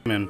Man.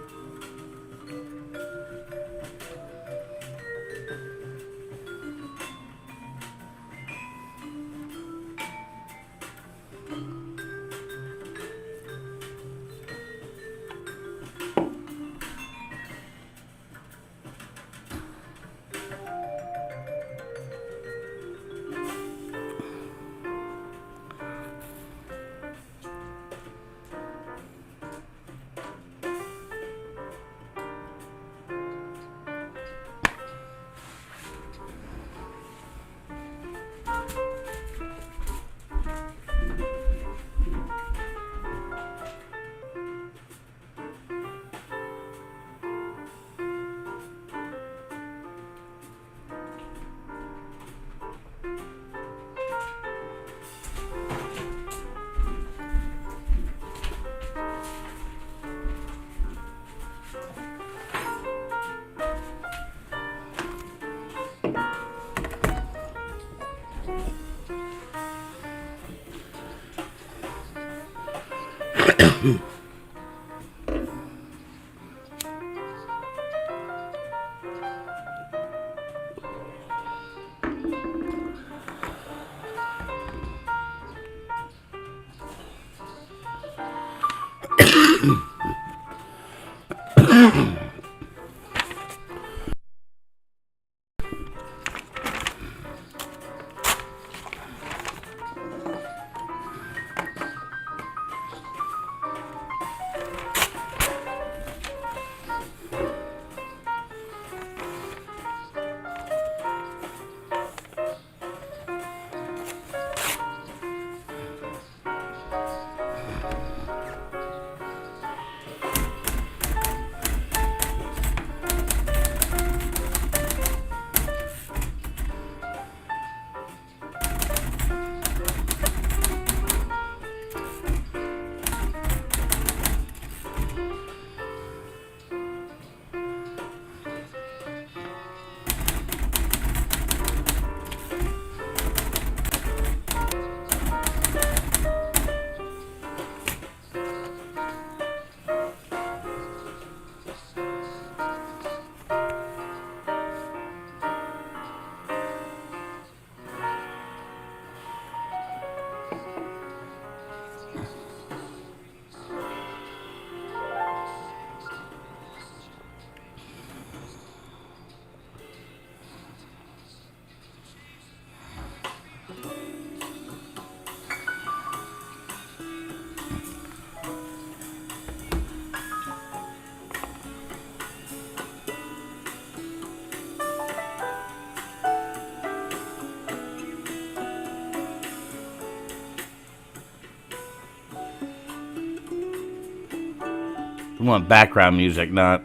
We want background music, not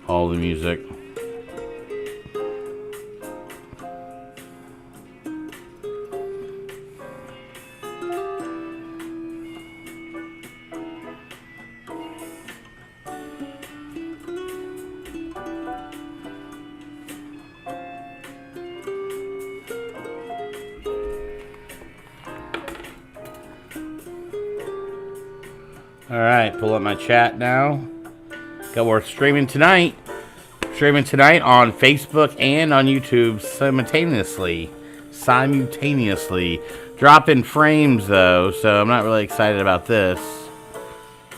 all the music. Alright, pull up my chat now. We're streaming tonight. Streaming tonight on Facebook and on YouTube simultaneously. Dropping frames though, so I'm not really excited about this.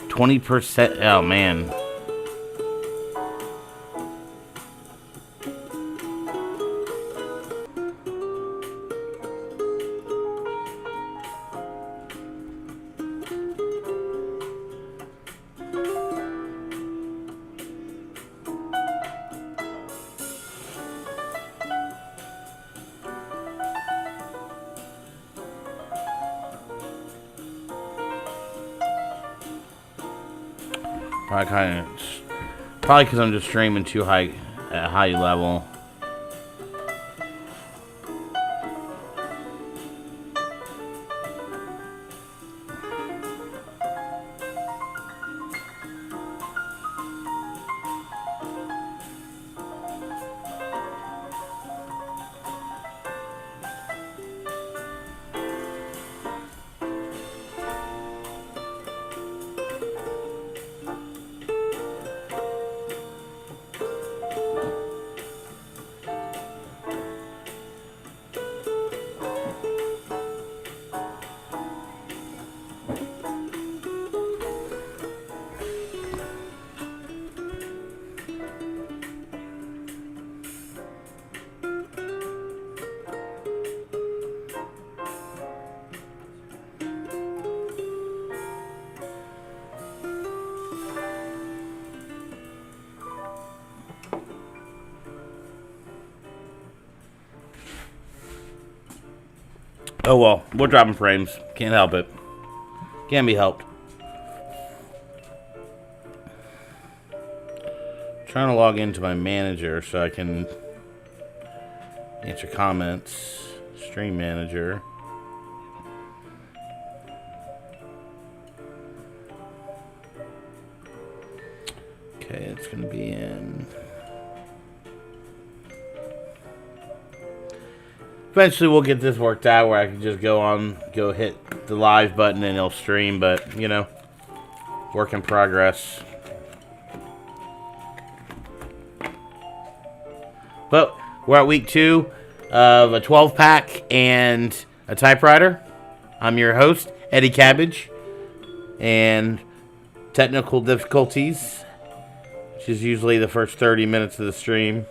20%. Oh man. Probably because I'm just streaming too high at high level. Oh well, we're dropping frames. Can't help it. Can't be helped. Trying to log into my manager so I can answer comments. Stream manager. Okay, it's going to be in. Eventually we'll get this worked out where I can just go hit the live button and it'll stream, but, you know, work in progress. But we're at week 2 of a 12-pack and a typewriter. I'm your host, Eddie Cabbage, and technical difficulties, which is usually the first 30 minutes of the stream.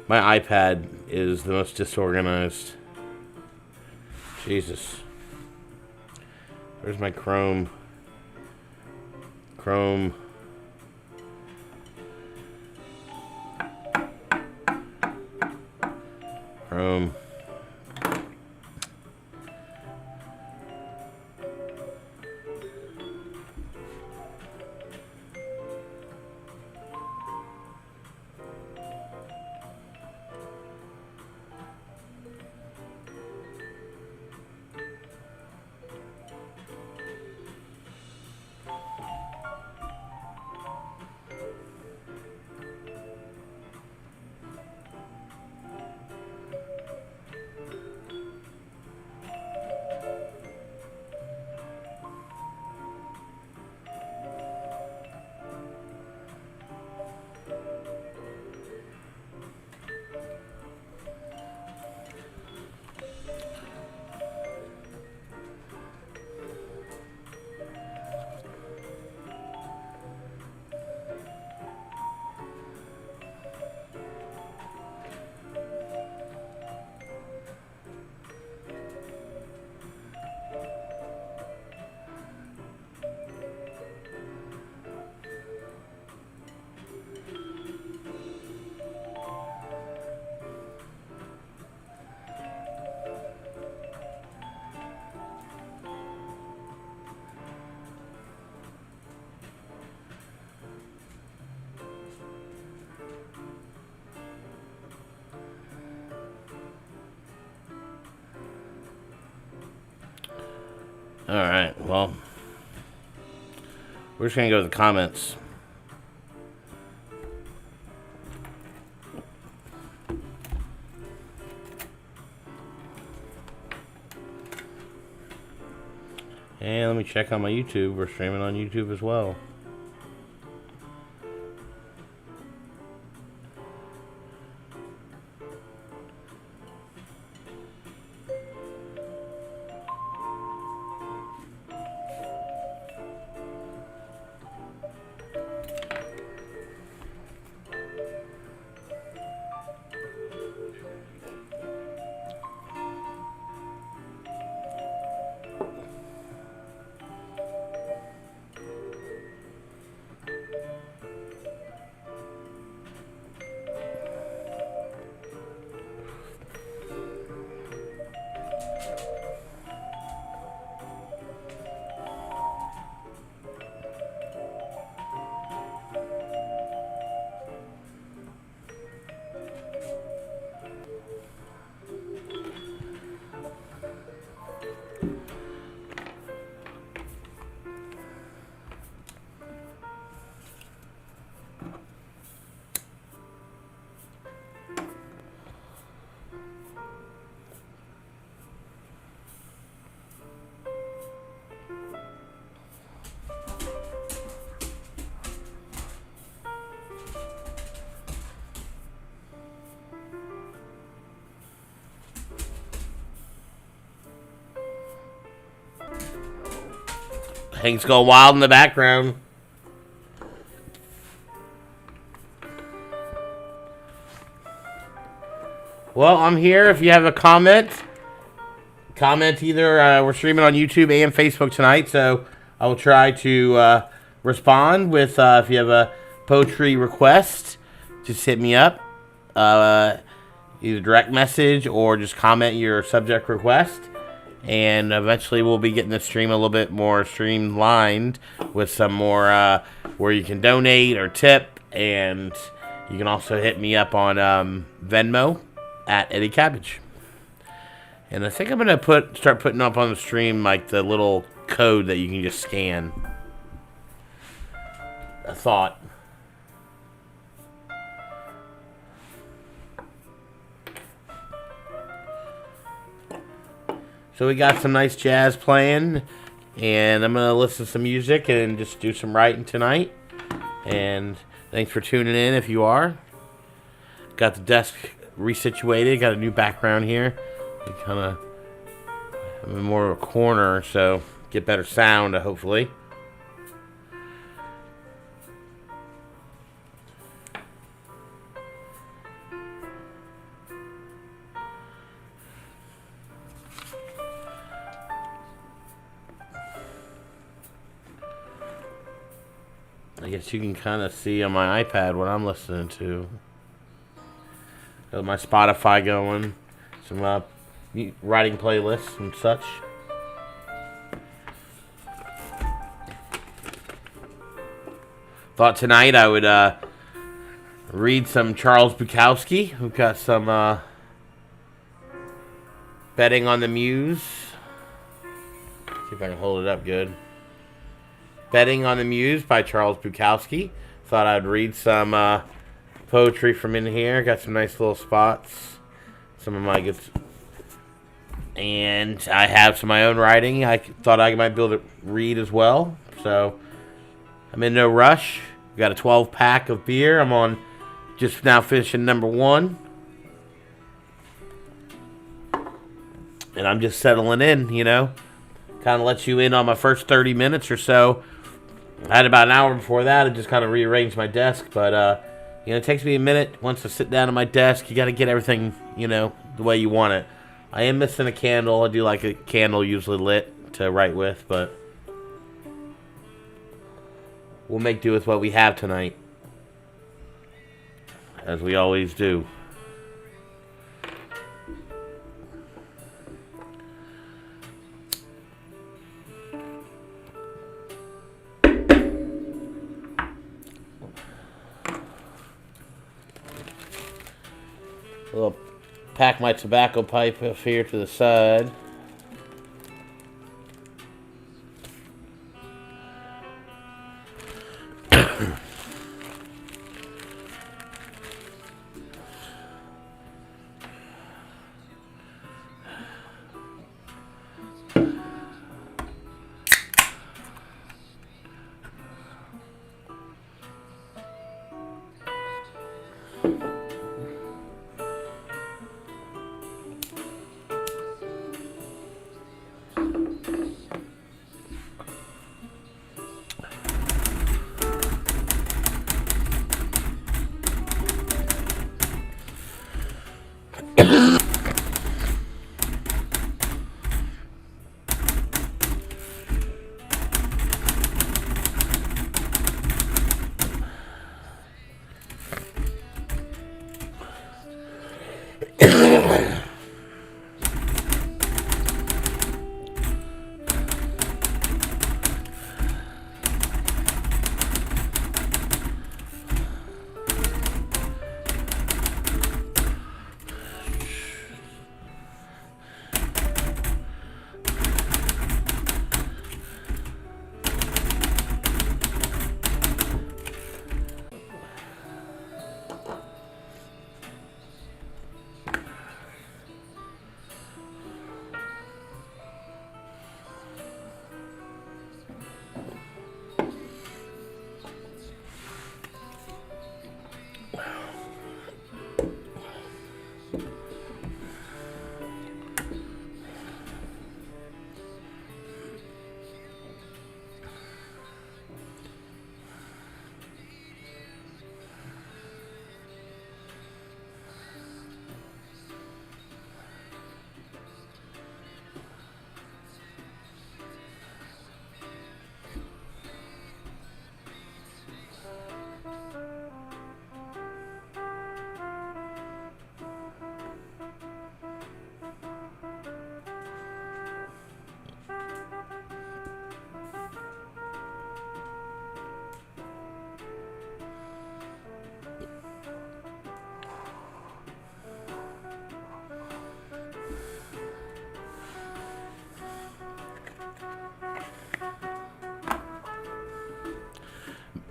My iPad is the most disorganized. Jesus. Where's my Chrome? Chrome. Alright, well, we're just going to go to the comments. And let me check on my YouTube. We're streaming on YouTube as well. Things go wild in the background. Well, I'm here. If you have a comment either. We're streaming on YouTube and Facebook tonight, so I will try to respond with if you have a poetry request, just hit me up. Either direct message or just comment your subject request. And eventually we'll be getting the stream a little bit more streamlined with some more where you can donate or tip. And you can also hit me up on Venmo at Eddie Cabbage. And I think I'm going to start putting up on the stream like the little code that you can just scan. A thought. So we got some nice jazz playing, and I'm going to listen to some music and just do some writing tonight. And thanks for tuning in if you are. Got the desk resituated, got a new background here. Kind of, I'm in more of a corner, so get better sound, hopefully. I guess you can kind of see on my iPad what I'm listening to. Got my Spotify going, some writing playlists and such. Thought tonight I would read some Charles Bukowski. We've got some Betting on the Muse. See if I can hold it up good. Betting on the Muse by Charles Bukowski. Thought I'd read some poetry from in here. Got some nice little spots. Some of my good... And I have some of my own writing. I thought I might be able to read as well. So, I'm in no rush. Got a 12-pack of beer. I'm on just now finishing number 1. And I'm just settling in, you know. Kind of let you in on my first 30 minutes or so. I had about an hour before that. I just kind of rearranged my desk. But, you know, it takes me a minute. Once I sit down at my desk, you got to get everything, you know, the way you want it. I am missing a candle. I do like a candle usually lit to write with, but we'll make do with what we have tonight, as we always do. I'll pack my tobacco pipe up here to the side.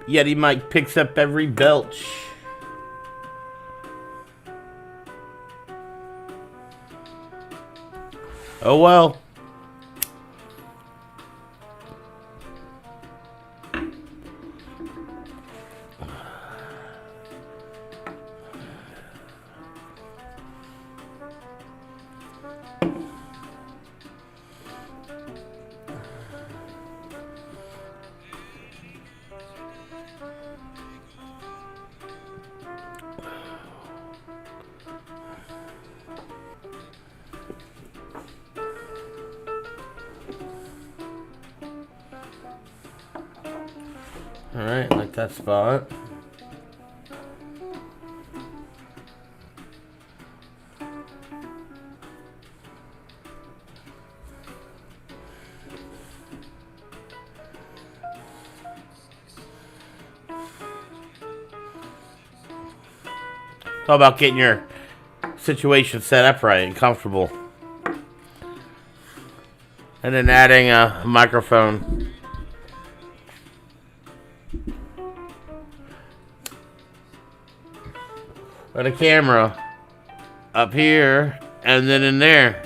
Yeti Mike picks up every belch. Oh well. Alright, like that spot. It's all about getting your situation set up right and comfortable. And then adding a microphone. Or a camera up here and then in there.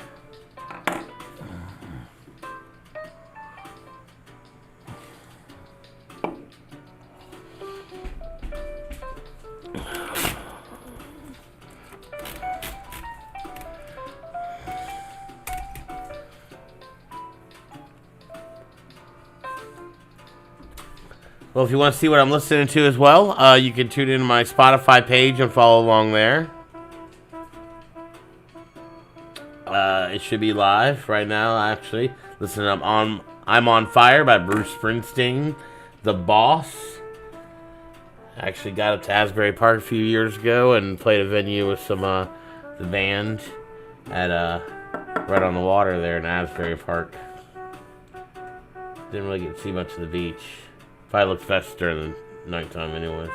Well, if you want to see what I'm listening to as well, you can tune in to my Spotify page and follow along there. It should be live right now, actually. Listen up, I'm on Fire by Bruce Springsteen, The Boss. I actually got up to Asbury Park a few years ago and played a venue with some the band at right on the water there in Asbury Park. Didn't really get to see much of the beach. Probably looks best during the nighttime anyways.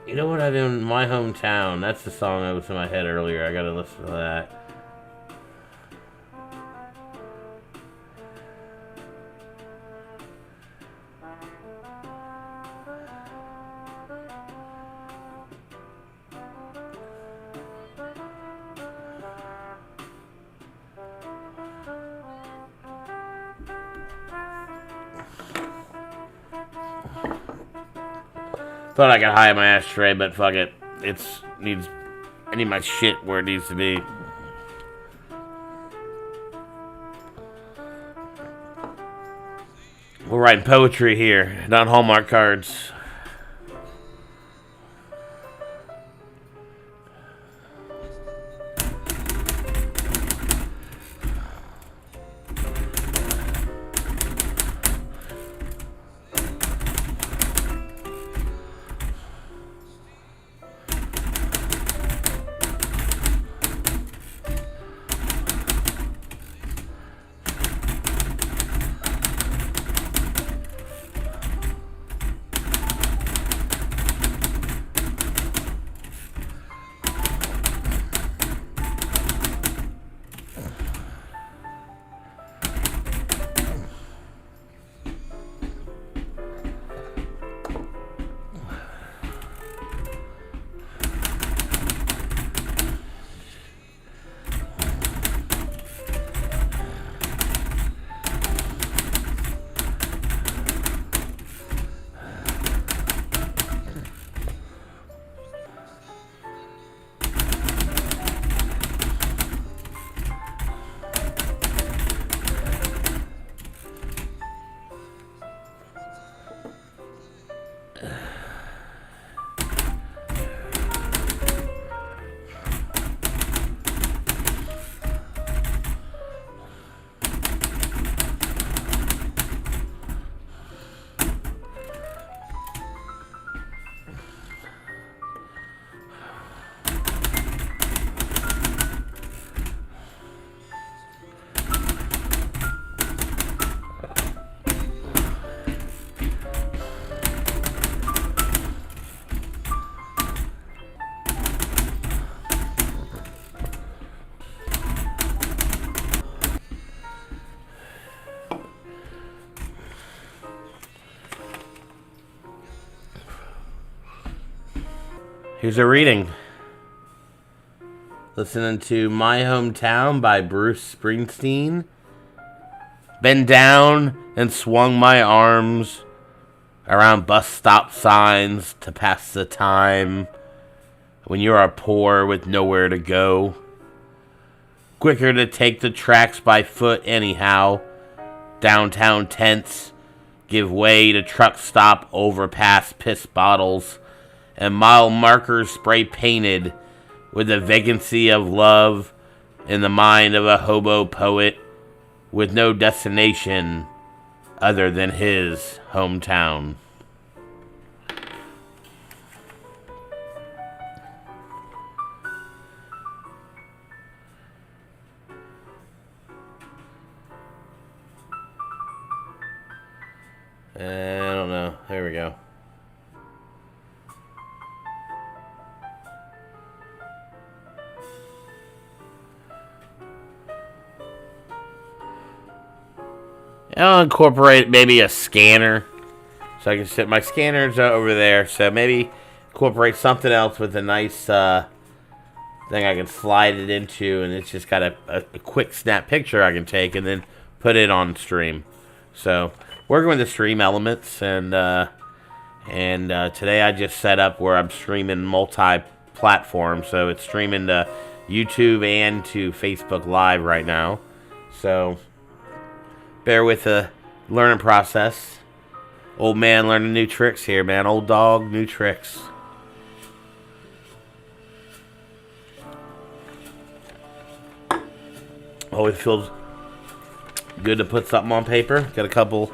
You know what I do in my hometown? That's the song that was in my head earlier. I gotta listen to that. Thought I could hide my ashtray, but fuck it. I need my shit where it needs to be. We're writing poetry here, not Hallmark cards. Here's a reading. Listening to My Hometown by Bruce Springsteen. Been down and swung my arms around bus stop signs to pass the time when you are poor with nowhere to go. Quicker to take the tracks by foot anyhow. Downtown tents give way to truck stop overpass piss bottles and mile markers spray painted with the vacancy of love in the mind of a hobo poet with no destination other than his hometown. I don't know. There we go. I'll incorporate maybe a scanner. So I can set my scanners over there. So maybe incorporate something else with a nice thing I can slide it into. And it's just got a quick snap picture I can take and then put it on stream. So working with the stream elements. And today I just set up where I'm streaming multi-platform. So it's streaming to YouTube and to Facebook Live right now. So bear with the learning process. Old man learning new tricks here, man. Old dog, new tricks. Always feels good to put something on paper. Got a couple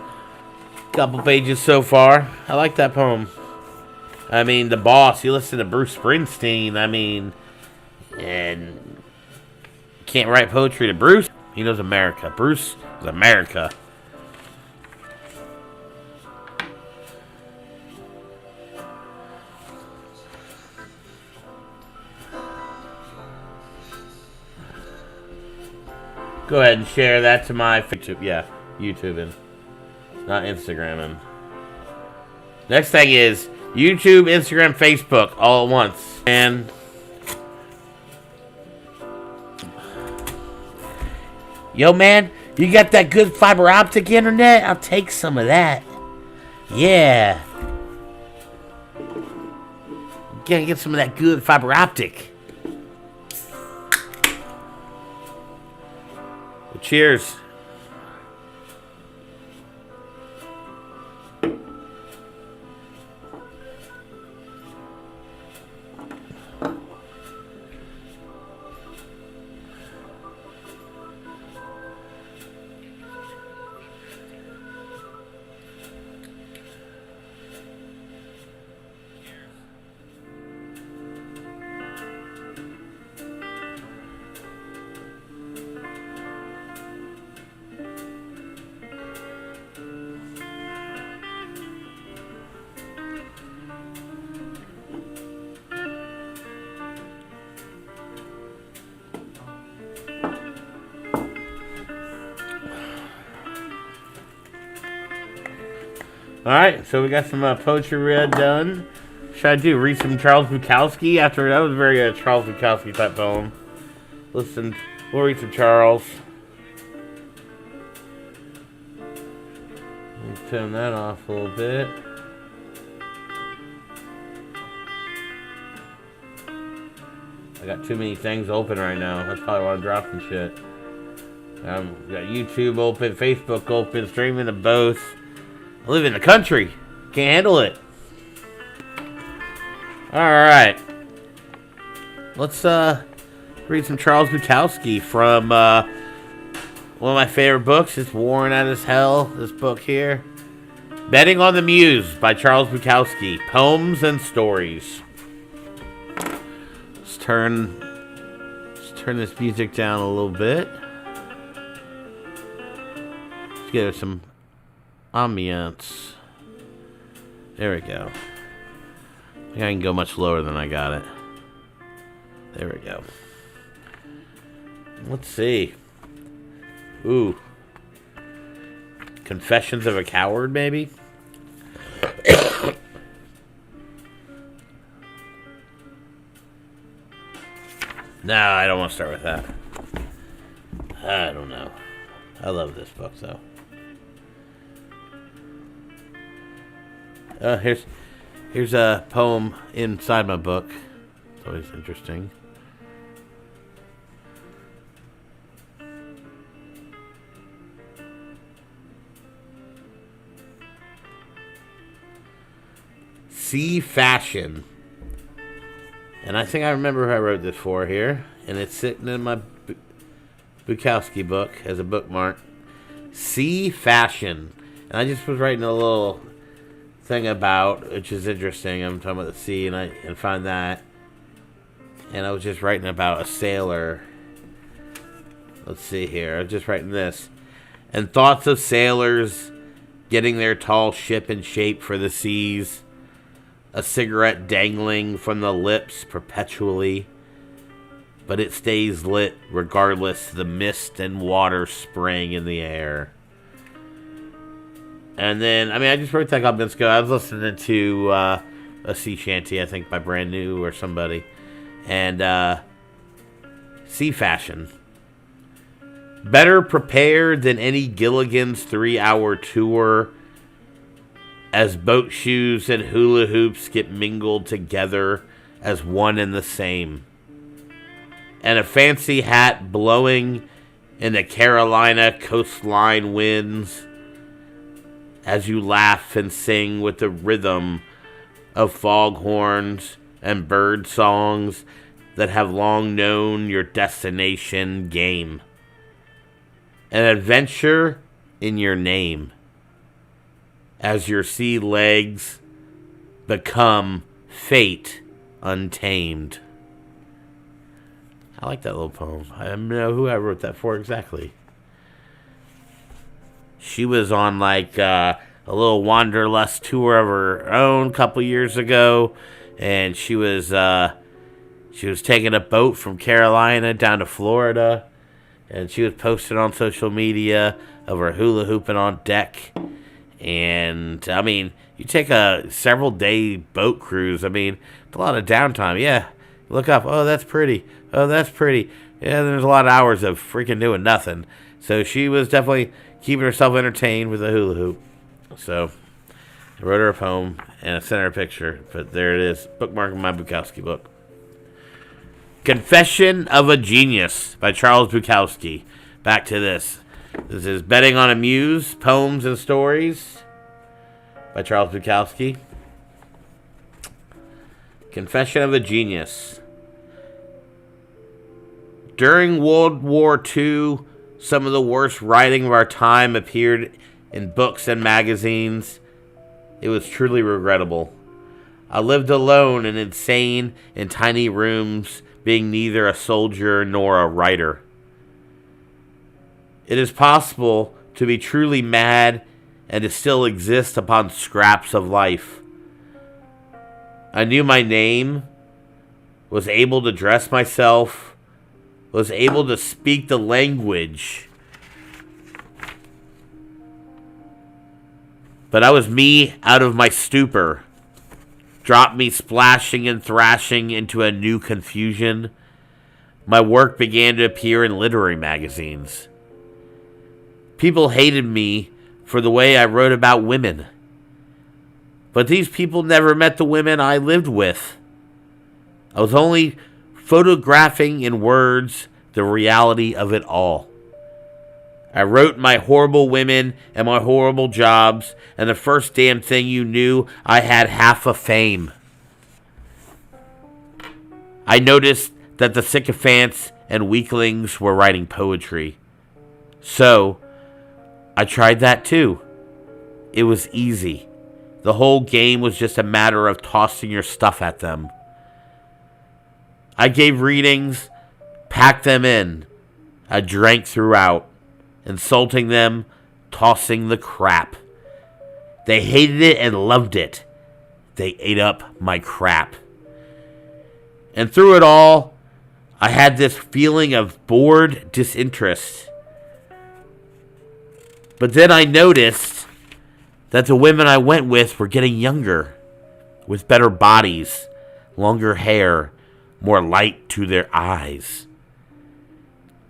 pages so far. I like that poem. I mean, The Boss. You listen to Bruce Springsteen. I mean, and can't write poetry to Bruce. He knows America. Bruce is America. Go ahead and share that to my YouTube. Yeah, YouTubing, not Instagramming. Next thing is YouTube, Instagram, Facebook all at once. And yo, man, you got that good fiber optic internet? I'll take some of that. Yeah. Gotta get some of that good fiber optic. Well, cheers. Alright, so we got some poetry read done. Should I do? Read some Charles Bukowski after? That was a very Charles Bukowski type poem. Listen, we'll read some Charles. Let's turn that off a little bit. I got too many things open right now. That's probably why I'm dropping shit. Got YouTube open, Facebook open, streaming to both. I live in the country. Can't handle it. Alright. Let's read some Charles Bukowski from one of my favorite books. It's Worn Out as Hell. This book here. Betting on the Muse by Charles Bukowski. Poems and Stories. Let's turn this music down a little bit. Let's get some ambiance. There we go. I think I can go much lower than I got it. There we go. Let's see. Ooh. Confessions of a Coward, maybe? No, I don't want to start with that. I don't know. I love this book, though. Here's a poem inside my book. It's always interesting. Sea Fashion. And I think I remember who I wrote this for here. And it's sitting in my Bukowski book as a bookmark. Sea Fashion. And I just was writing a little thing about, which is interesting. I'm talking about the sea, and I find that. And I was just writing about a sailor. Let's see here. I was just writing this. And thoughts of sailors getting their tall ship in shape for the seas. A cigarette dangling from the lips perpetually. But it stays lit regardless the mist and water spraying in the air. And then, I just wrote that a couple minutes ago. I was listening to a sea shanty, I think, by Brand New or somebody. And Sea Fashion. Better prepared than any Gilligan's 3-hour tour, as boat shoes and hula hoops get mingled together as one and the same. And a fancy hat blowing in the Carolina coastline winds as you laugh and sing with the rhythm of foghorns and bird songs that have long known your destination game. An adventure in your name. As your sea legs become fate untamed. I like that little poem. I don't know who I wrote that for exactly. She was on like a little wanderlust tour of her own a couple years ago, and she was taking a boat from Carolina down to Florida, and she was posting on social media of her hula hooping on deck. And, you take a several-day boat cruise. It's a lot of downtime. Yeah, look up. Oh, that's pretty. Oh, that's pretty. Yeah, there's a lot of hours of freaking doing nothing. So she was definitely keeping herself entertained with a hula hoop. So I wrote her a poem, and I sent her a picture. But there it is. Bookmarking my Bukowski book. Confession of a Genius by Charles Bukowski. Back to this. This is Betting on a Muse, Poems and Stories by Charles Bukowski. Confession of a Genius. During World War II, some of the worst writing of our time appeared in books and magazines. It was truly regrettable. I lived alone and insane in tiny rooms, being neither a soldier nor a writer. It is possible to be truly mad and to still exist upon scraps of life. I knew my name, was able to dress myself, was able to speak the language. But I was me out of my stupor, dropped me splashing and thrashing into a new confusion. My work began to appear in literary magazines. People hated me for the way I wrote about women. But these people never met the women I lived with. I was only photographing in words the reality of it all. I wrote my horrible women and my horrible jobs, and the first damn thing you knew, I had half a fame. I noticed that the sycophants and weaklings were writing poetry. So I tried that too. It was easy. The whole game was just a matter of tossing your stuff at them. I gave readings, packed them in. I drank throughout, insulting them, tossing the crap. They hated it and loved it. They ate up my crap. And through it all, I had this feeling of bored disinterest. But then I noticed that the women I went with were getting younger, with better bodies, longer hair, more light to their eyes.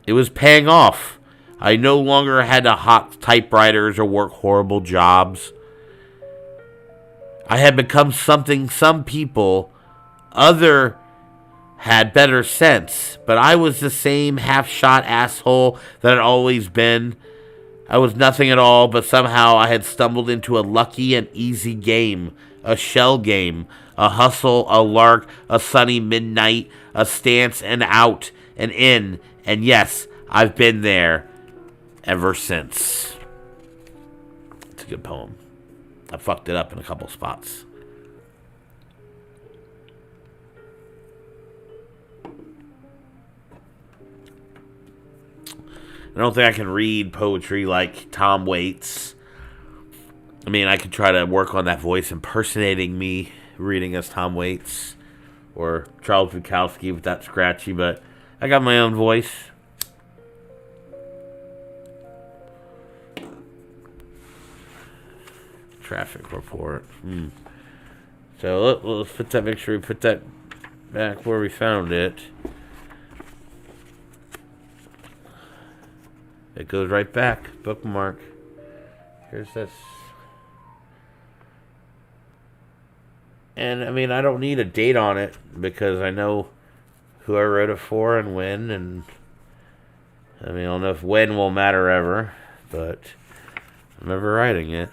It was paying off. I no longer had to hawk typewriters or work horrible jobs. I had become something some people other had better sense, but I was the same half-shot asshole that I'd always been. I was nothing at all, but somehow I had stumbled into a lucky and easy game, a shell game, a hustle, a lark, a sunny midnight, a stance and out and in, and yes, I've been there ever since. It's a good poem. I fucked it up in a couple spots. I don't think I can read poetry like Tom Waits. I mean, I could try to work on that voice impersonating me reading as Tom Waits or Charles Bukowski with that scratchy, but I got my own voice. Traffic report. So let's put that, make sure we put that back where we found it. It goes right back. Bookmark. Here's this. And, I mean, I don't need a date on it because I know who I wrote it for and when. And, I mean, I don't know if when will matter ever, but I remember writing it.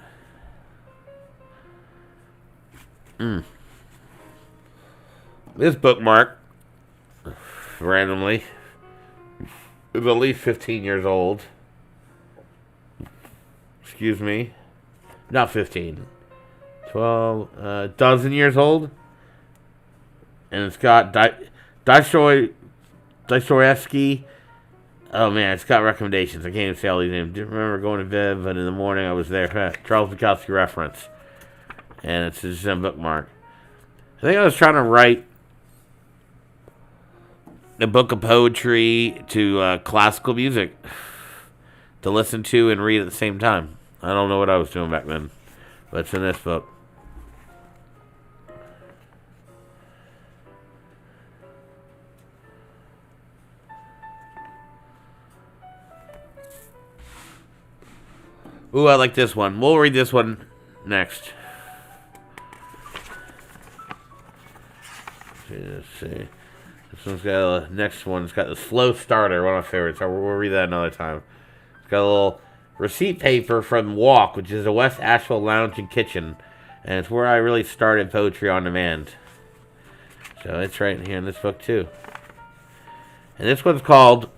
This bookmark, randomly, is at least 15 years old. Excuse me. Not 15. 12, dozen years old. And it's got Dostoevsky. Oh man, it's got recommendations. I can't even say all these names. Didn't remember going to Viv, and in the morning I was there. Charles Bukowski reference. And it's just a bookmark. I think I was trying to write a book of poetry to classical music to listen to and read at the same time. I don't know what I was doing back then, but it's in this book. Ooh, I like this one. We'll read this one next. Let's see. This one's got next one's got the slow starter, one of my favorites. We'll read that another time. It's got a little receipt paper from Walk, which is a West Asheville lounge and kitchen, and it's where I really started poetry on demand. So it's right in here in this book too. And this one's called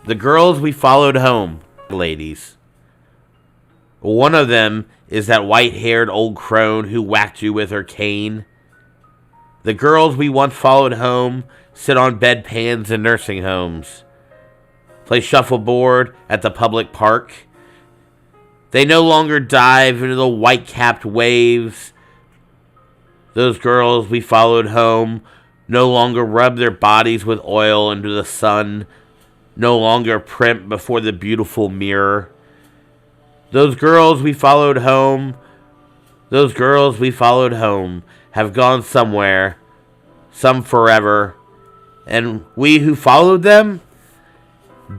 "The Girls We Followed Home." Ladies. One of them is that white-haired old crone who whacked you with her cane. The girls we once followed home sit on bedpans in nursing homes, play shuffleboard at the public park. They no longer dive into the white-capped waves. Those girls we followed home no longer rub their bodies with oil into the sun, no longer primp before the beautiful mirror. Those girls we followed home have gone somewhere, some forever, and we who followed them,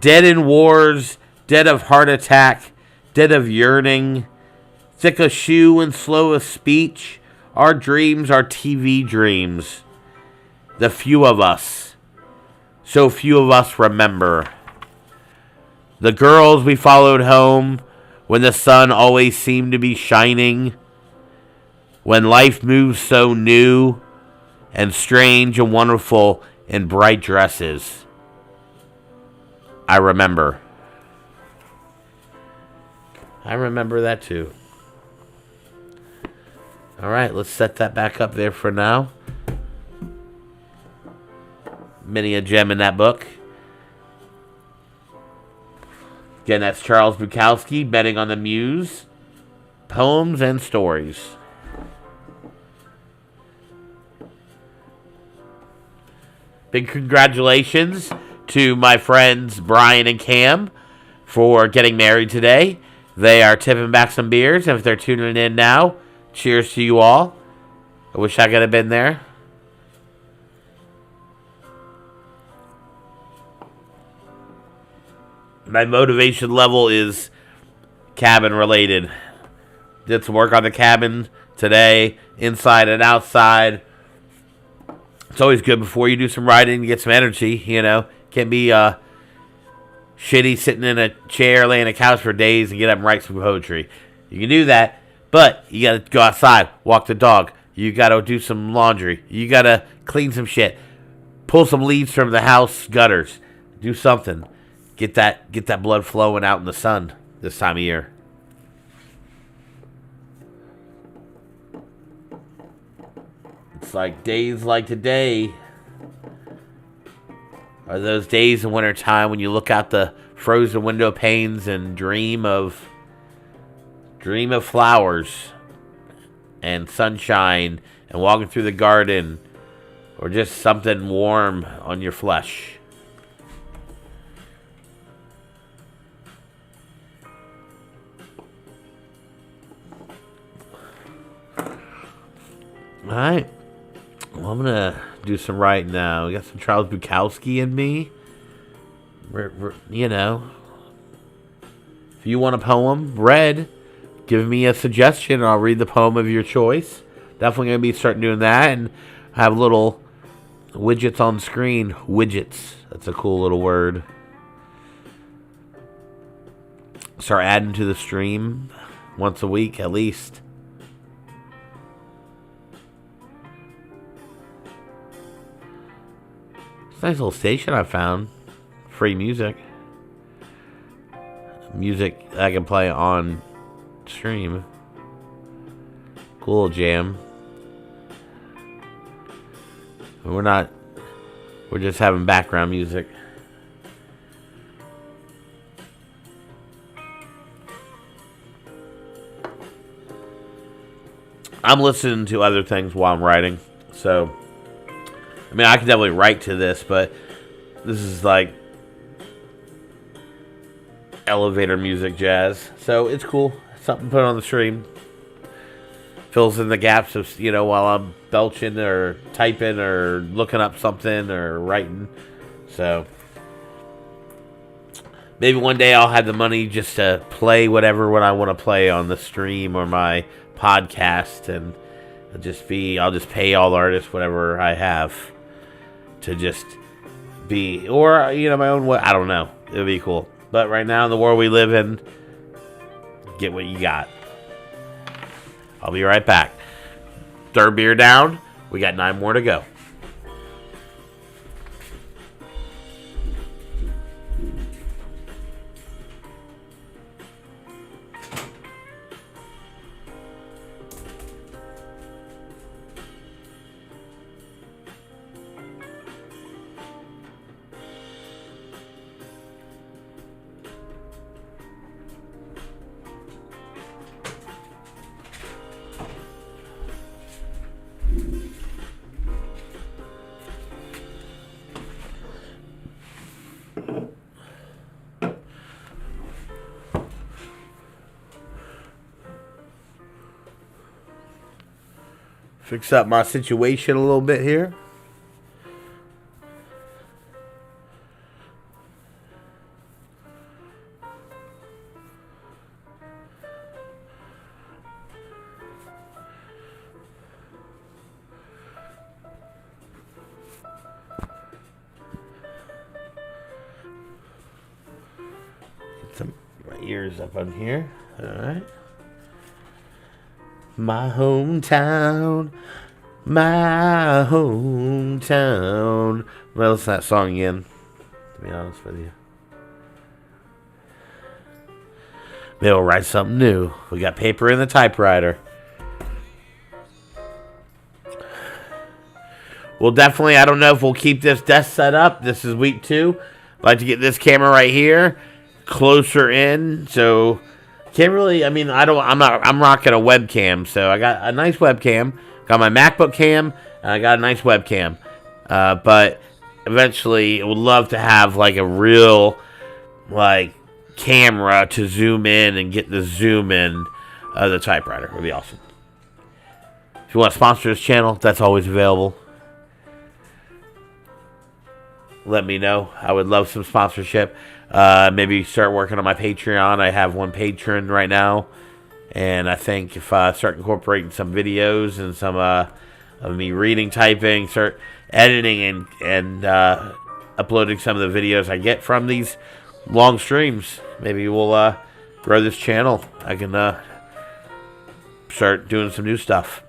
dead in wars, dead of heart attack, dead of yearning, thick of shoe and slow of speech, our dreams are TV dreams. The few of us, so few of us remember. The girls we followed home when the sun always seemed to be shining, when life moves so new and strange and wonderful in bright dresses. I remember. I remember that too. All right, let's set that back up there for now. Many a gem in that book. Again, that's Charles Bukowski, Betting on the Muse, Poems and Stories. Big congratulations to my friends Brian and Cam for getting married today. They are tipping back some beers, and if they're tuning in now, cheers to you all. I wish I could have been there. My motivation level is cabin related. Did some work on the cabin today, inside and outside. It's always good before you do some writing to get some energy, you know. Can't be shitty sitting in a chair, laying on a couch for days and get up and write some poetry. You can do that, but you got to go outside, walk the dog. You got to do some laundry. You got to clean some shit. Pull some leaves from the house gutters. Do something. Get that blood flowing out in the sun this time of year. It's like days like today are those days in wintertime when you look out the frozen window panes and dream of flowers and sunshine and walking through the garden or just something warm on your flesh. All right. Well, I'm going to do some writing now. We got some Charles Bukowski in me. You know. If you want a poem read, give me a suggestion and I'll read the poem of your choice. Definitely going to be starting doing that and have little widgets on screen. Widgets. That's a cool little word. Start adding to the stream once a week at least. It's a nice little station I found. Free music. Music I can play on stream. Cool jam. We're just having background music. I'm listening to other things while I'm writing. So, I mean, I can definitely write to this, but this is like elevator music jazz. So it's cool. Something to put on the stream. Fills in the gaps of, you know, while I'm belching or typing or looking up something or writing. So maybe one day I'll have the money just to play what I want to play on the stream or my podcast, and I'll just pay all the artists whatever I have to just be, or, you know, my own way. I don't know. It'll be cool. But right now in the world we live in, get what you got. I'll be right back. Third beer down. We got 9 more to go. Fix up my situation a little bit here. Get my ears up on here. All right. My hometown. Well, it's that song again, to be honest with you. Maybe we'll write something new. We got paper in the typewriter. We'll definitely, I don't know if we'll keep this desk set up. This is week 2. I'd like to get this camera right here closer in, so can't really, I mean, I'm rocking a webcam, so I got a nice webcam, got my MacBook cam, and I got a nice webcam, but eventually I would love to have like a real like camera to zoom in and get the zoom in of the typewriter. It would be awesome. If you want to sponsor this channel, that's always available. Let me know. I would love some sponsorship. Maybe start working on my Patreon. I have one patron right now, and I think if I start incorporating some videos and some of me reading, typing, start editing and uploading some of the videos I get from these long streams, maybe we'll grow this channel. I can start doing some new stuff.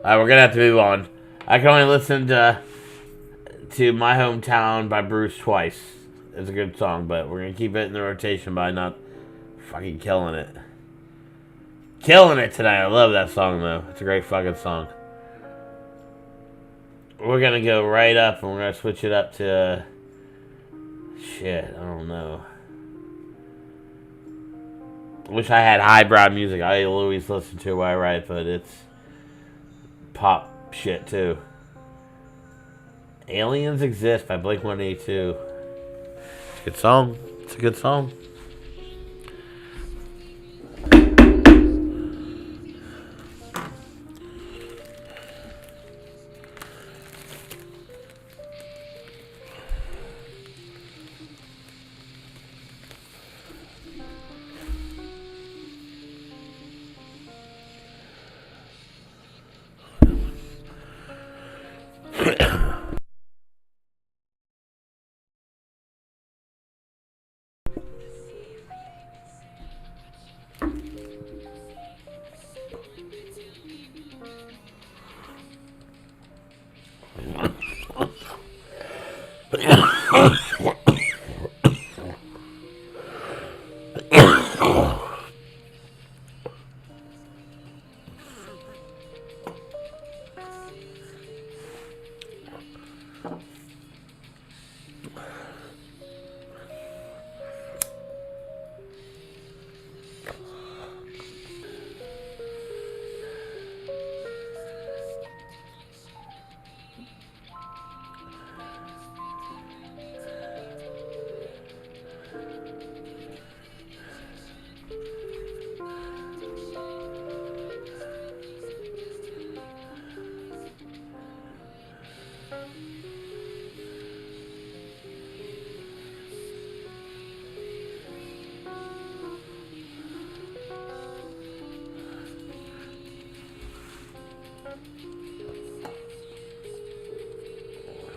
We're gonna have to move on. I can only listen to My Hometown by Bruce twice. It's a good song, but we're gonna keep it in the rotation by not fucking killing it. Killing it tonight. I love that song though. It's a great fucking song. We're gonna go right up and we're gonna switch it up to shit, I don't know. Wish I had highbrow music. I always listen to it while I write, but it's pop shit too. Aliens Exist by Blink-182. It's a good song. It's a good song.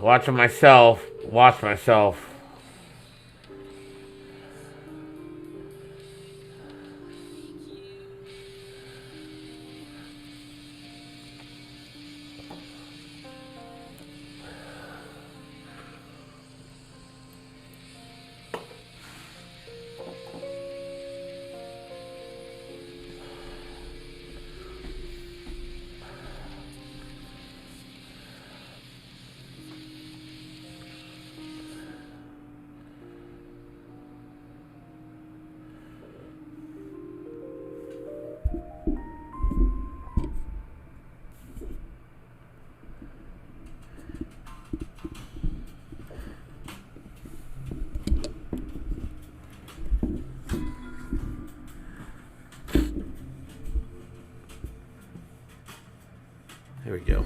watching myself watch myself. There we go.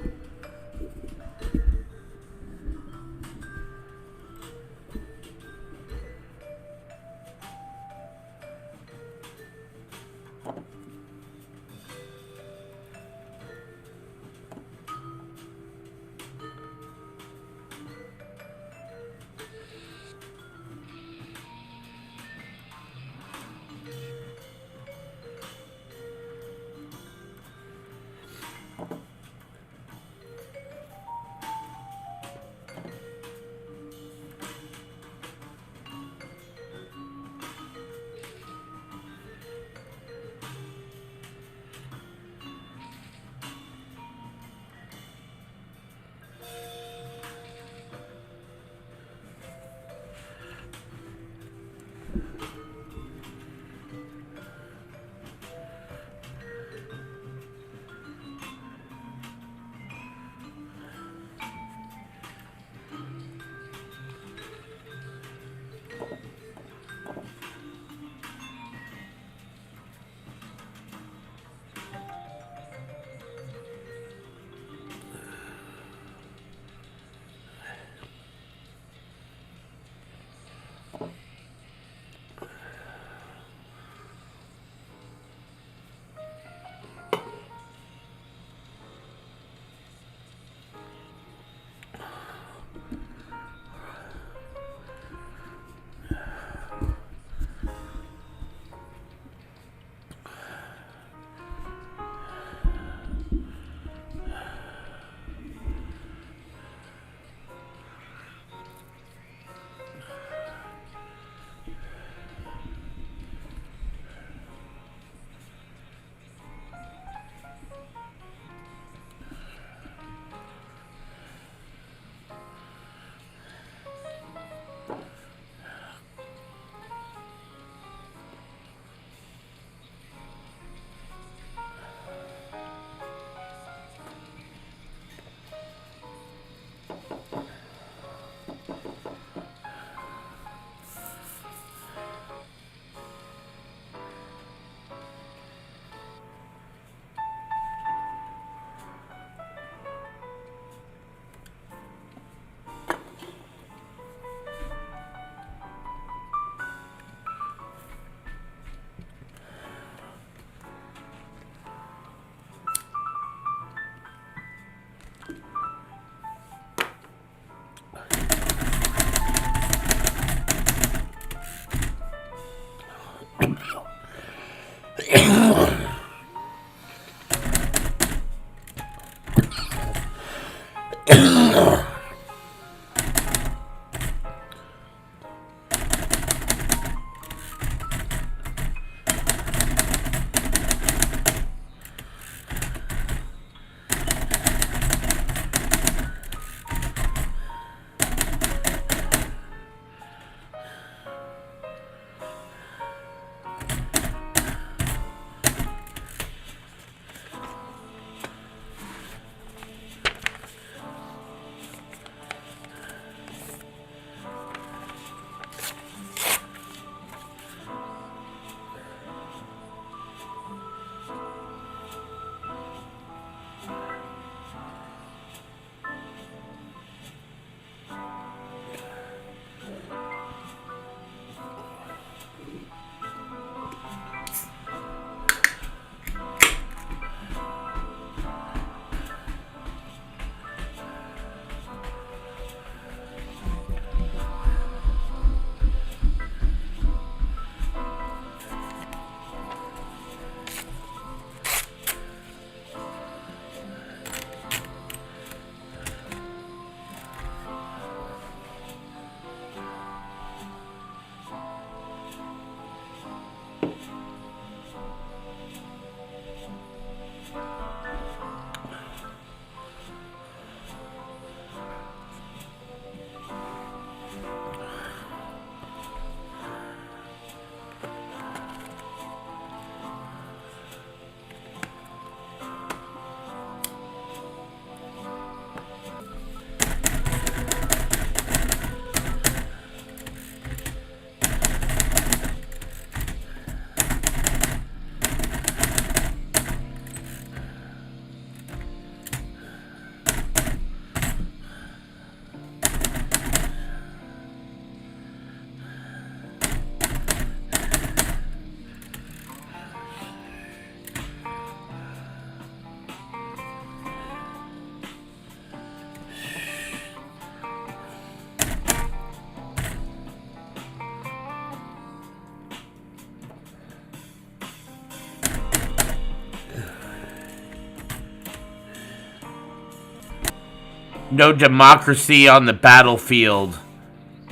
No democracy on the battlefield.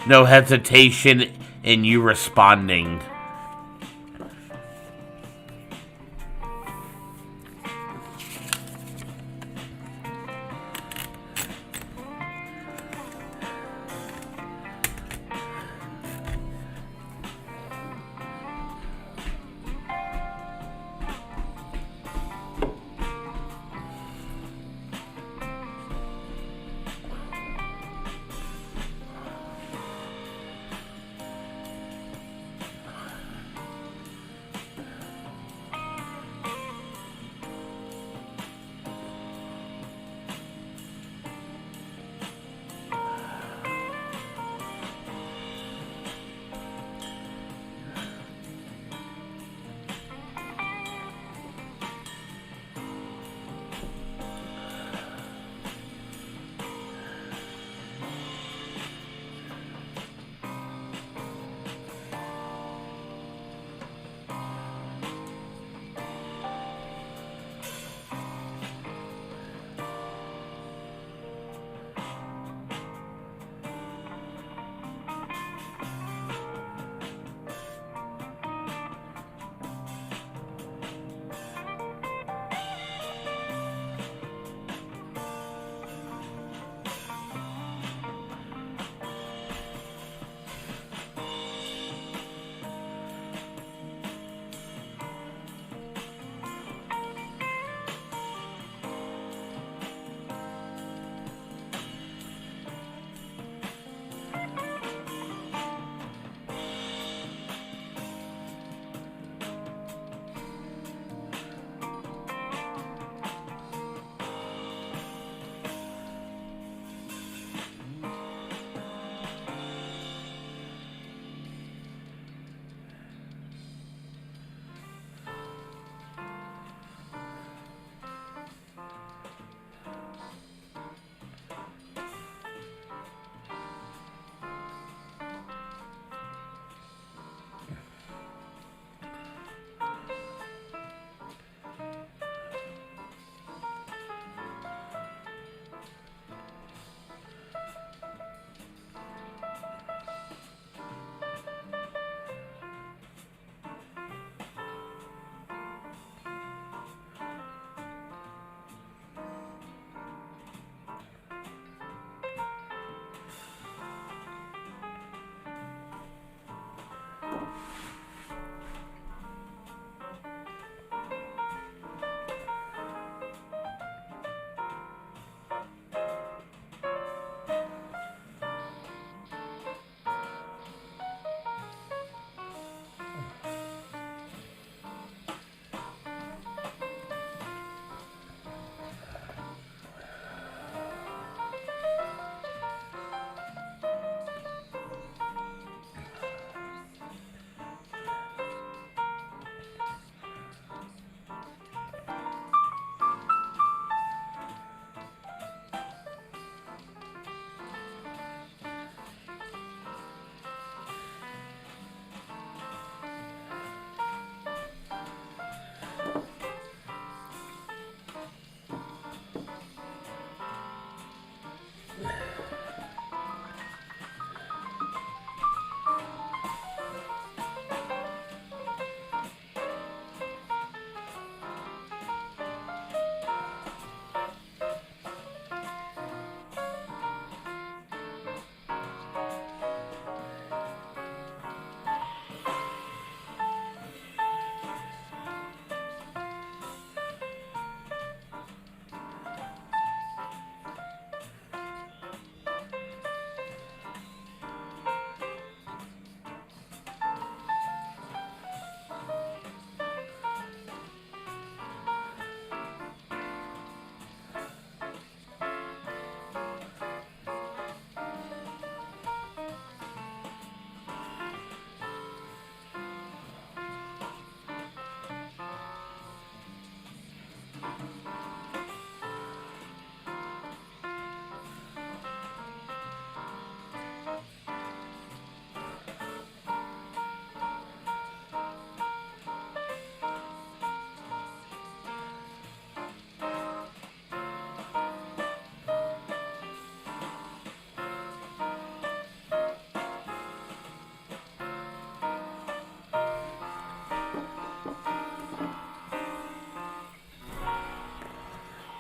No hesitation in you responding.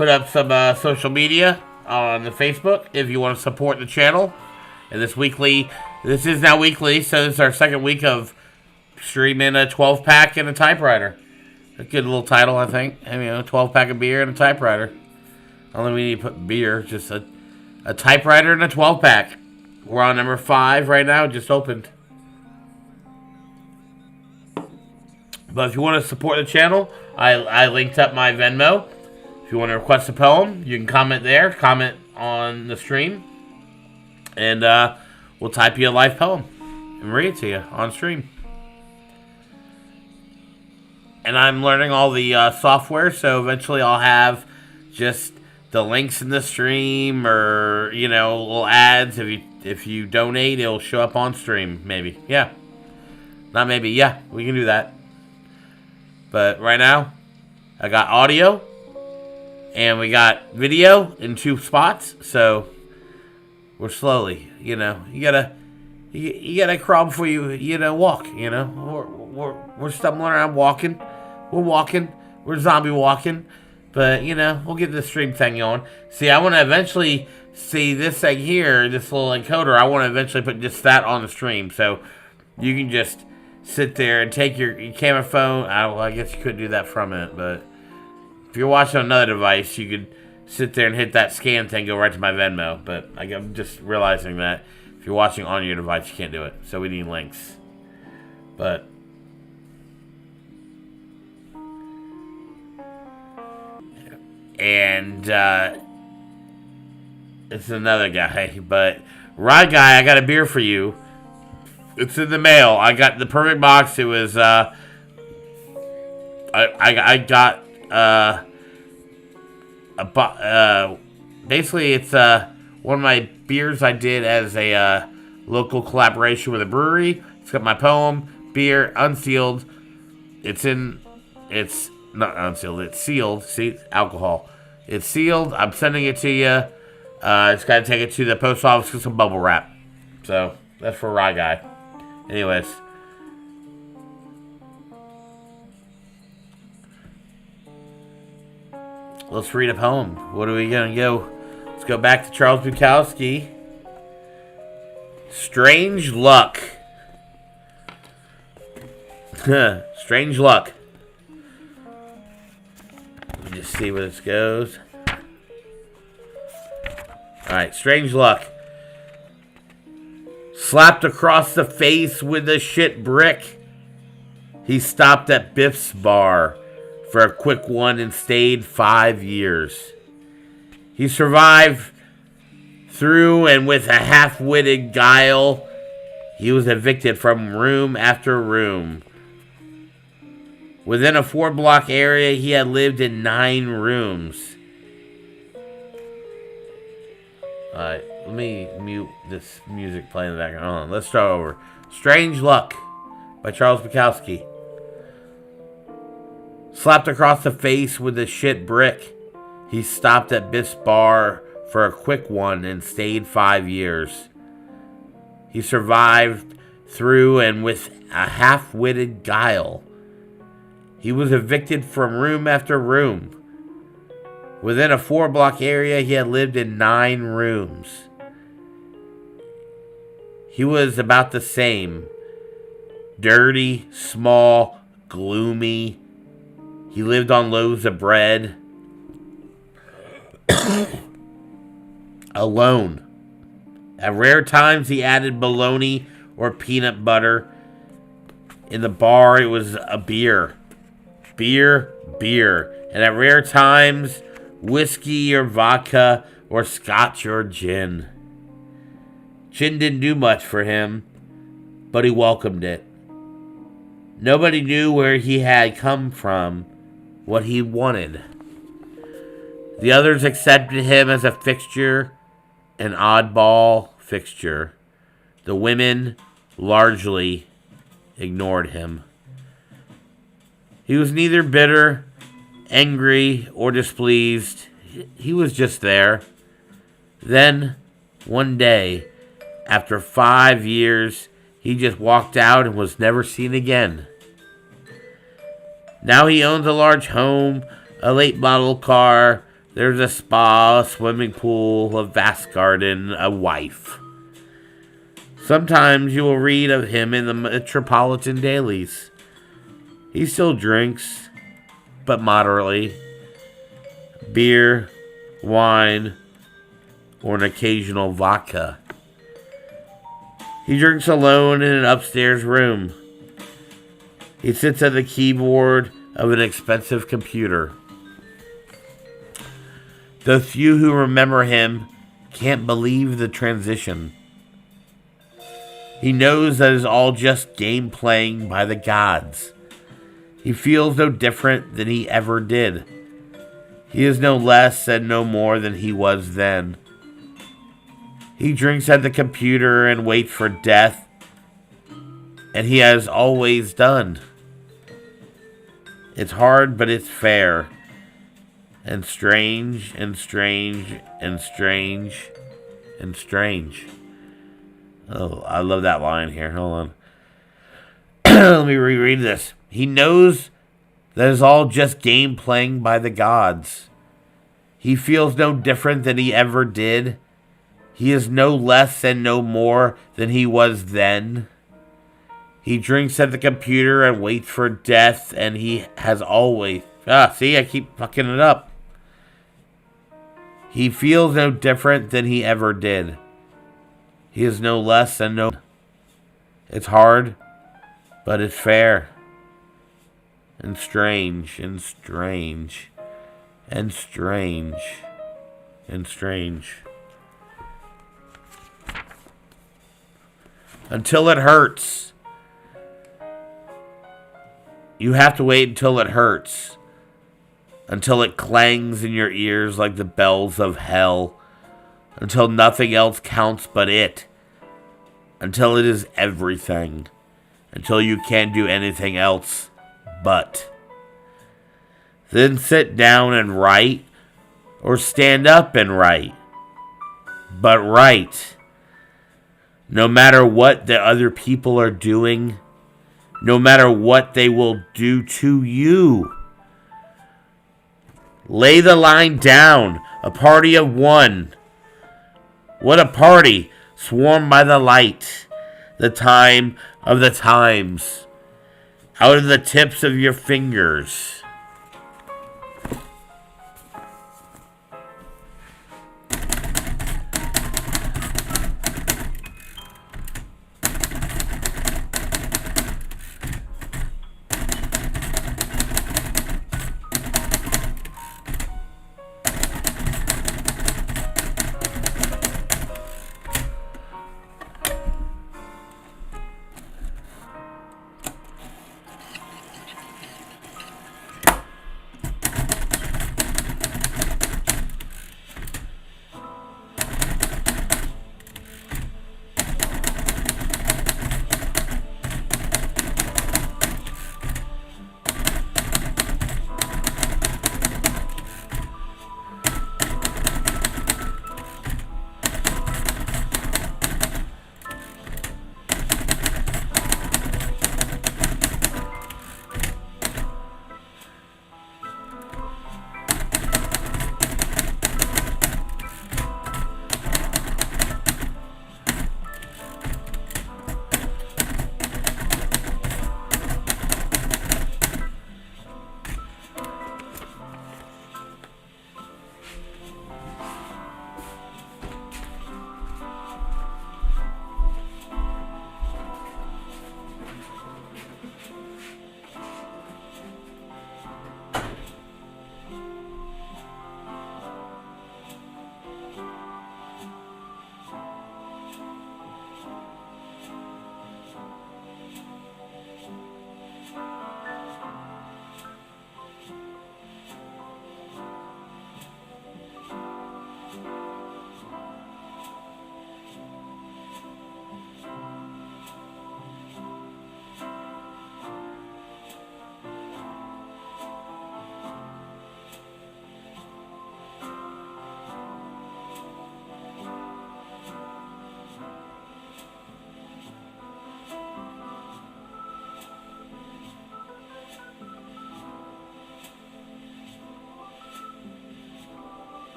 put up some social media on the Facebook if you want to support the channel. And this is now weekly, so this is our second week of streaming a 12-pack and a typewriter. A good little title, I think. I mean, a 12-pack of beer and a typewriter. Only we need to put beer, just a typewriter and a 12-pack. We're on number 5 right now, just opened. But if you want to support the channel, I linked up my Venmo. If you want to request a poem, you can comment there. Comment on the stream. And we'll type you a live poem and read it to you on stream. And I'm learning all the software, so eventually I'll have just the links in the stream or, little ads. If you donate, it'll show up on stream, maybe. Yeah. Not maybe. Yeah, we can do that. But right now, I got audio, and we got video in 2 spots, so we're slowly, you gotta crawl before you walk, We're stumbling around walking. We're walking. We're zombie walking. But, we'll get the stream thing going. See, I want to eventually see this thing here, this little encoder. I want to eventually put just that on the stream, so you can just sit there and take your camera phone. I guess you could do that from it, but if you're watching on another device, you could sit there and hit that scan thing, go right to my Venmo. But I'm just realizing that if you're watching on your device, you can't do it. So we need links. But and it's another guy, but Rye Guy, I got a beer for you. It's in the mail. I got the perfect box. It was I got basically it's one of my beers I did as a local collaboration with a brewery. It's got my poem, beer, unsealed. It's not unsealed. It's sealed. See, alcohol. It's sealed. I'm sending it to you. Just gotta take it to the post office with some bubble wrap. So that's for Rye Guy. Anyways. Let's read a poem. What are we gonna go? Let's go back to Charles Bukowski. Strange Luck. Strange Luck. Let me just see where this goes. Alright, Strange Luck. Slapped across the face with a shit brick. He stopped at Biff's bar for a quick one and stayed 5 years. He survived through and with a half-witted guile. He was evicted from room after room. Within a 4-block area, he had lived in 9 rooms. Alright, let me mute this music playing in the background. Hold on, let's start over. Strange Luck by Charles Bukowski. Slapped across the face with a shit brick. He stopped at Biff's bar for a quick one and stayed 5 years. He survived through and with a half-witted guile. He was evicted from room after room. Within a 4-block area, he had lived in 9 rooms. He was about the same. Dirty, small, gloomy. He lived on loaves of bread. Alone. At rare times, he added bologna or peanut butter. In the bar, it was a beer. Beer. And at rare times, whiskey or vodka or scotch or gin. Gin didn't do much for him, but he welcomed it. Nobody knew where he had come from, what he wanted. The others accepted him as a fixture, an oddball fixture. The women largely ignored him. He was neither bitter, angry, or displeased. He was just there. Then, one day, after 5 years, he just walked out and was never seen again. Now he owns a large home, a late model car, There's a spa, a swimming pool, a vast garden, a wife. Sometimes you will read of him in the metropolitan dailies. He still drinks, but moderately. Beer, wine, or an occasional vodka. He drinks alone in an upstairs room. He sits at the keyboard of an expensive computer. The few who remember him can't believe the transition. He knows that it's all just game playing by the gods. He feels no different than he ever did. He is no less and no more than he was then. He drinks at the computer and waits for death, and he has always done. It's hard, but it's fair. And strange, and strange, and strange, and strange. Oh, I love that line here. Hold on. Let me reread this. He knows that it's all just game playing by the gods. He feels no different than he ever did. He is no less and no more than he was then. He drinks at the computer and waits for death, and he has always... see, I keep fucking it up. He feels no different than he ever did. He is no less and no... It's hard, but it's fair. And strange, and strange, and strange, and strange. Until it hurts. You have to wait until it hurts. Until it clangs in your ears like the bells of hell. Until nothing else counts but it. Until it is everything. Until you can't do anything else but. Then sit down and write. Or stand up and write. But write. No matter what the other people are doing. No matter what they will do to you. Lay the line down. A party of one. What a party. Swarmed by the light. The time of the times. Out of the tips of your fingers.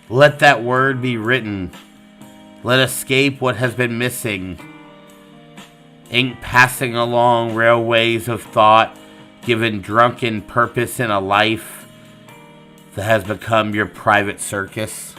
Let that word be written. Let escape what has been missing. Ink passing along railways of thought, given drunken purpose in a life that has become your private circus.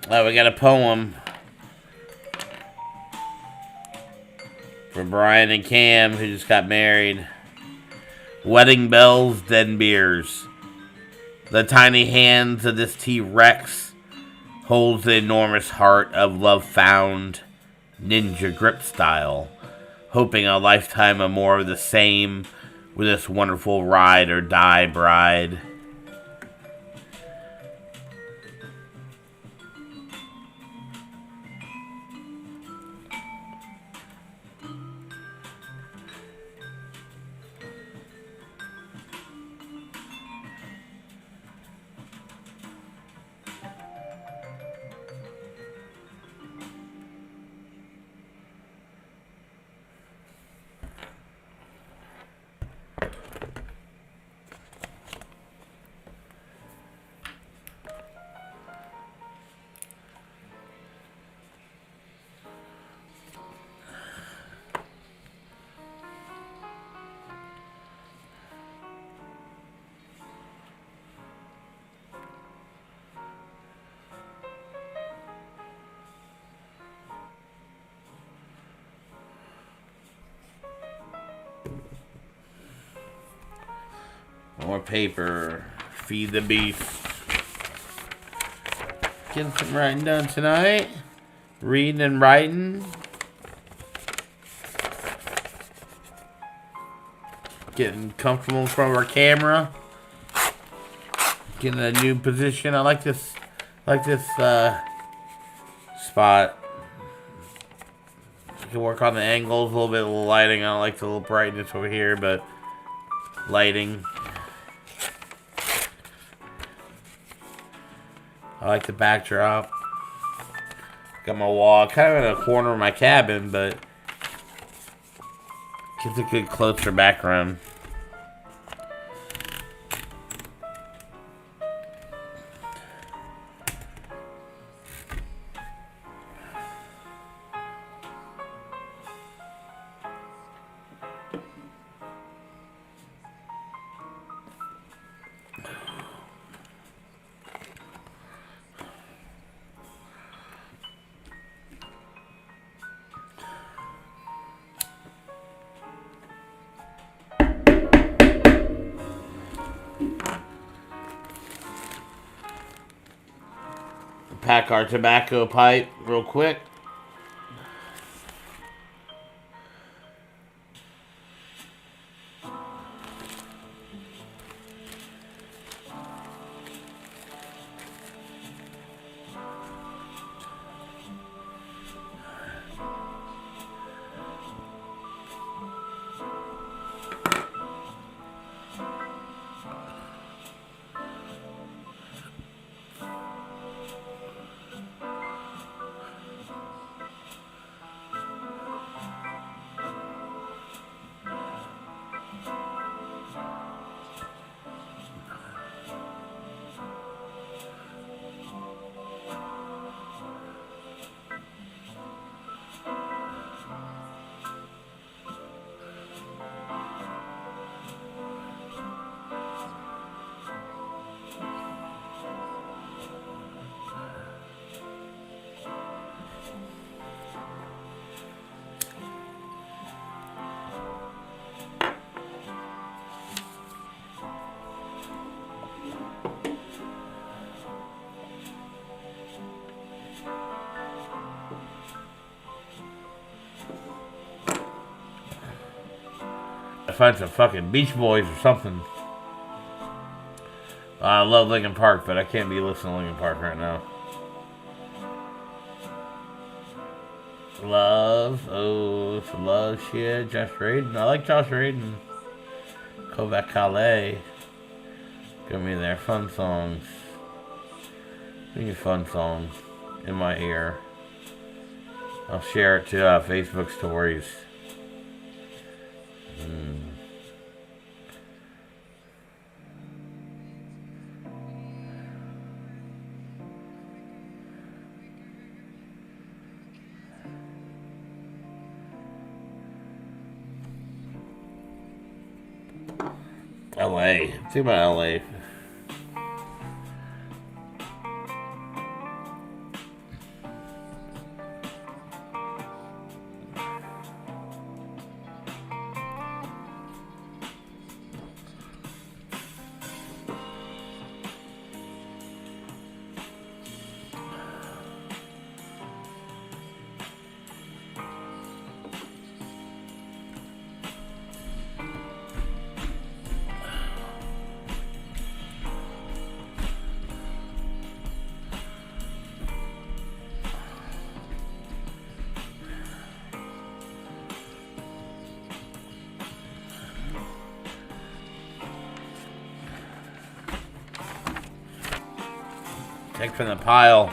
We got a poem for Brian and Cam, who just got married. Wedding bells, then beers. The tiny hands of this T-Rex holds the enormous heart of love found, ninja grip style, hoping a lifetime of more of the same with this wonderful ride or die bride. More paper. Feed the beast. Getting some writing done tonight. Reading and writing. Getting comfortable in front of our camera. Getting a new position. I like this spot. You can work on the angles, a little bit of lighting. I don't like the little brightness over here, but lighting. I like the backdrop. Got my wall kind of in a corner of my cabin, but gives a good closer background. Pack our tobacco pipe real quick. Find some fucking Beach Boys or something. I love Linkin Park, but I can't be listening to Linkin Park right now. Love, oh, some love shit. Josh Radin. I like Josh Radin. Kovac Calais. Give me their fun songs. Give me fun songs in my ear. I'll share it to Facebook stories. LA. Think about LA. Pick from the pile.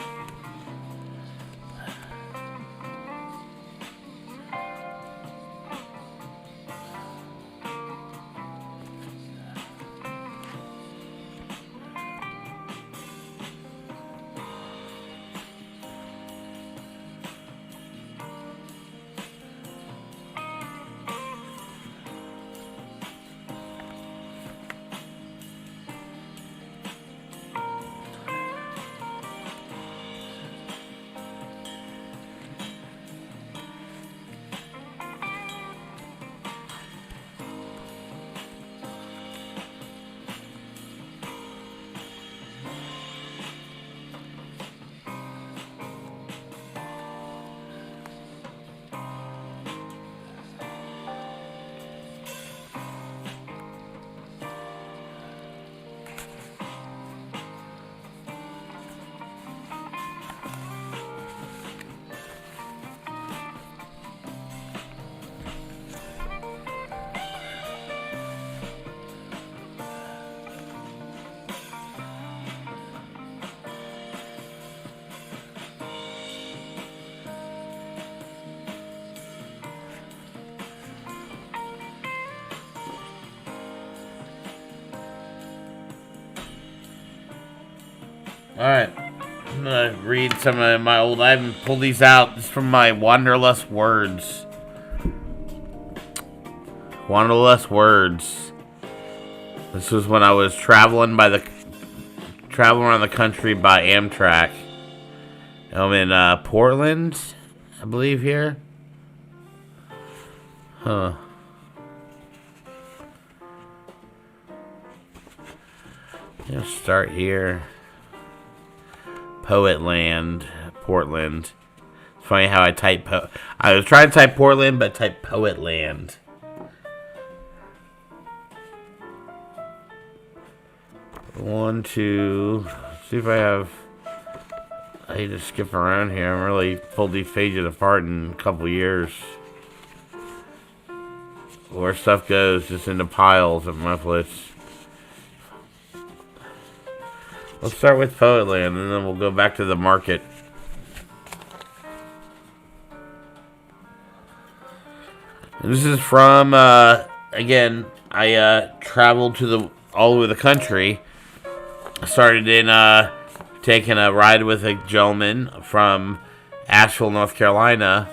Alright, I'm gonna read some of my old, I haven't pulled these out. This is from my Wanderlust Words. Wanderlust Words. This was when I was traveling around the country by Amtrak. I'm in Portland, I believe here. Huh. Let's start here. Poetland, Portland. It's funny how I type I was trying to type Portland, but type Poetland. One, two. See if I have. I need to skip around here. I'm really pulled these pages apart in a couple years. Where stuff goes just into piles of mufflets. Let's start with Poetland, and then we'll go back to the market. And this is from, again, I traveled all over the country. I started in taking a ride with a gentleman from Asheville, North Carolina.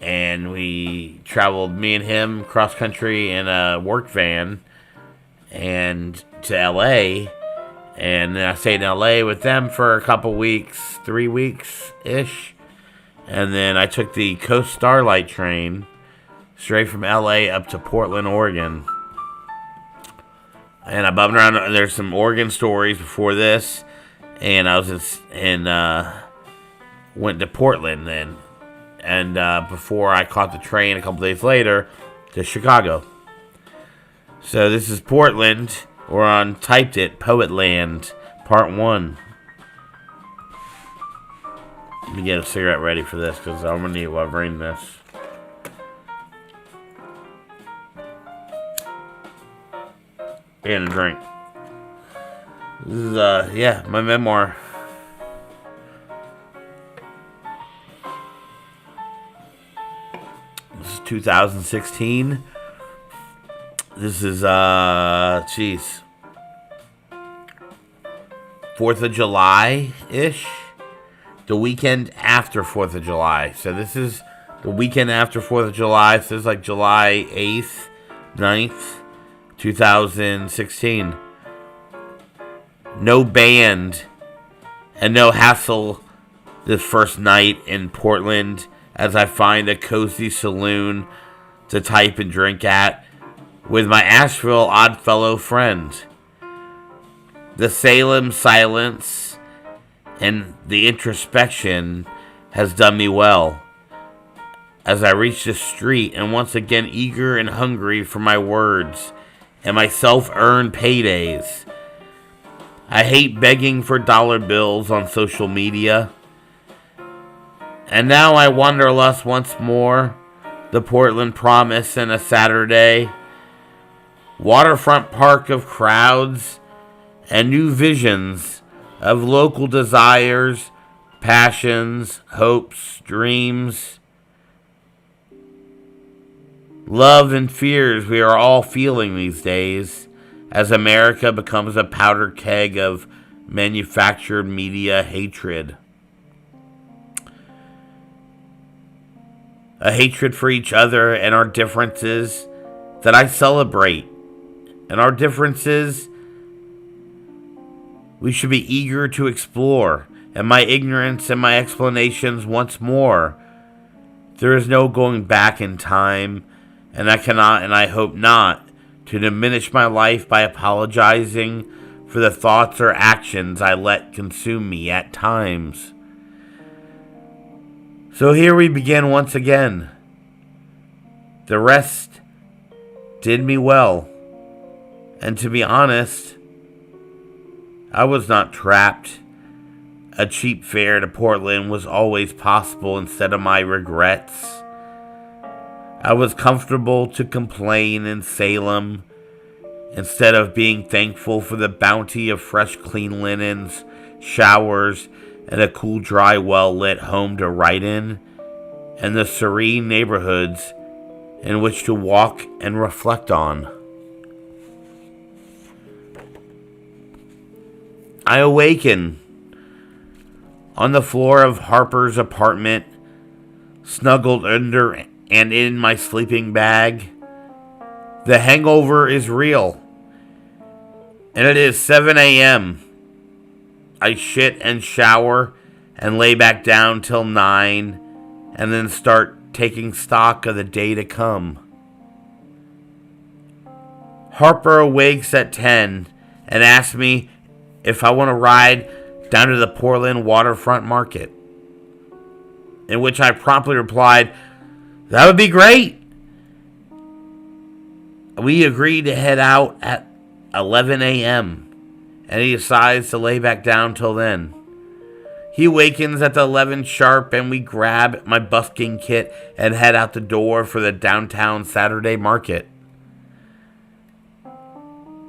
And we traveled, me and him, cross country in a work van and to L.A., and then I stayed in L.A. with them for a couple weeks, 3 weeks-ish. And then I took the Coast Starlight train straight from L.A. up to Portland, Oregon. And I bumped around. There's some Oregon stories before this. And I was went to Portland then. And before I caught the train a couple days later to Chicago. So this is Portland. We're on Typed It, Poetland, Part 1. Let me get a cigarette ready for this, because I'm going to need it while I'm reading this. And a drink. This is, my memoir. This is 2016. This is, 4th of July-ish. The weekend after 4th of July. So this is the weekend after 4th of July. So this is like July 8th, 9th, 2016. No band and no hassle this first night in Portland as I find a cozy saloon to type and drink at with my Asheville oddfellow friend. The Salem silence and the introspection has done me well as I reach the street and once again eager and hungry for my words and my self-earned paydays. I hate begging for dollar bills on social media. And now I wanderlust once more, the Portland promise and a Saturday. Waterfront park of crowds and new visions of local desires, passions, hopes, dreams, love, and fears we are all feeling these days as America becomes a powder keg of manufactured media hatred. A hatred for each other and our differences that I celebrate. And our differences we should be eager to explore. And my ignorance and my explanations once more. There is no going back in time, and I cannot, and I hope not, to diminish my life by apologizing for the thoughts or actions I let consume me at times. So here we begin once again. The rest did me well. And to be honest, I was not trapped. A cheap fare to Portland was always possible instead of my regrets. I was comfortable to complain in Salem instead of being thankful for the bounty of fresh clean linens, showers, and a cool, dry, well-lit home to write in, and the serene neighborhoods in which to walk and reflect on. I awaken on the floor of Harper's apartment, snuggled under and in my sleeping bag. The hangover is real, and it is 7 a.m. I shit and shower and lay back down till 9, and then start taking stock of the day to come. Harper awakes at 10 and asks me if I want to ride down to the Portland waterfront market, in which I promptly replied, "That would be great." We agreed to head out at 11 a.m., and he decides to lay back down till then. He awakens at the 11 sharp, and we grab my busking kit and head out the door for the downtown Saturday market.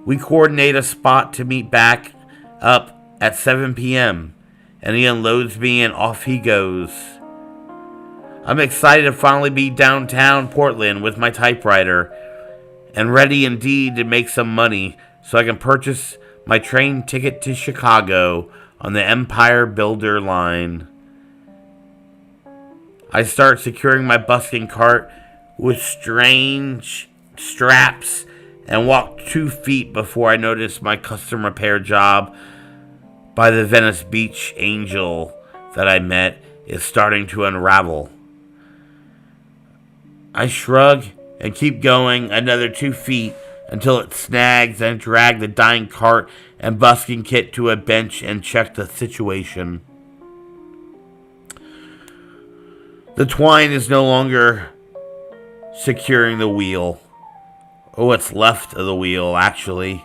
We coordinate a spot to meet back up at 7 p.m., and he unloads me and off he goes. I'm excited to finally be downtown Portland with my typewriter, and ready indeed to make some money so I can purchase my train ticket to Chicago on the Empire Builder line. I start securing my busking cart with strange straps and walk 2 feet before I notice my custom repair job by the Venice Beach angel that I met is starting to unravel. I shrug and keep going another 2 feet until it snags and drag the dying cart and busking kit to a bench and check the situation. The twine is no longer securing the wheel, or what's left of the wheel, actually.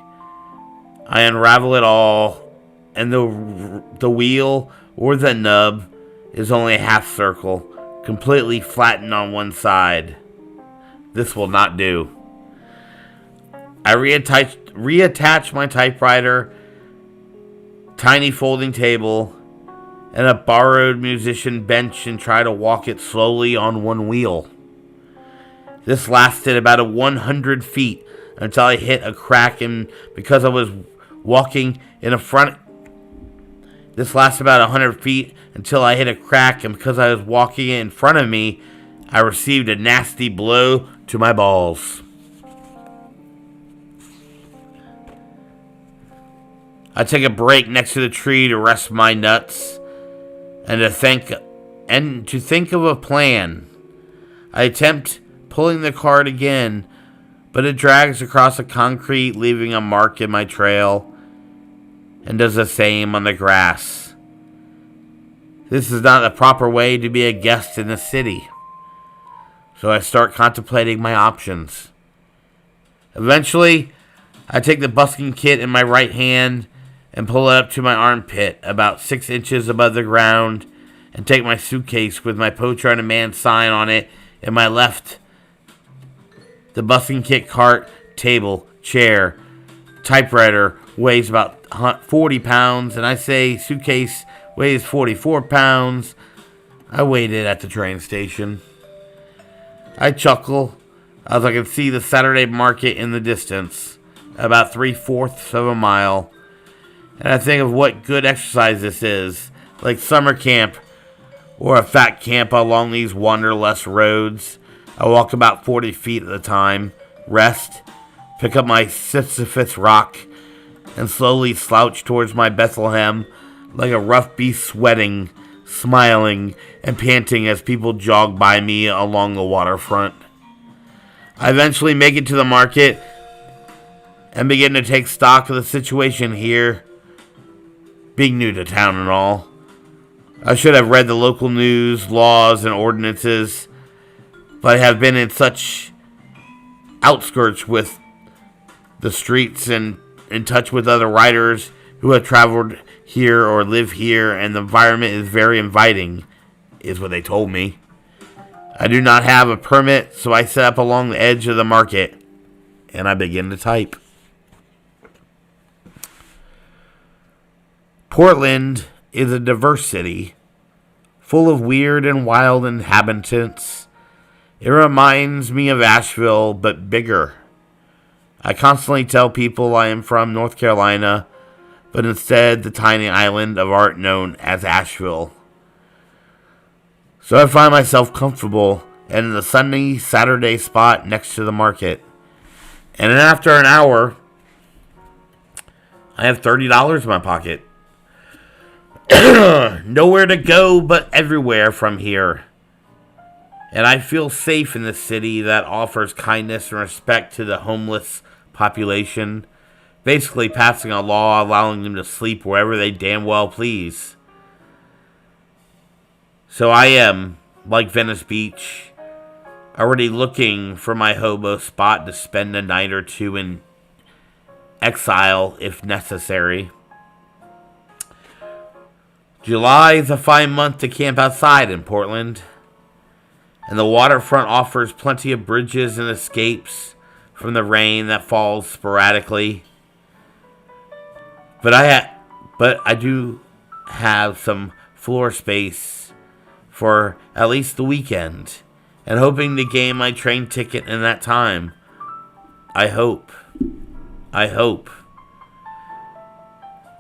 I unravel it all, and the wheel, or the nub, is only a half circle, completely flattened on one side. This will not do. I reattach my typewriter, tiny folding table, and a borrowed musician bench and try to walk it slowly on one wheel. This lasted about 100 feet until I hit a crack, and because I was walking in a front... This lasted about 100 feet until I hit a crack, and because I was walking in front of me, I received a nasty blow to my balls. I take a break next to the tree to rest my nuts and to think of a plan. I attempt pulling the cart again, but it drags across the concrete, leaving a mark in my trail, and does the same on the grass. This is not the proper way to be a guest in the city. So I start contemplating my options. Eventually, I take the busking kit in my right hand and pull it up to my armpit, about 6 inches above the ground, and take my suitcase with my Poacher on a Man sign on it in my left. The busking kit, cart, table, chair, typewriter, weighs about 40 pounds, and I say suitcase weighs 44 pounds. I weighed it at the train station. I chuckle as I can see the Saturday market in the distance, about 3/4 of a mile, and I think of what good exercise this is, like summer camp or a fat camp along these wanderlust roads. I walk about 40 feet at a time, rest, pick up my Sisyphus rock, and slowly slouch towards my Bethlehem like a rough beast, sweating, smiling, and panting as people jog by me along the waterfront. I eventually make it to the market and begin to take stock of the situation here, being new to town and all. I should have read the local news, laws, and ordinances, but I have been in such outskirts with the streets and in touch with other writers who have traveled here or live here, and the environment is very inviting, is what they told me. I do not have a permit, so I set up along the edge of the market, and I begin to type. Portland is a diverse city, full of weird and wild inhabitants. It reminds me of Asheville, but bigger. I constantly tell people I am from North Carolina, but instead the tiny island of art known as Asheville. So I find myself comfortable in the sunny Saturday spot next to the market. And then after an hour, I have $30 in my pocket. Nowhere to go but everywhere from here. And I feel safe in this city that offers kindness and respect to the homeless population, basically passing a law allowing them to sleep wherever they damn well please. So I am, like Venice Beach, already looking for my hobo spot to spend a night or two in exile if necessary. July is a fine month to camp outside in Portland, and the waterfront offers plenty of bridges and escapes from the rain that falls sporadically. But I do have some floor space for at least the weekend, and hoping to gain my train ticket in that time. I hope.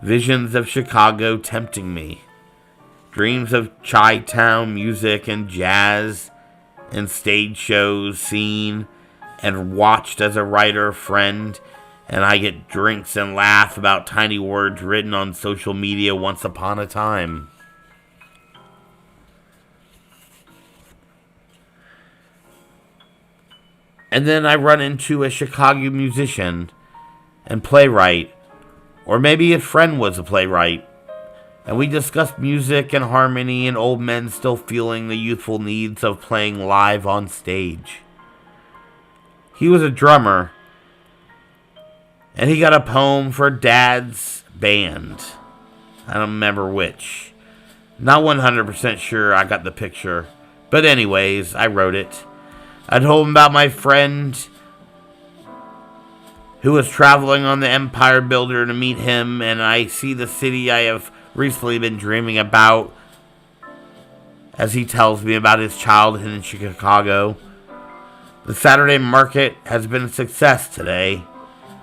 Visions of Chicago tempting me. Dreams of Chi-Town music and jazz and stage shows seen and watched as a writer friend, and I get drinks and laugh about tiny words written on social media once upon a time. And then I run into a Chicago musician and playwright, or maybe a friend was a playwright, and we discussed music and harmony and old men still feeling the youthful needs of playing live on stage. He was a drummer, and he got a poem for Dad's band. I don't remember which. Not 100% sure I got the picture, but anyways, I wrote it. I told him about my friend who was traveling on the Empire Builder to meet him, and I see the city I have recently been dreaming about as he tells me about his childhood in Chicago. The Saturday market has been a success today,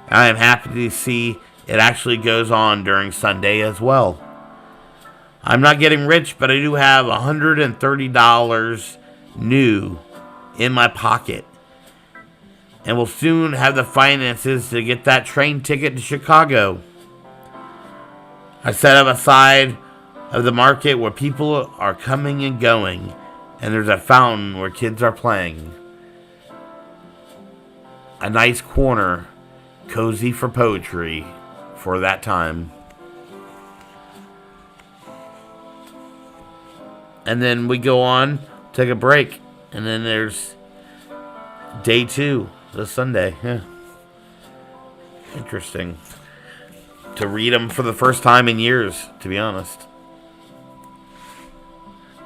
and I am happy to see it actually goes on during Sunday as well. I'm not getting rich, but I do have $130 new in my pocket, and will soon have the finances to get that train ticket to Chicago. I set up a side of the market where people are coming and going, and there's a fountain where kids are playing. A nice corner, cozy for poetry for that time. And then we go on, take a break, and then there's day 2, the Sunday. Yeah. Interesting. To read them for the first time in years, to be honest.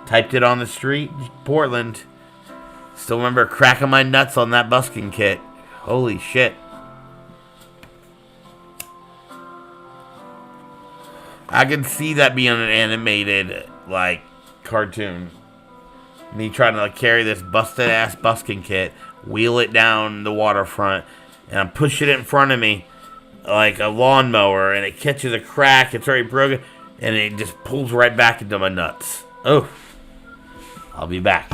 Typed it on the street, Portland. Still remember cracking my nuts on that busking kit. Holy shit. I can see that being an animated, like, cartoon. Me trying to like, carry this busted ass busking kit, wheel it down the waterfront, and I'm pushing it in front of me like a lawnmower, and it catches a crack. It's already broken, and it just pulls right back into my nuts. Oh, I'll be back.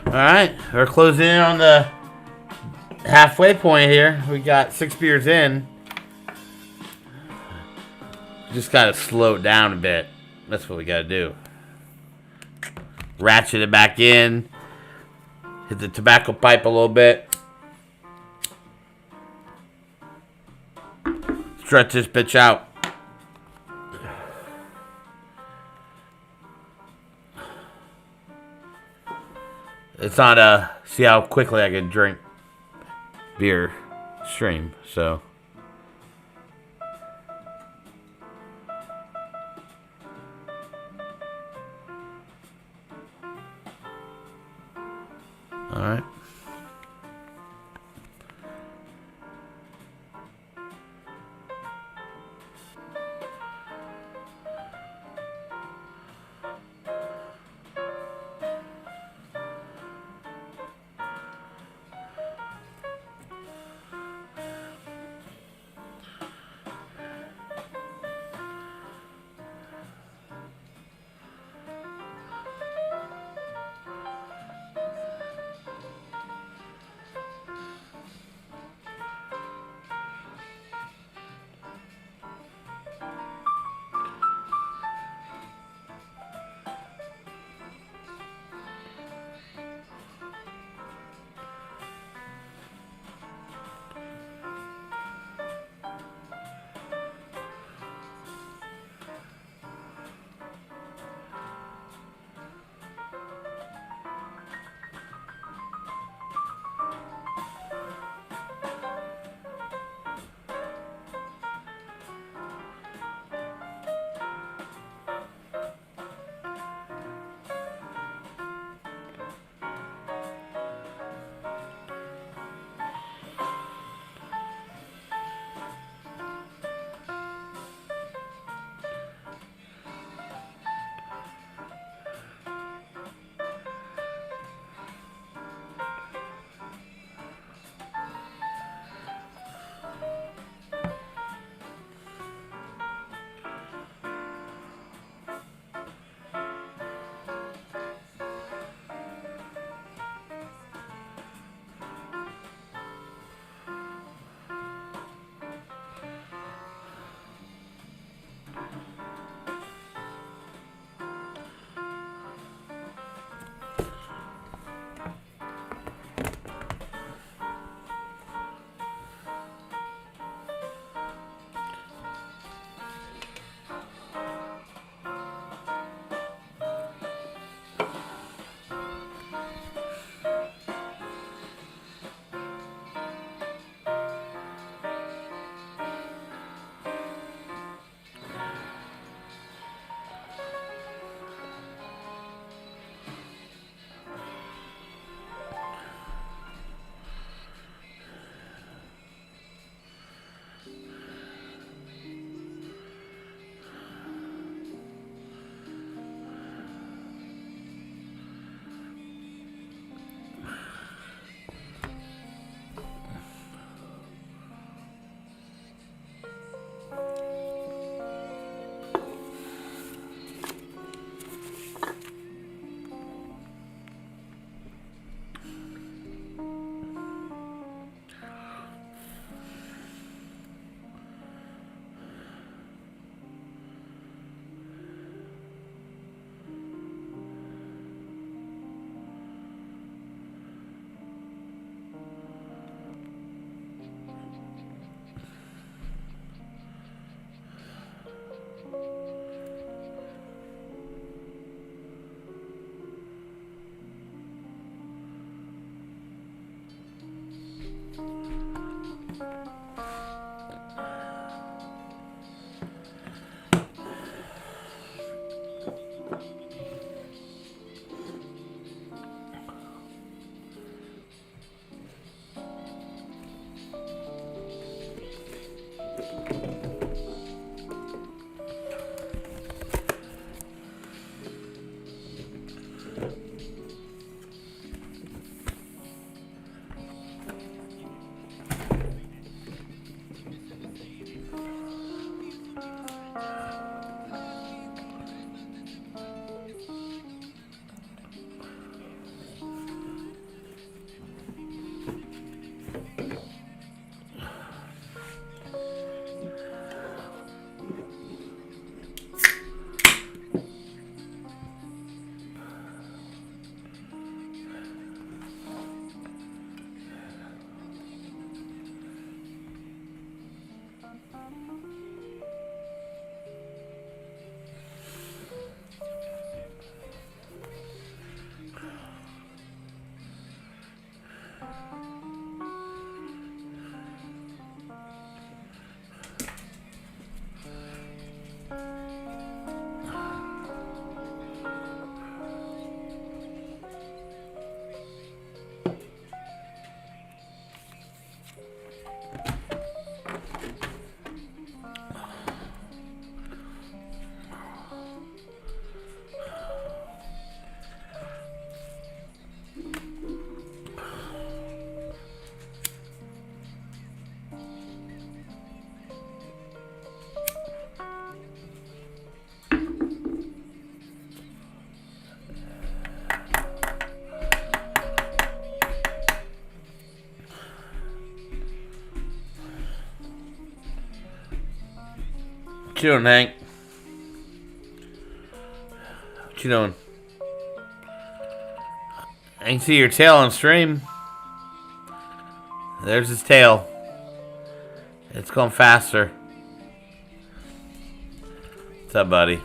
Alright, we're closing in on the halfway point here. We got 6 beers in. Just gotta slow it down a bit. That's what we gotta do. Ratchet it back in. Hit the tobacco pipe a little bit. Stretch this bitch out. It's not see how quickly I can drink beer stream, so. Alright. What you doing, Hank? What you doing? I can see your tail on stream. There's his tail. It's going faster. What's up, buddy?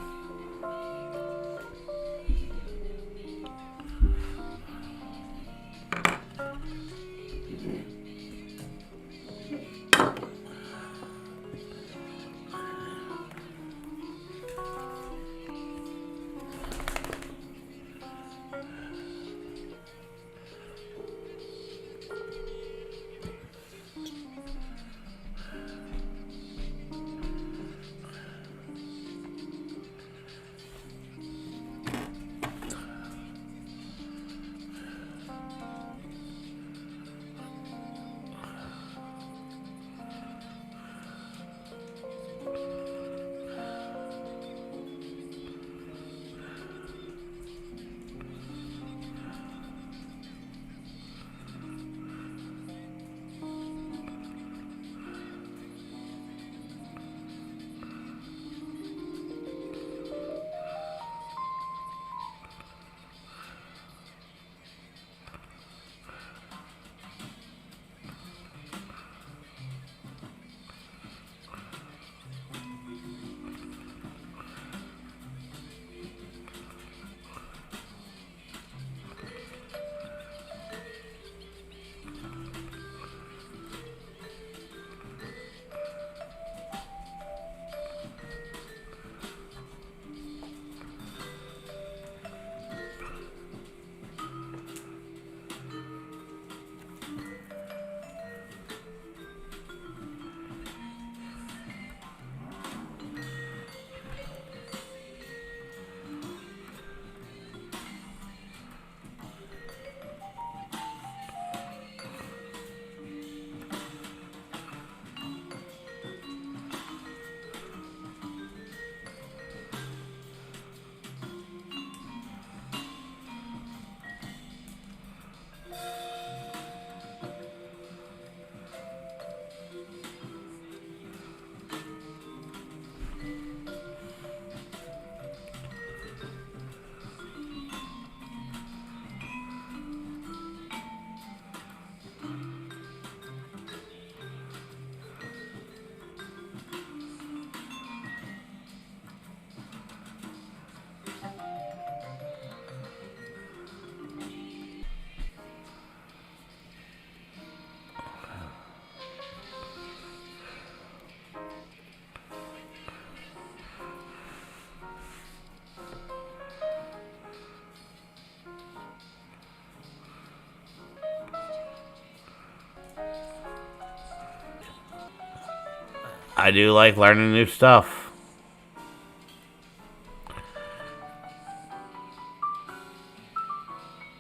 I do like learning new stuff.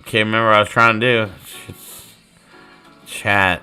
Can't remember what I was trying to do. It's chat.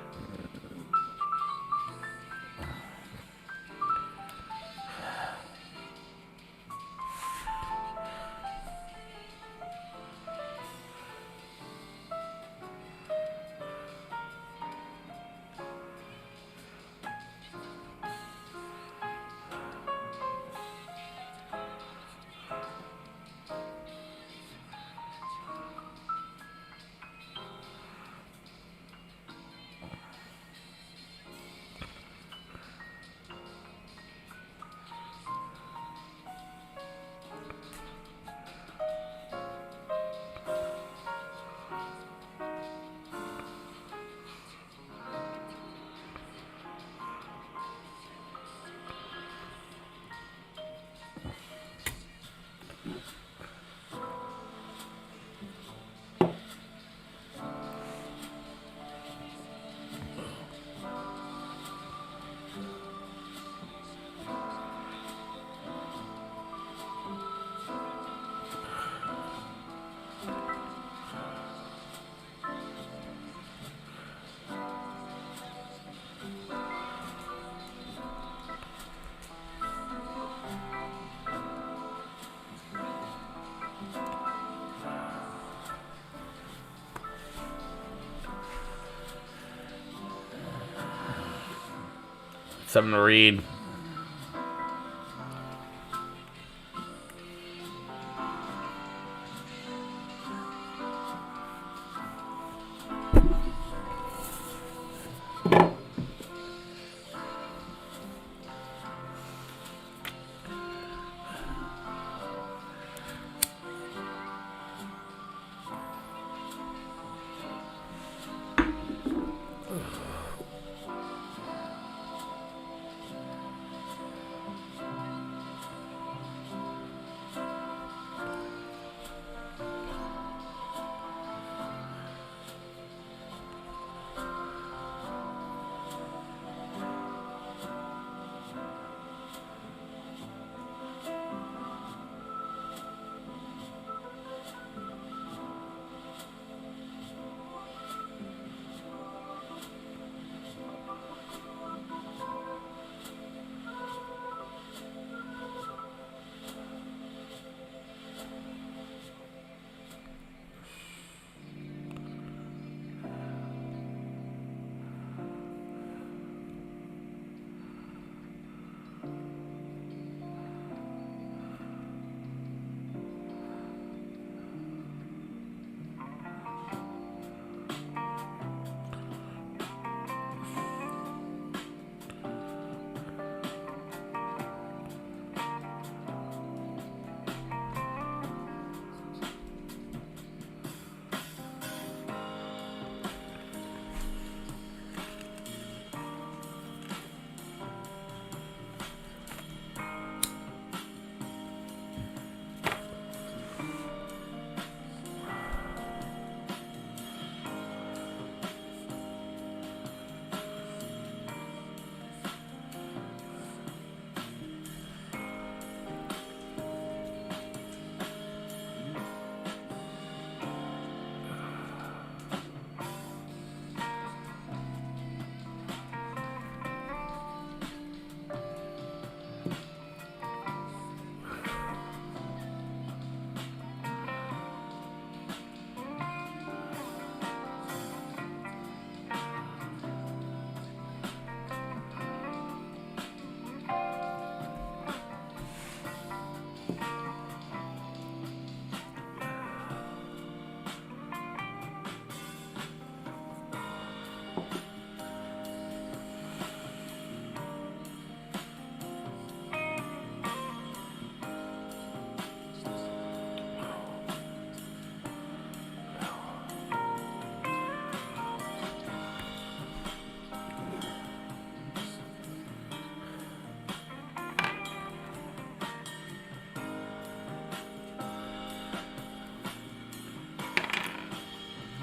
Something to read.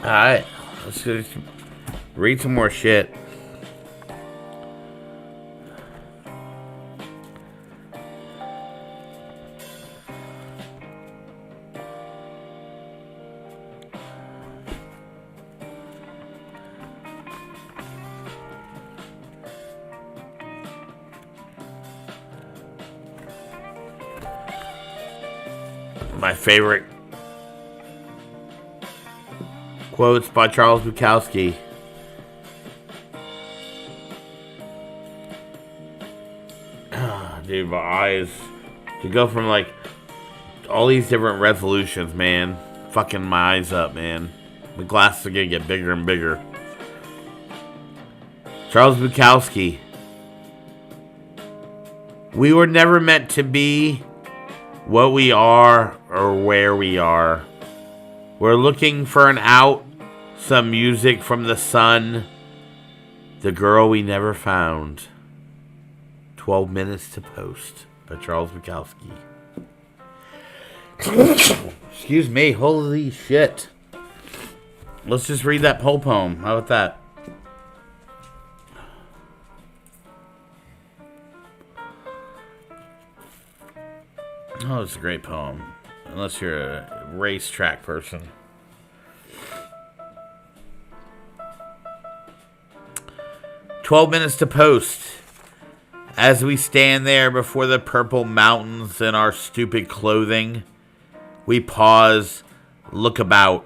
Alright, let's just read some more shit. My favorite quotes by Charles Bukowski. Dude, my eyes. To go from like all these different resolutions, man. Fucking my eyes up, man. The glasses are gonna get bigger and bigger. Charles Bukowski. We were never meant to be what we are or where we are. We're looking for an out, some music from the sun, the girl we never found. 12 Minutes to Post by Charles Bukowski. Excuse me, holy shit. Let's just read that whole poem. How about that? Oh, it's a great poem. Unless you're a racetrack person. "12 Minutes to Post. As we stand there before the purple mountains in our stupid clothing, we pause, look about.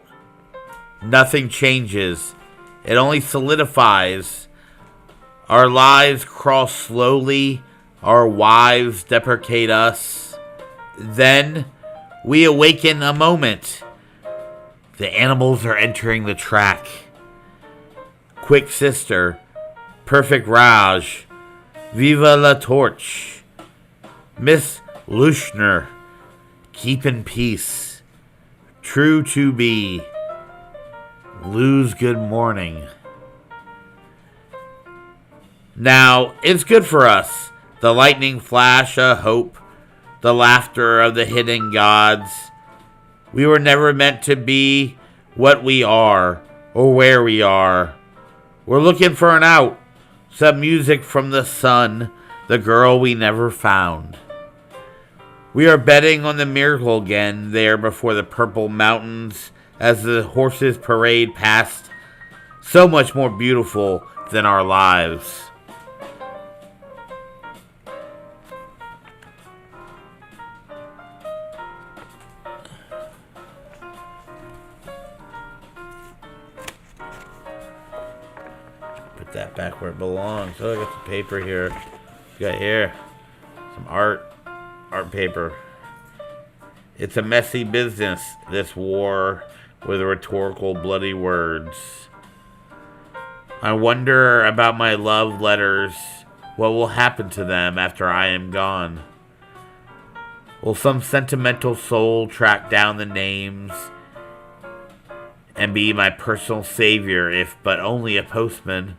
Nothing changes. It only solidifies. Our lives cross slowly. Our wives deprecate us. Then we awaken a moment. The animals are entering the track. Quick sister, perfect Raj, viva la torch. Miss Lushner, keep in peace. True to be. Lose good morning. Now, it's good for us. The lightning flash of hope. The laughter of the hidden gods. We were never meant to be what we are or where we are. We're looking for an out. Some music from the sun, the girl we never found. We are betting on the miracle again there before the purple mountains as the horses parade past, so much more beautiful than our lives. Put that back where it belongs. Oh, I got the paper here. Got here some art paper. It's a messy business, this war with rhetorical bloody words. I wonder about my love letters. What will happen to them after I am gone? Will some sentimental soul track down the names and be my personal savior, if but only a postman?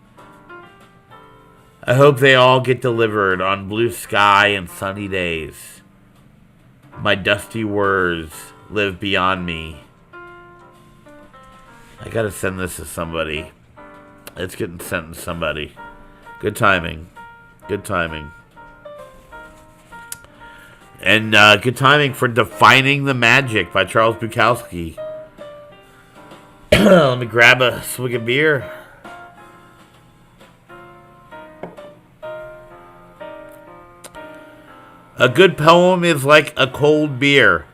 I hope they all get delivered on blue sky and sunny days. My dusty words live beyond me. I gotta send this to somebody. It's getting sent to somebody. Good timing. Good timing. And good timing for Defining the Magic by Charles Bukowski. Let me grab a swig of beer. A good poem is like a cold beer.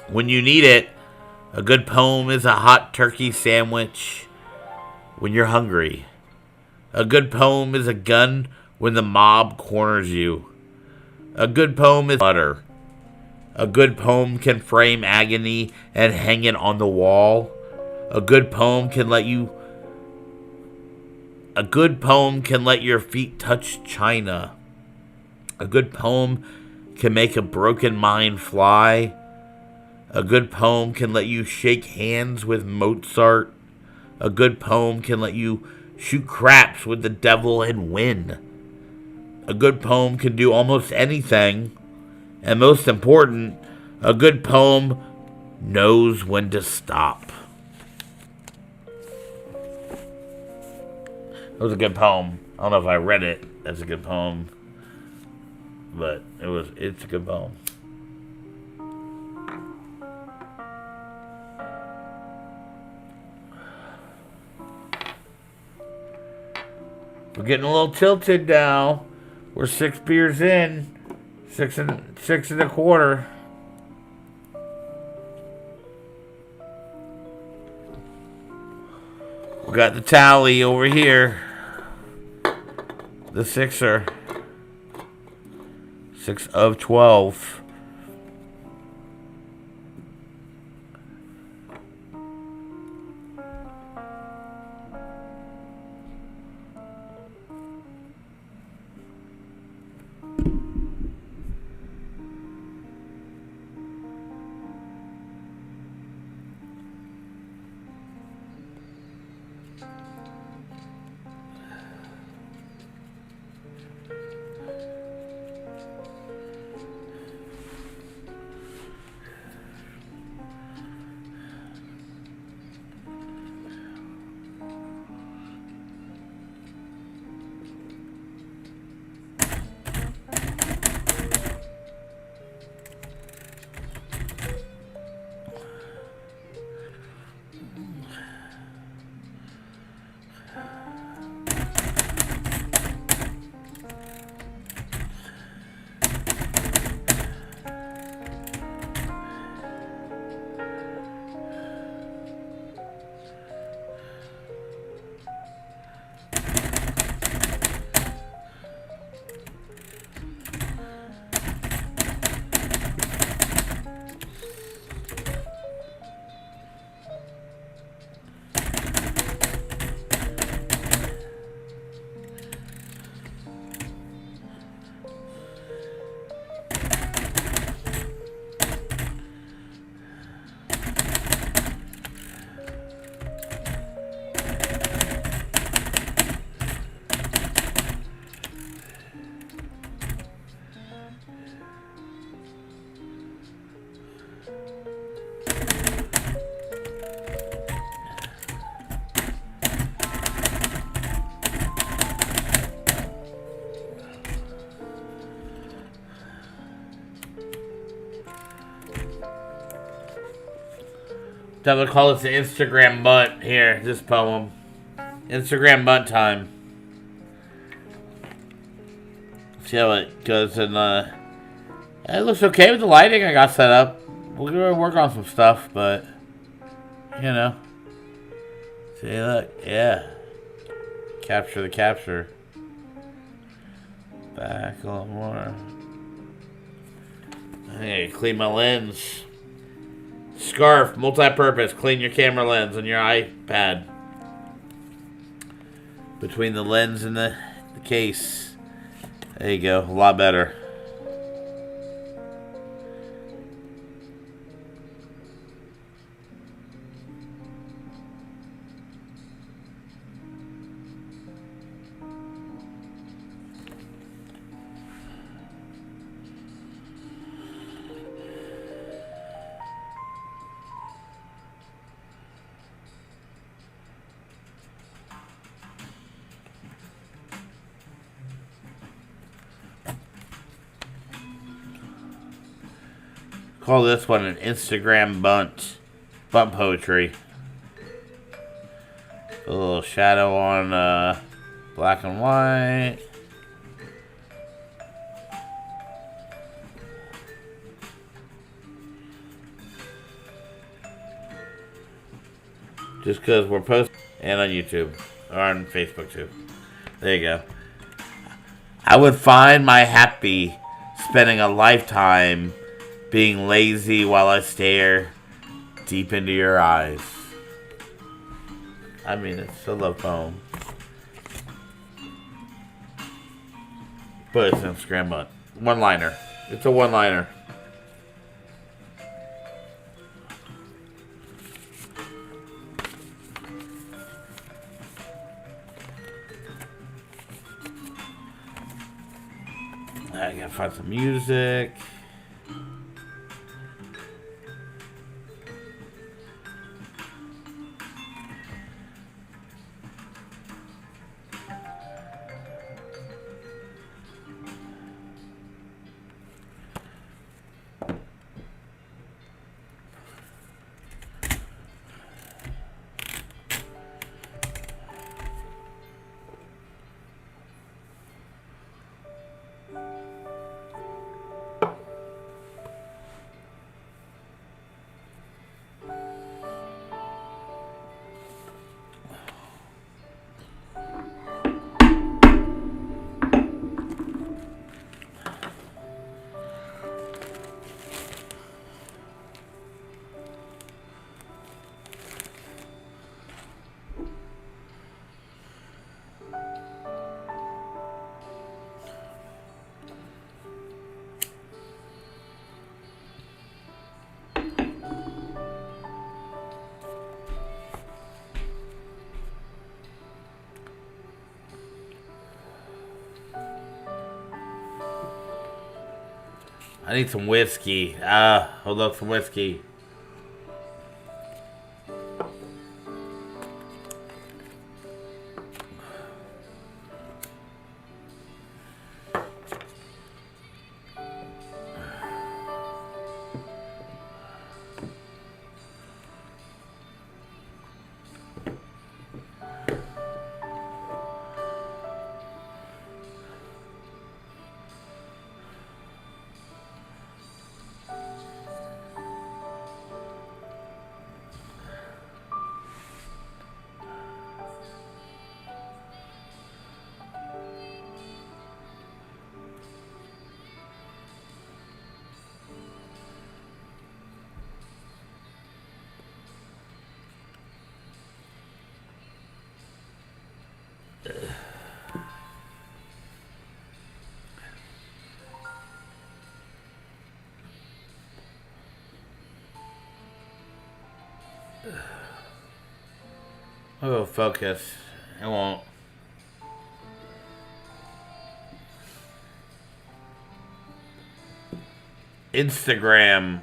When you need it, a good poem is a hot turkey sandwich when you're hungry. A good poem is a gun when the mob corners you. A good poem is butter. A good poem can frame agony and hang it on the wall. A good poem can let your feet touch china. A good poem can make a broken mind fly. A good poem can let you shake hands with Mozart. A good poem can let you shoot craps with the devil and win. A good poem can do almost anything. And most important, a good poem knows when to stop. That was a good poem. I don't know if I read it as a good poem, but it's a good poem. We're getting a little tilted now. We're 6 beers in. Six and a quarter. We got the tally over here. The sixer. 6 of 12. Devil call this the Instagram butt here, this poem. Instagram butt time. See how it goes in it looks okay with the lighting I got set up. We're gonna work on some stuff, but you know. See, look, yeah. Capture the capture. Back a little more. I need to clean my lens. Scarf, multi-purpose. Clean your camera lens on your iPad. Between the lens and the case. There you go. A lot better. Call this one an Instagram bunt. Bunt poetry. A little shadow on black and white. Just because we're posting and on YouTube. Or on Facebook too. There you go. I would find my happy spending a lifetime being lazy while I stare deep into your eyes. I mean, it's a love poem. But it's an Instagram butt. One-liner. It's a one-liner. I gotta find some music. I need some whiskey. Hold up, some whiskey. Oh, focus. It won't. Instagram.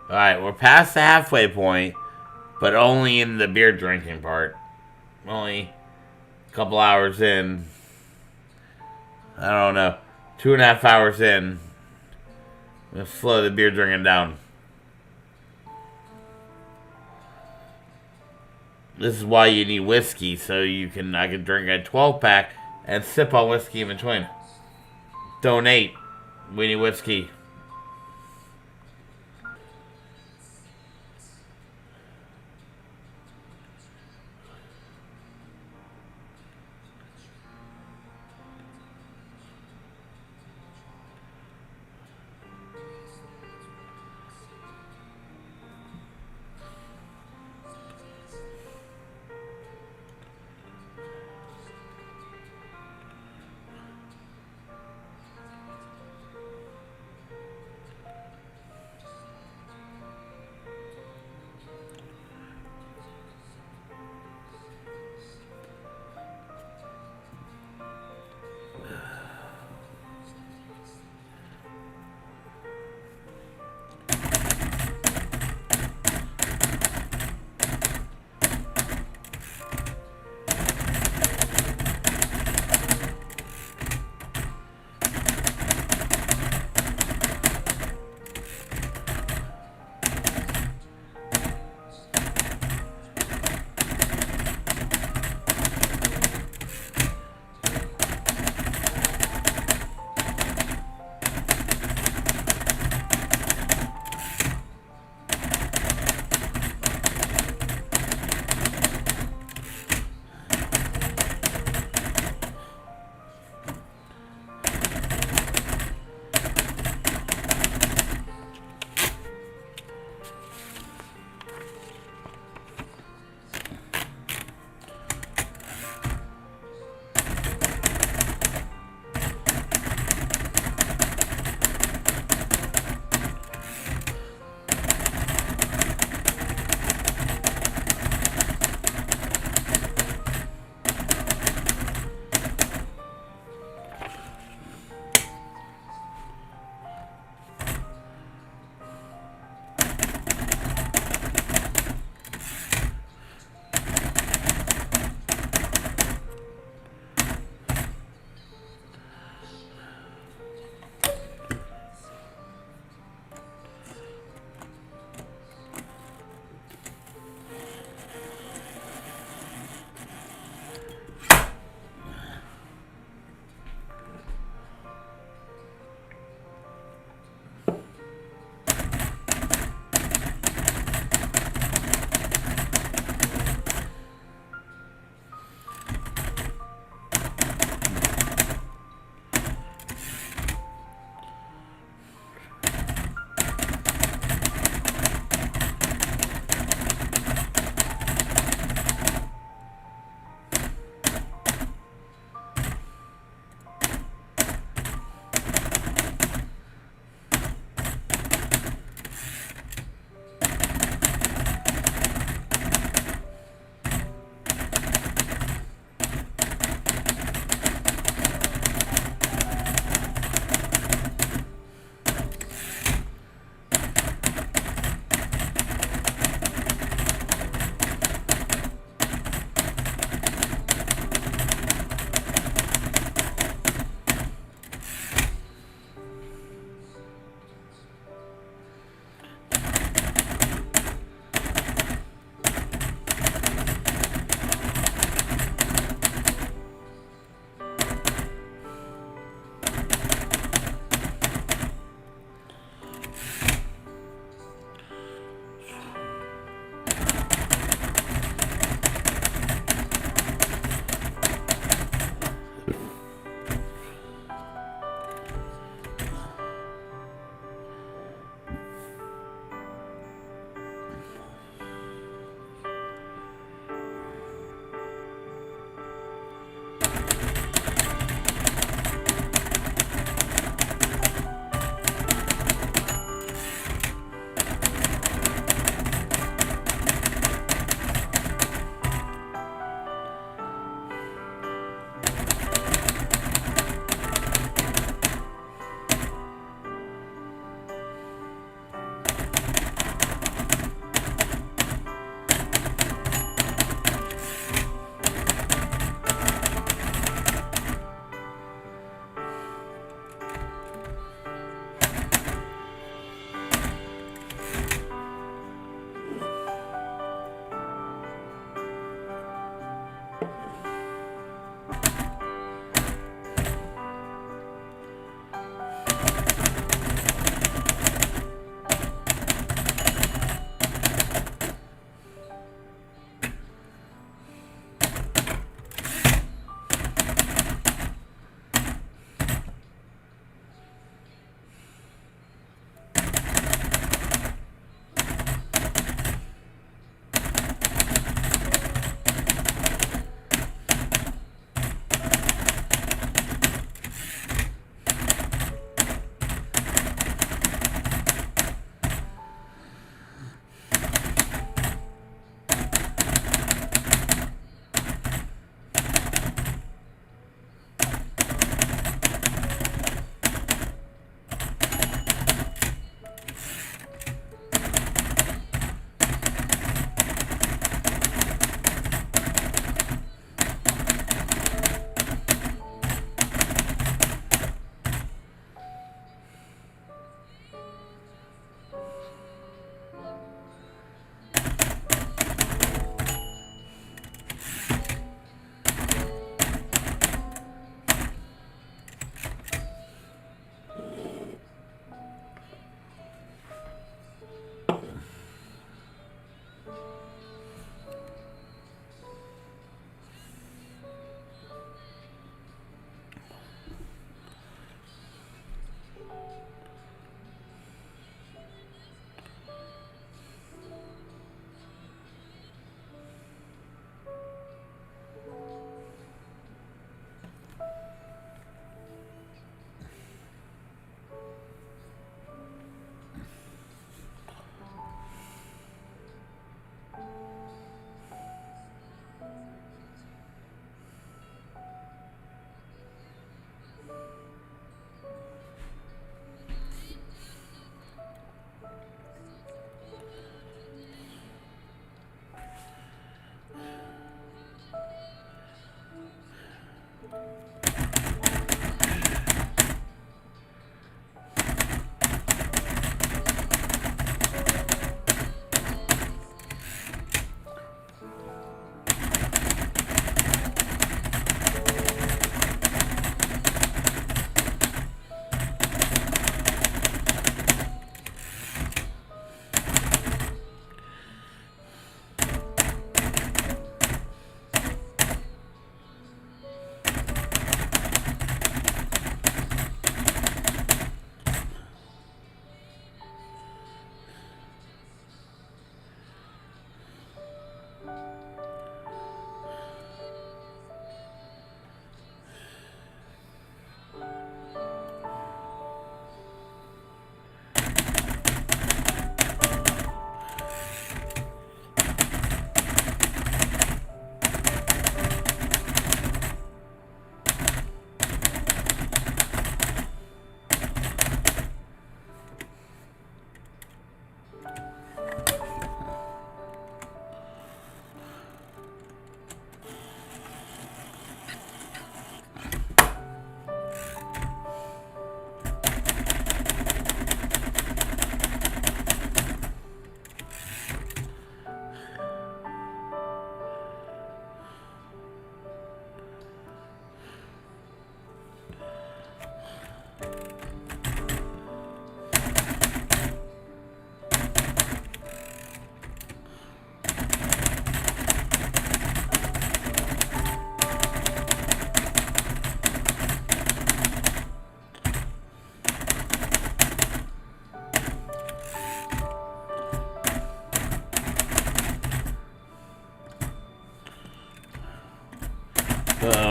Alright, we're past the halfway point, but only in the beer drinking part. Only a couple hours in. I don't know. 2.5 hours in. Let's slow the beer drinking down. This is why you need whiskey, so I can drink a 12-pack and sip on whiskey in between. Donate. We need whiskey.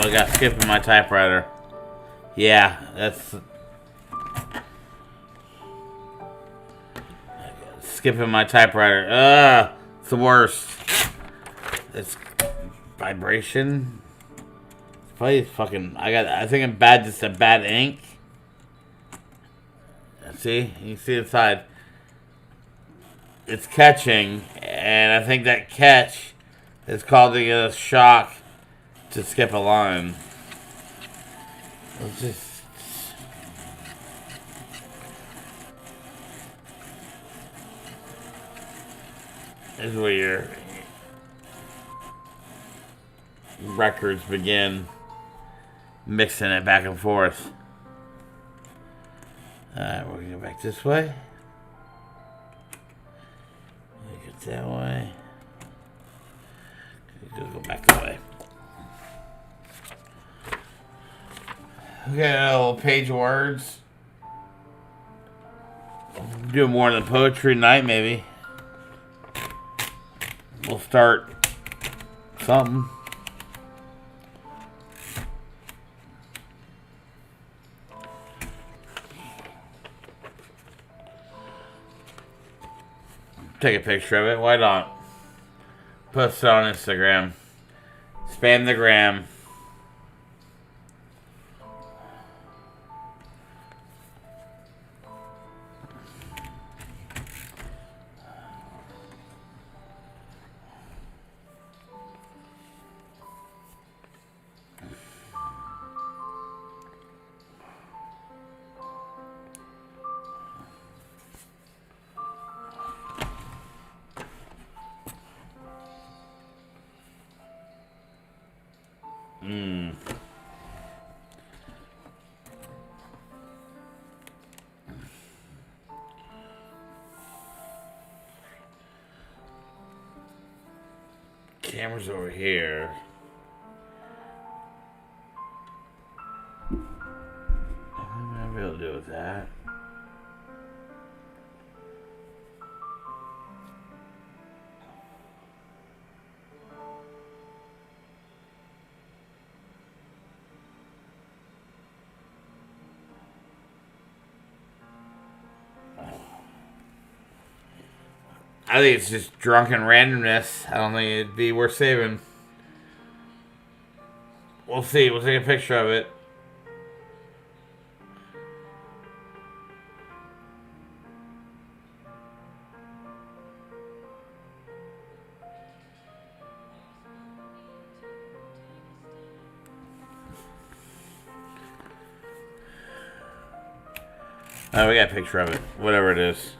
I got skipping my typewriter. Yeah, that's... Skipping my typewriter. It's the worst. It's vibration. It's probably fucking... I think I'm bad, just a bad ink. See? You can see inside. It's catching, and I think that catch is causing a shock to skip a line. Let's just... This is where your records begin mixing it back and forth. Alright, we're gonna go back this way. Make it that way. Go back that way. Okay, a little page of words. Do more than poetry tonight, maybe. We'll start something. Take a picture of it. Why not? Post it on Instagram. Spam the gram. Camera's over here. What am I able to do with that? I think it's just drunken randomness. I don't think it'd be worth saving. We'll see. We'll take a picture of it. Oh, we got a picture of it. Whatever it is.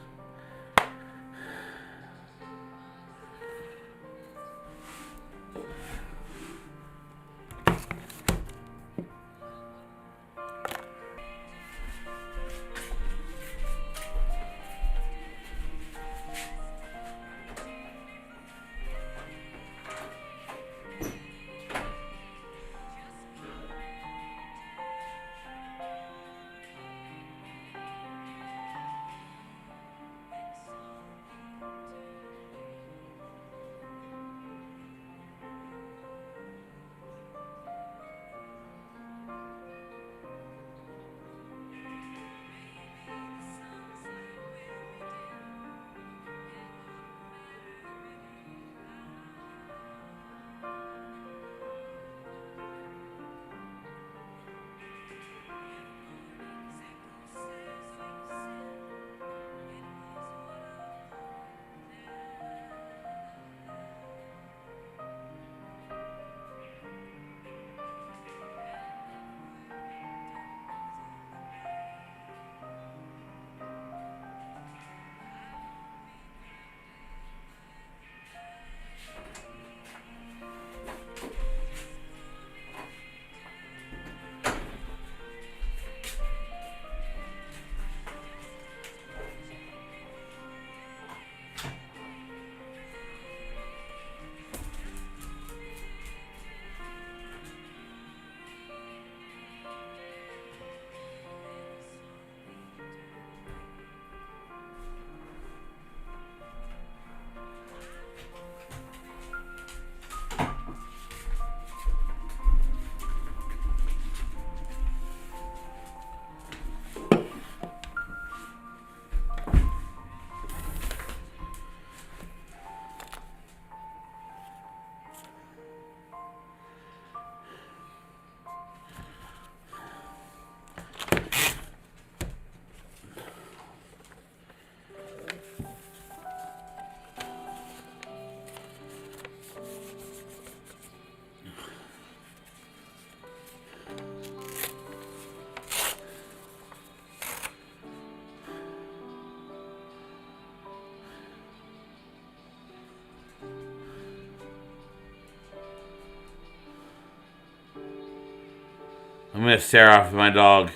gonna stare off at my dog.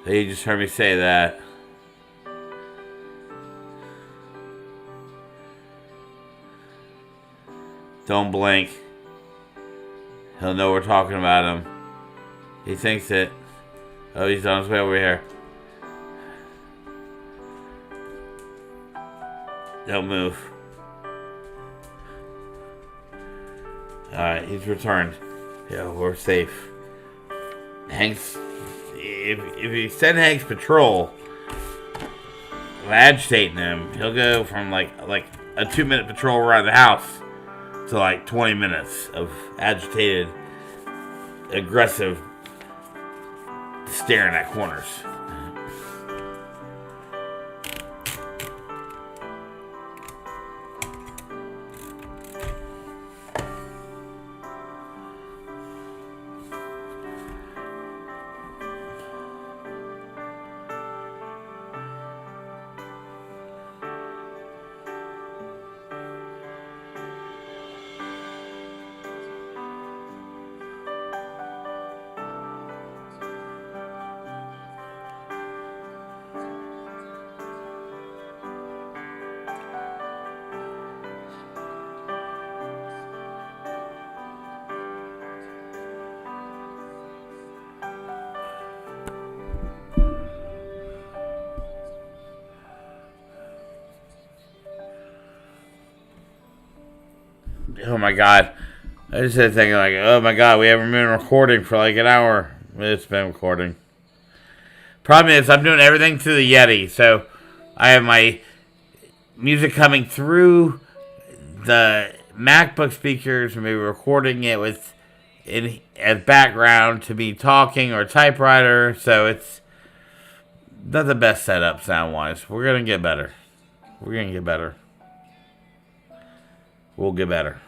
He just heard me say that. Don't blink. He'll know we're talking about him. He thinks it. Oh, he's on his way over here. Don't move. Alright, he's returned. Yeah, we're safe. Hank's... If you send Hank's patrol of agitating him, he'll go from like a 2-minute patrol around the house to like 20 minutes of agitated, aggressive staring at corners. Oh my god. I just started thinking like, oh my god, we haven't been recording for like an hour. It's been recording. Problem is, I'm doing everything through the Yeti, so I have my music coming through the MacBook speakers and maybe recording it with as background to be talking or typewriter, so it's not the best setup sound-wise. We're gonna get better. We're gonna get better. We'll get better.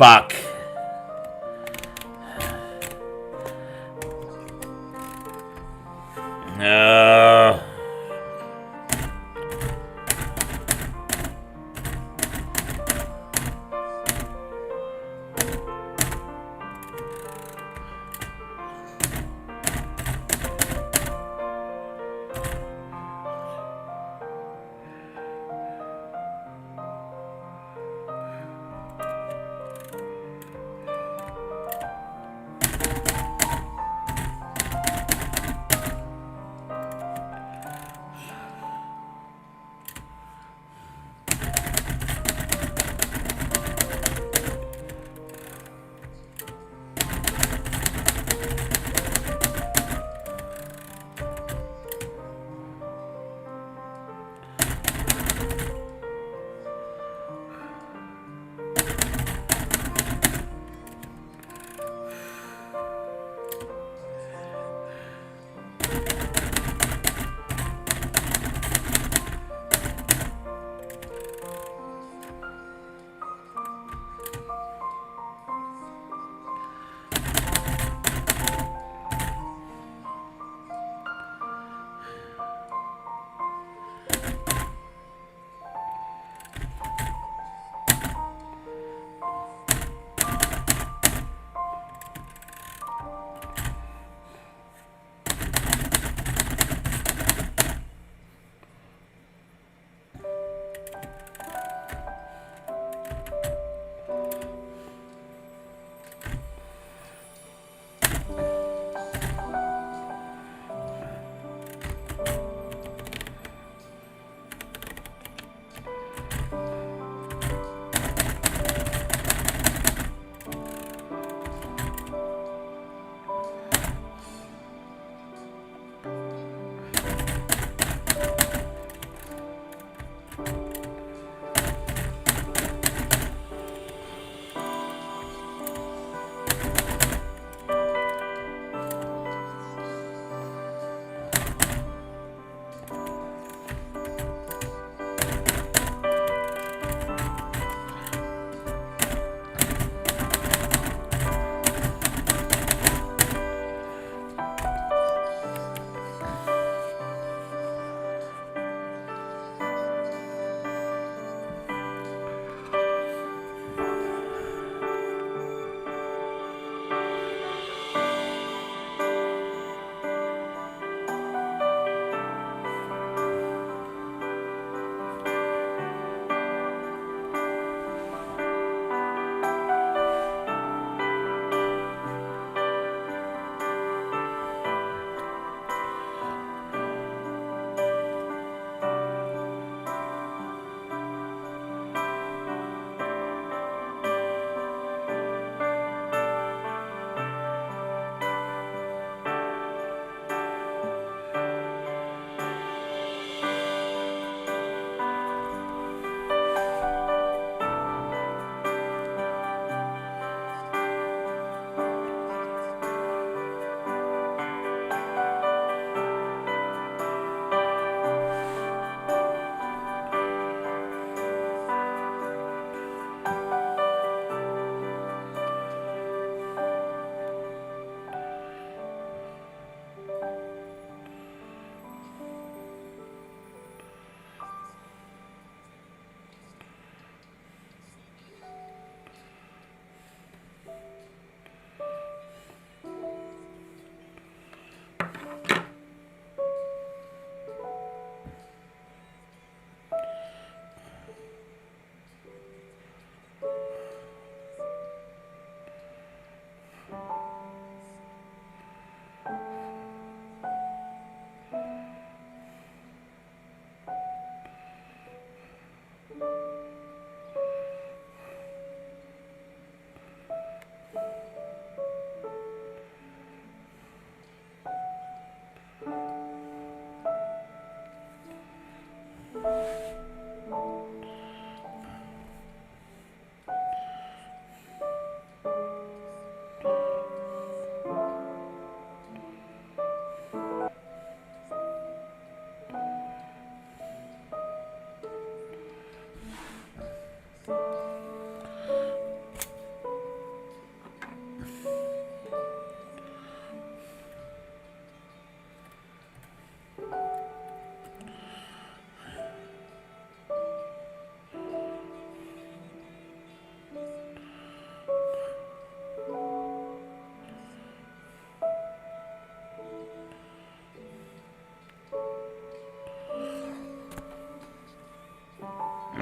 Fuck. No.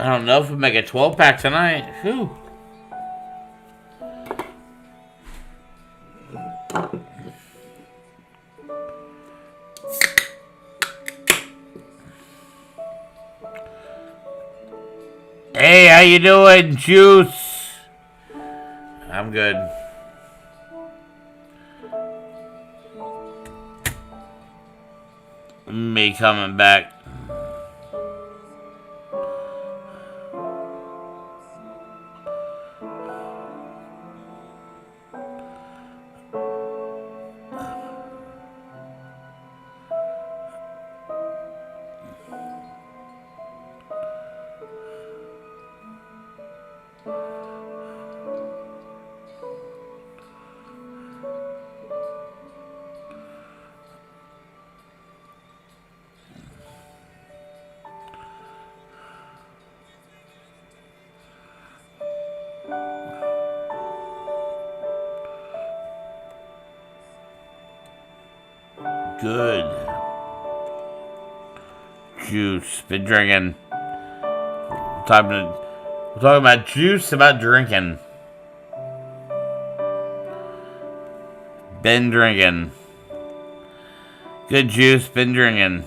I don't know if we make a 12-pack tonight. Whew. Hey, how you doing, Juice? I'm good. Me coming back. Good. Juice. Been drinking. We're talking about juice, about drinking. Been drinking. Good juice, been drinking.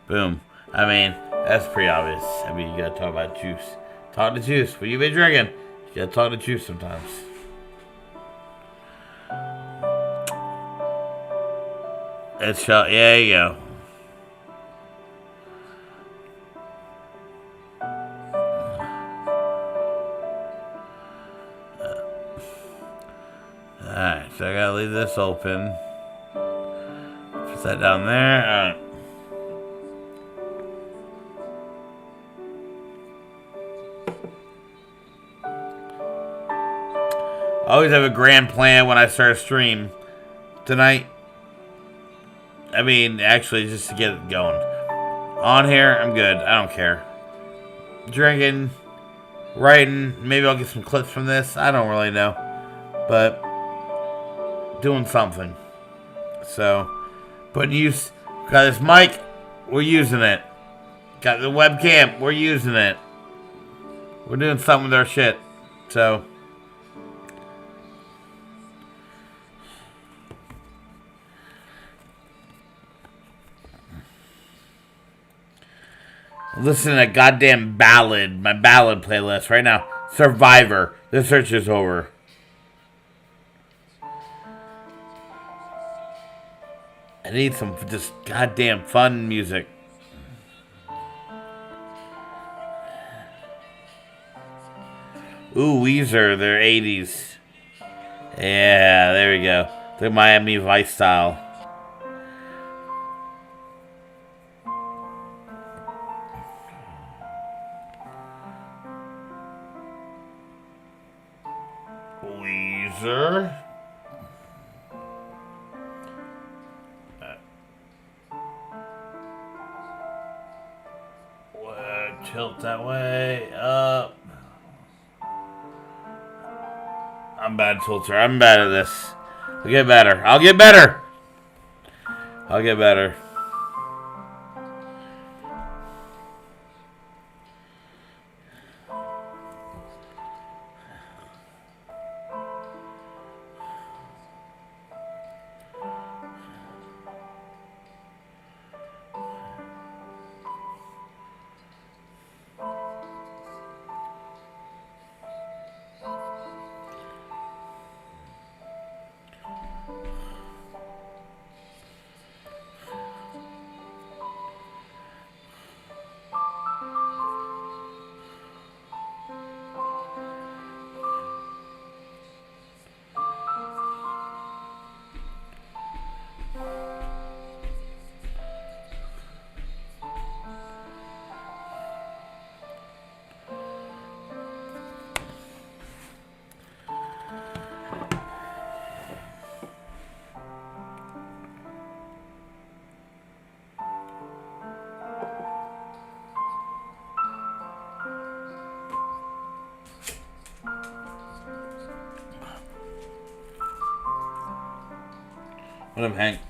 Boom. I mean, that's pretty obvious. I mean, you gotta talk about juice. Talk to juice. What you been drinking? You gotta talk to juice sometimes. It's yeah, there you go. Alright, so I gotta leave this open. Put that down there. Alright. I always have a grand plan when I start a stream. Tonight, I mean, actually, just to get it going. On here, I'm good. I don't care. Drinking, writing, maybe I'll get some clips from this. I don't really know. But doing something. So, putting use. Got this mic, we're using it. Got the webcam, we're using it. We're doing something with our shit. So, listen to a goddamn ballad, my ballad playlist right now. Survivor. The search is over. I need some just goddamn fun music. Ooh, Weezer, they're 80s. Yeah, there we go. The Miami Vice style. Weezer. Tilt that way up. I'm bad tilter. I'm bad at this. I'll get better. I'll get better. I'll get better. What up, Hank?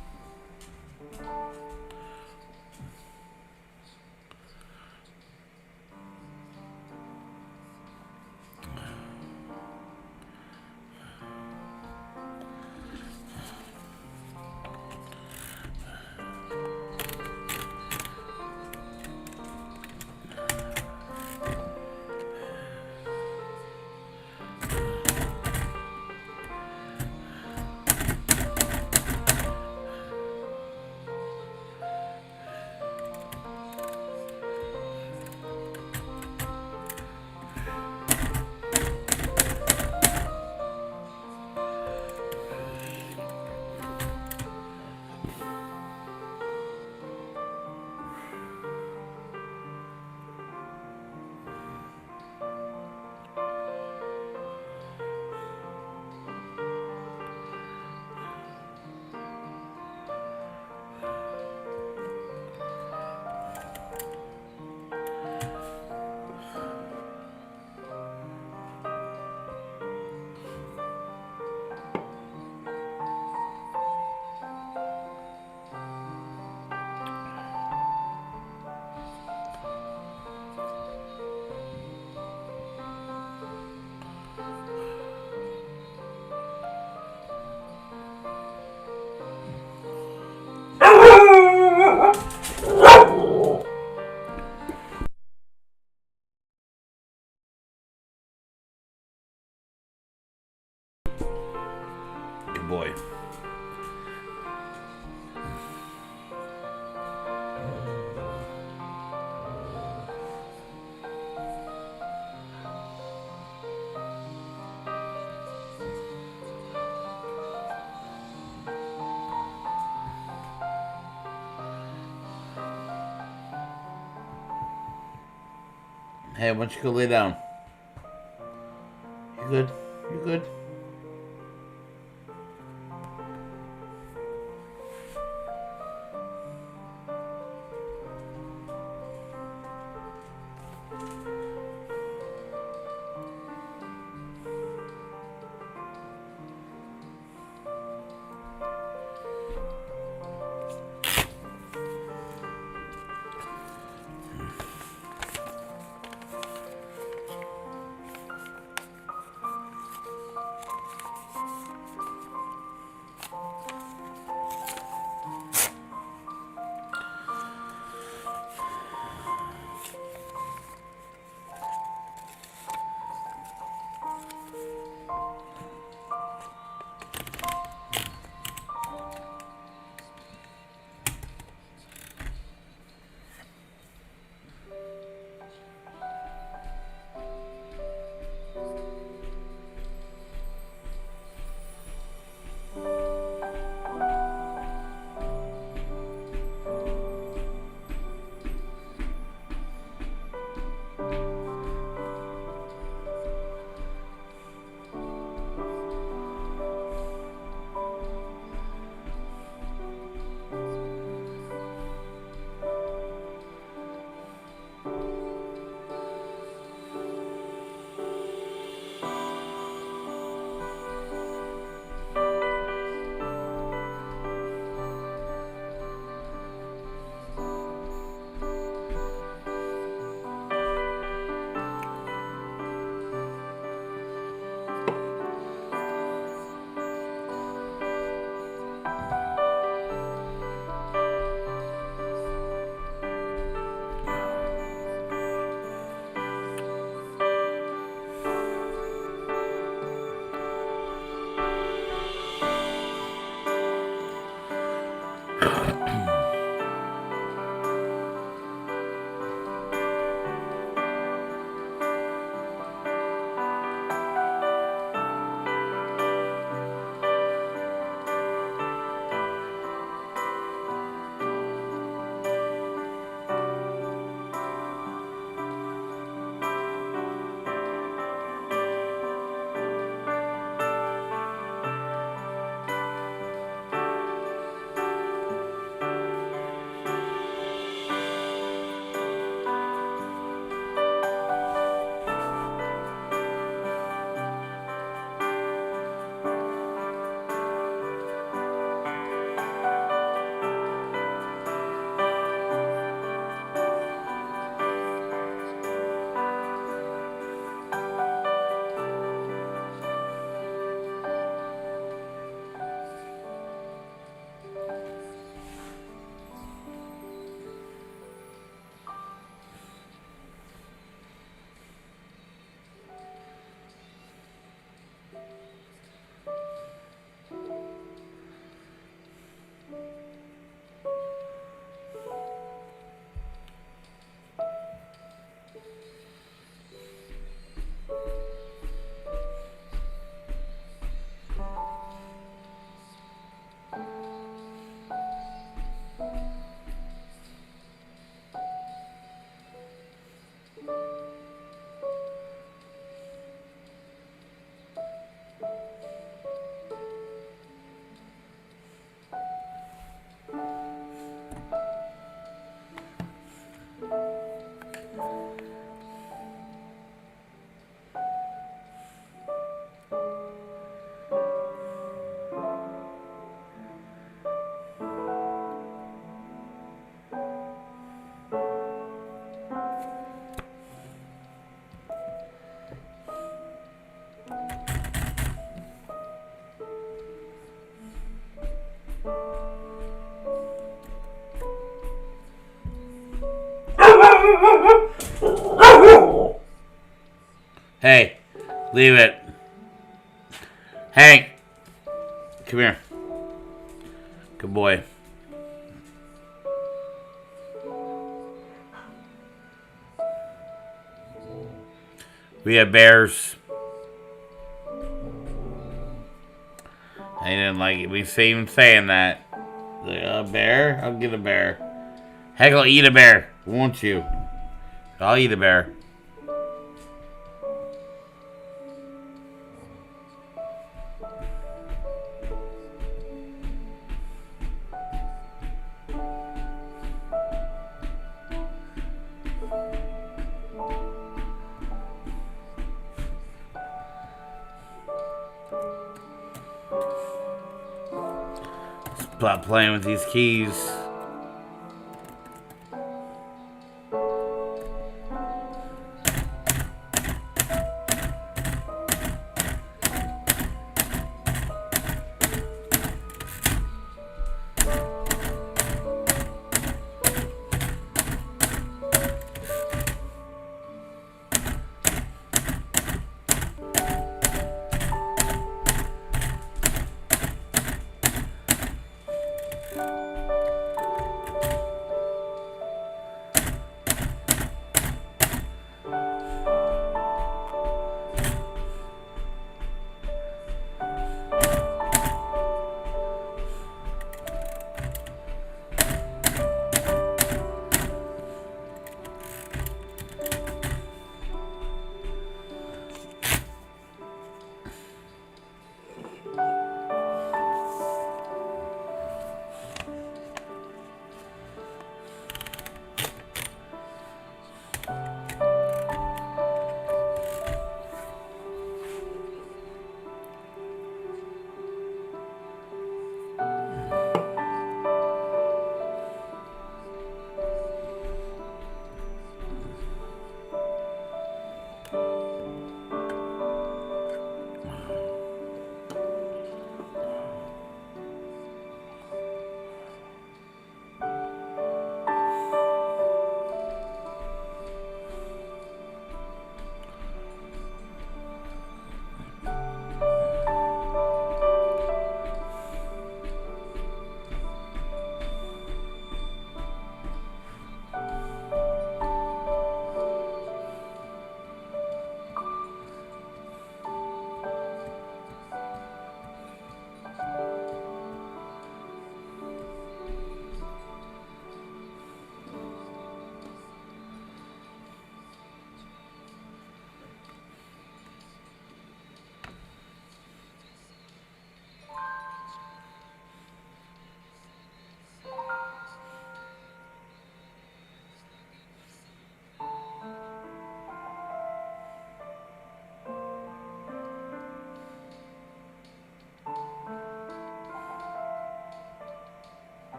Hey, why don't you go lay down? You good? You good? Hey, leave it. Hank, come here. Good boy. We have bears. I didn't like it. We see him saying that. A bear? I'll get a bear. Heck, I'll eat a bear. Won't you? I'll eat a bear. playing with these keys.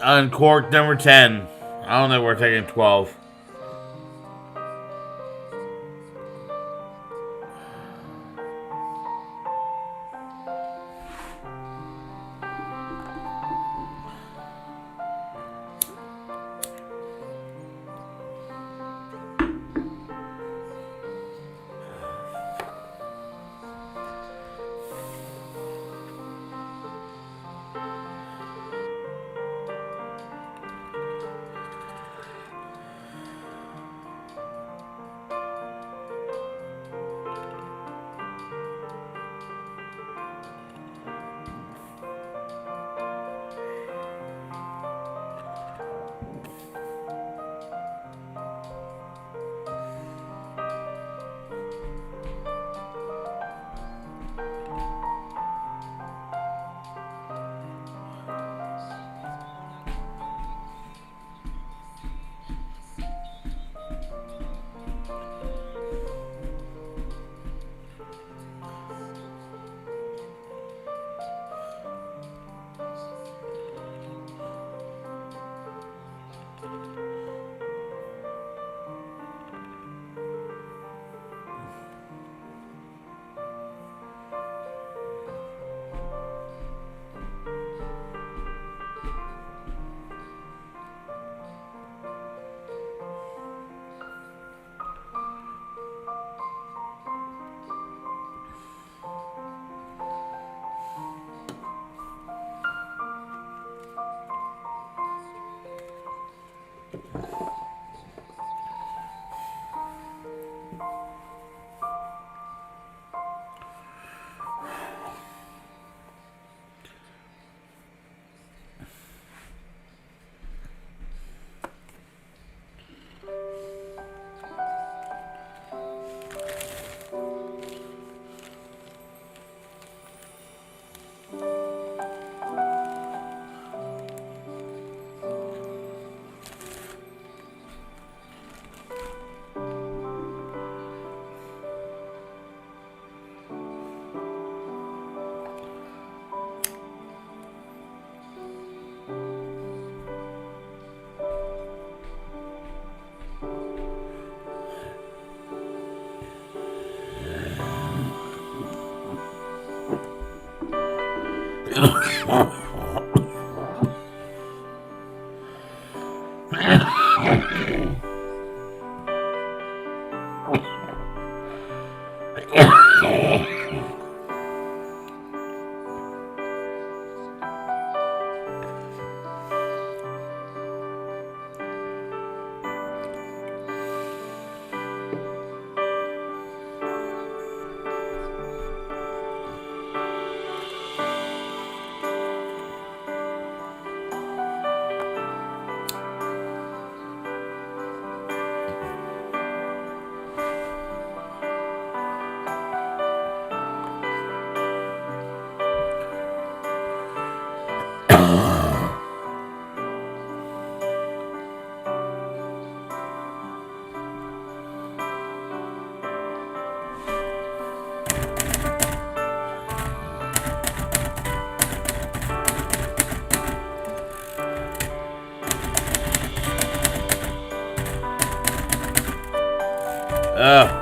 Uncorked number 10. I don't know, we're taking 12. Ugh.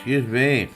Excuse me.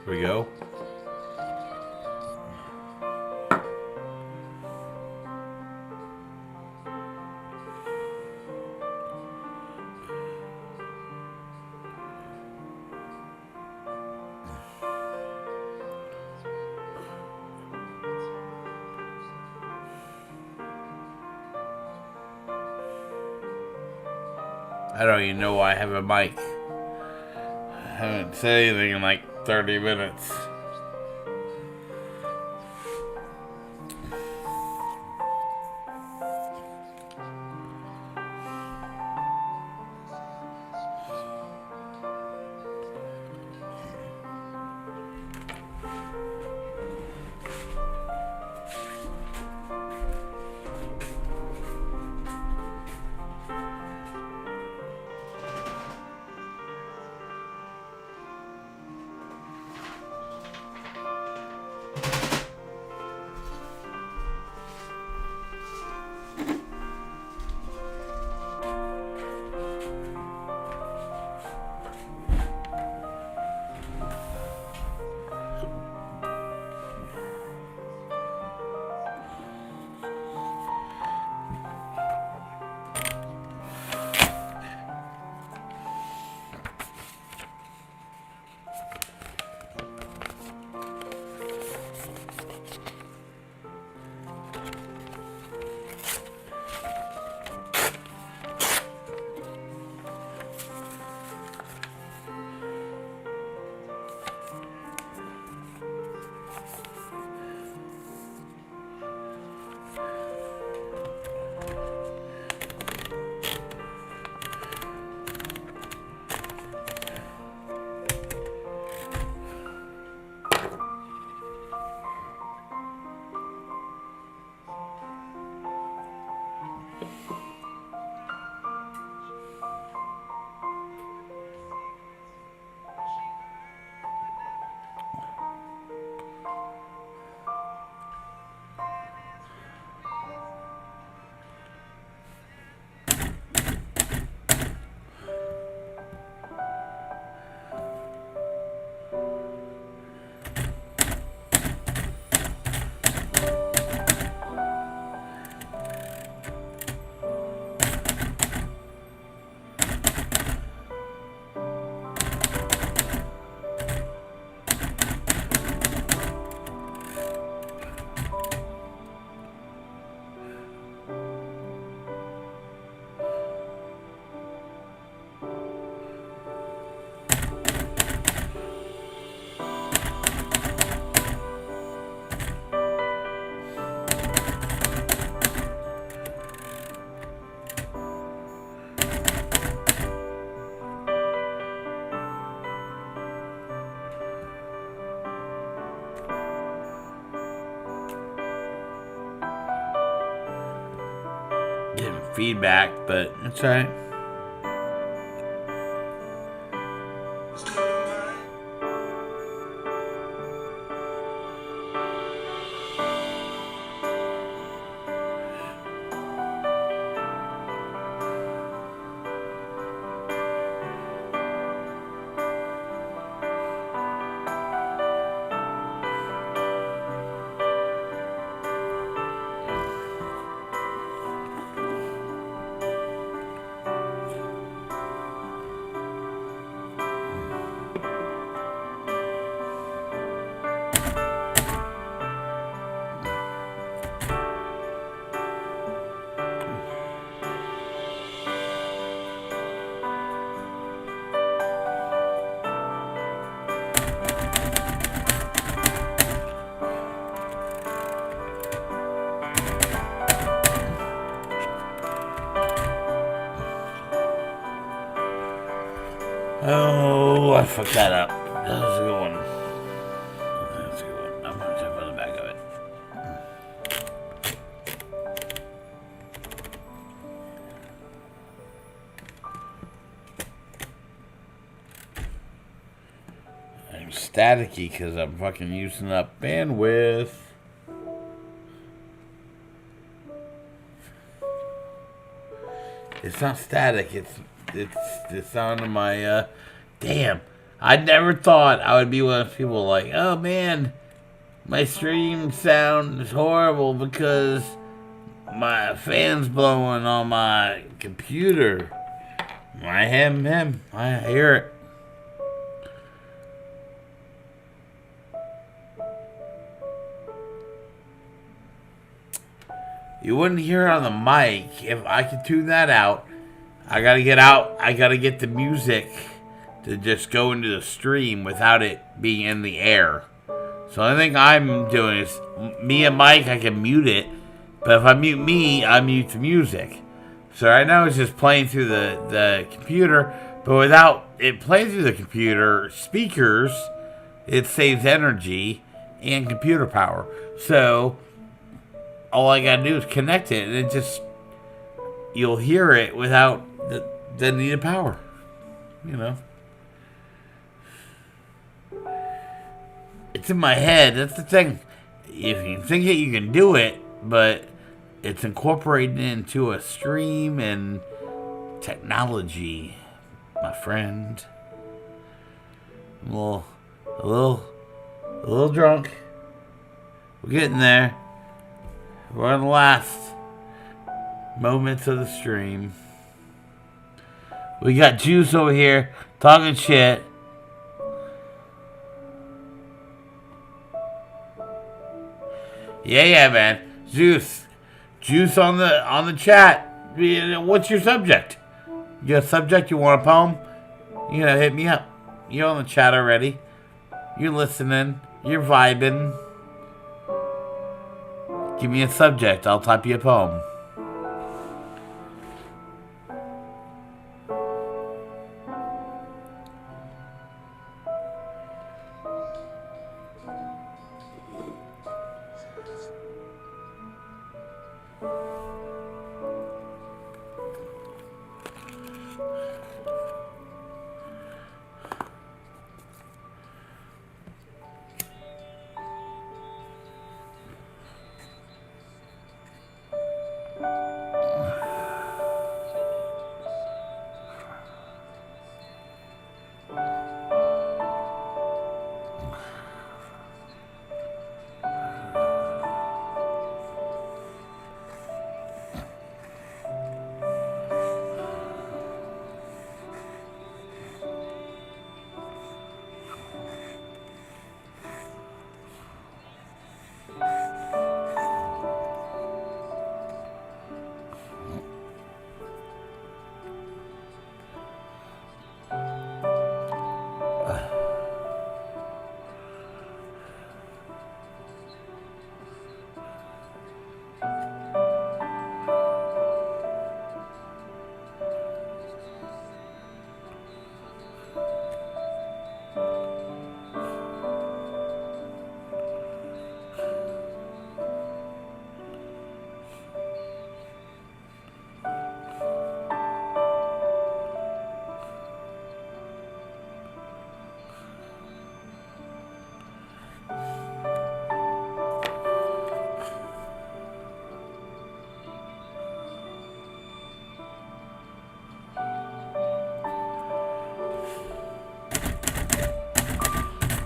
Here we go. I don't even know why I have a mic. I haven't said anything in like 30 minutes. Getting feedback, but it's alright. Oh, I fucked that up. That was a good one. That's a good one. I'm going to jump on the back of it. I'm staticky because I'm fucking using up bandwidth. It's not static. It's the sound of my damn. I never thought I would be one of those people like, oh man, my stream sound is horrible because my fan's blowing on my computer. I hear it. You wouldn't hear it on the mic. If I could tune that out, I gotta get the music to just go into the stream without it being in the air. So I think I'm doing is me and Mike, I can mute it, but if I mute me, I mute the music. So right now it's just playing through the computer, but without it playing through the computer speakers, it saves energy and computer power. So all I gotta do is connect it, and it just, you'll hear it without the needed power. You know, it's in my head. That's the thing. If you think it, you can do it, but it's incorporated into a stream and technology, my friend. I'm a little drunk. We're getting there. We're on the last moments of the stream. We got Juice over here talking shit. Yeah, man. Juice on the chat. What's your subject? You got a subject? You want a poem? You know, hit me up. You're on the chat already. You're listening. You're vibing. Give me a subject. I'll type you a poem.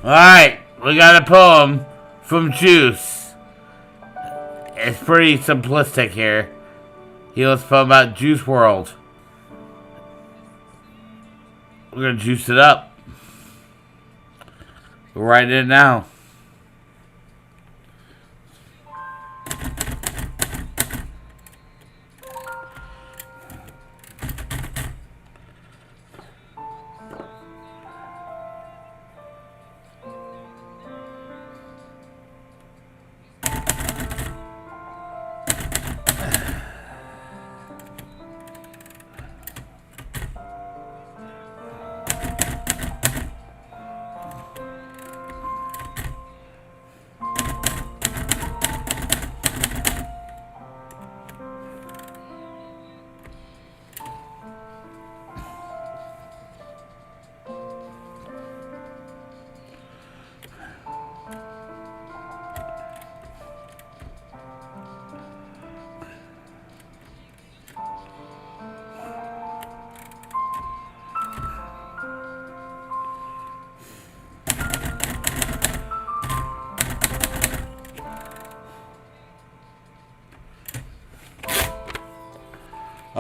Alright, we got a poem from Juice. It's pretty simplistic here. He wants a poem about Juice World. We're gonna juice it up. We're writing it now.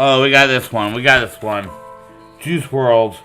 Oh, we got this one. We got this one. Juice World.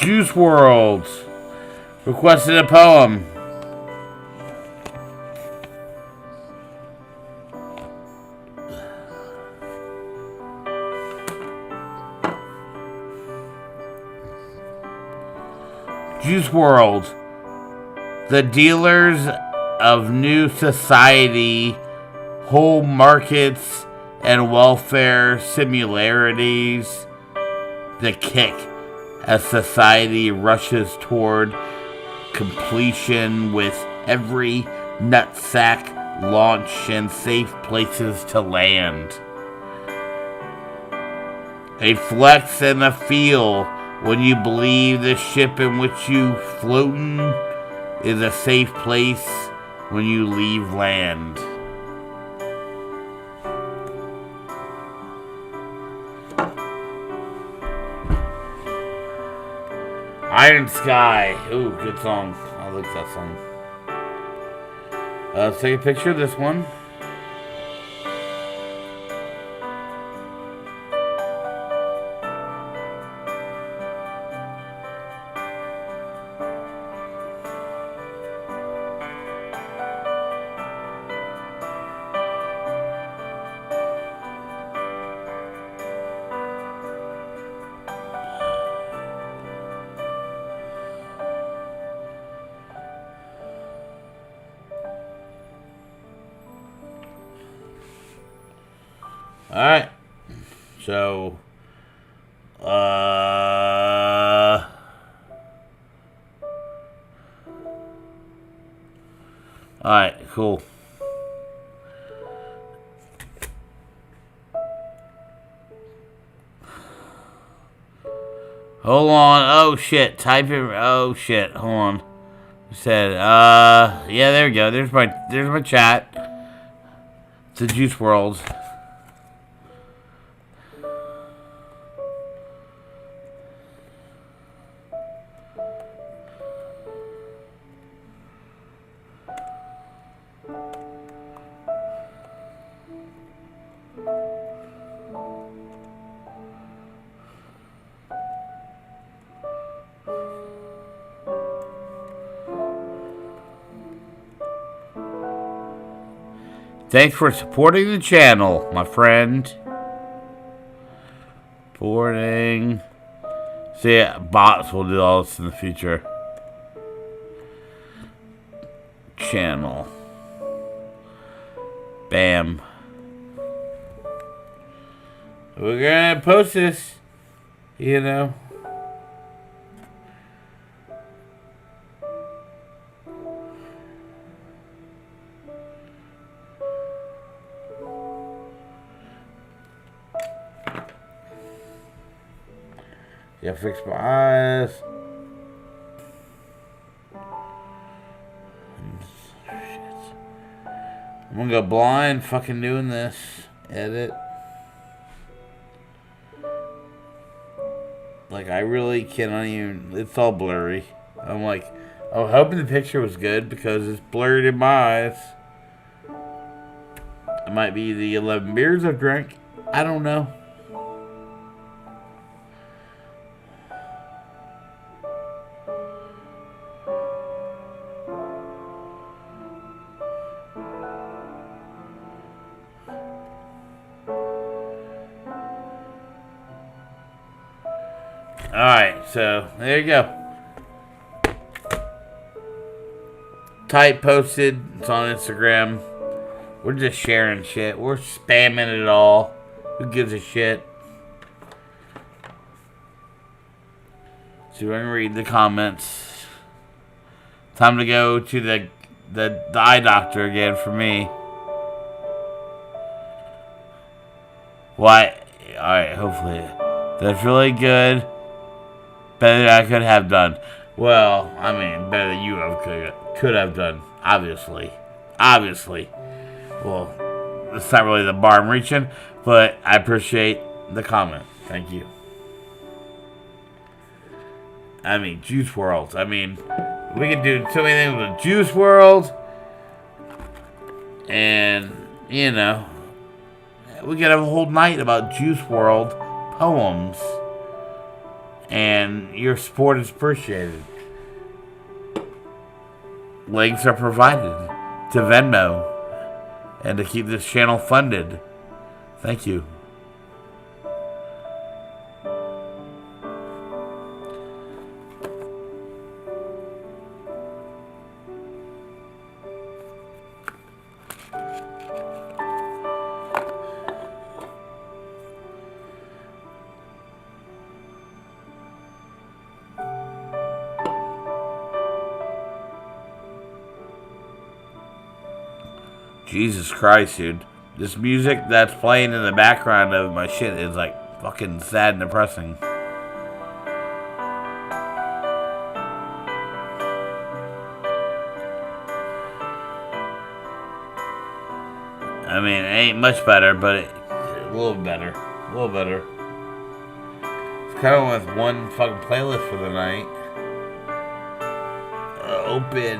Juice World requested a poem. Juice Juice World. The dealers of new society, whole markets, and welfare similarities. The kick as society rushes toward completion with every nutsack launch and safe places to land. A flex and a feel when you believe the ship in which you floating is a safe place when you leave land. Iron Sky. Ooh, good song. I like that song. Let's take a picture of this one. Alright, so, alright, cool. Hold on, oh shit, type it, oh shit, hold on. Said, yeah, there we go, there's my chat. It's the Juice World. Thanks for supporting the channel, my friend. Supporting. See, bots will do all this in the future. Channel. Bam. We're gonna post this, you know. Yeah, fix my eyes. Shit. I'm gonna go blind fucking doing this. Edit. Like, I really cannot even. It's all blurry. I'm like, I was hoping the picture was good because it's blurred in my eyes. It might be the 11 beers I've drank. I don't know. Alright, so there you go. Type posted. It's on Instagram. We're just sharing shit. We're spamming it all. Who gives a shit? So we're gonna read the comments. Time to go to the eye doctor again for me. Why? Alright, hopefully. That's really good. Better than I could have done. Well, I mean, better than you could have done. Obviously. Well, it's not really the bar I'm reaching, but I appreciate the comment. Thank you. I mean, Juice World. I mean, we can do so many things with Juice World. And, you know, we could have a whole night about Juice World poems. And your support is appreciated. Links are provided to Venmo and to keep this channel funded. Thank you. Jesus Christ, dude. This music that's playing in the background of my shit is like fucking sad and depressing. I mean, it ain't much better, but a little better. A little better. It's kind of with one fucking playlist for the night. Open.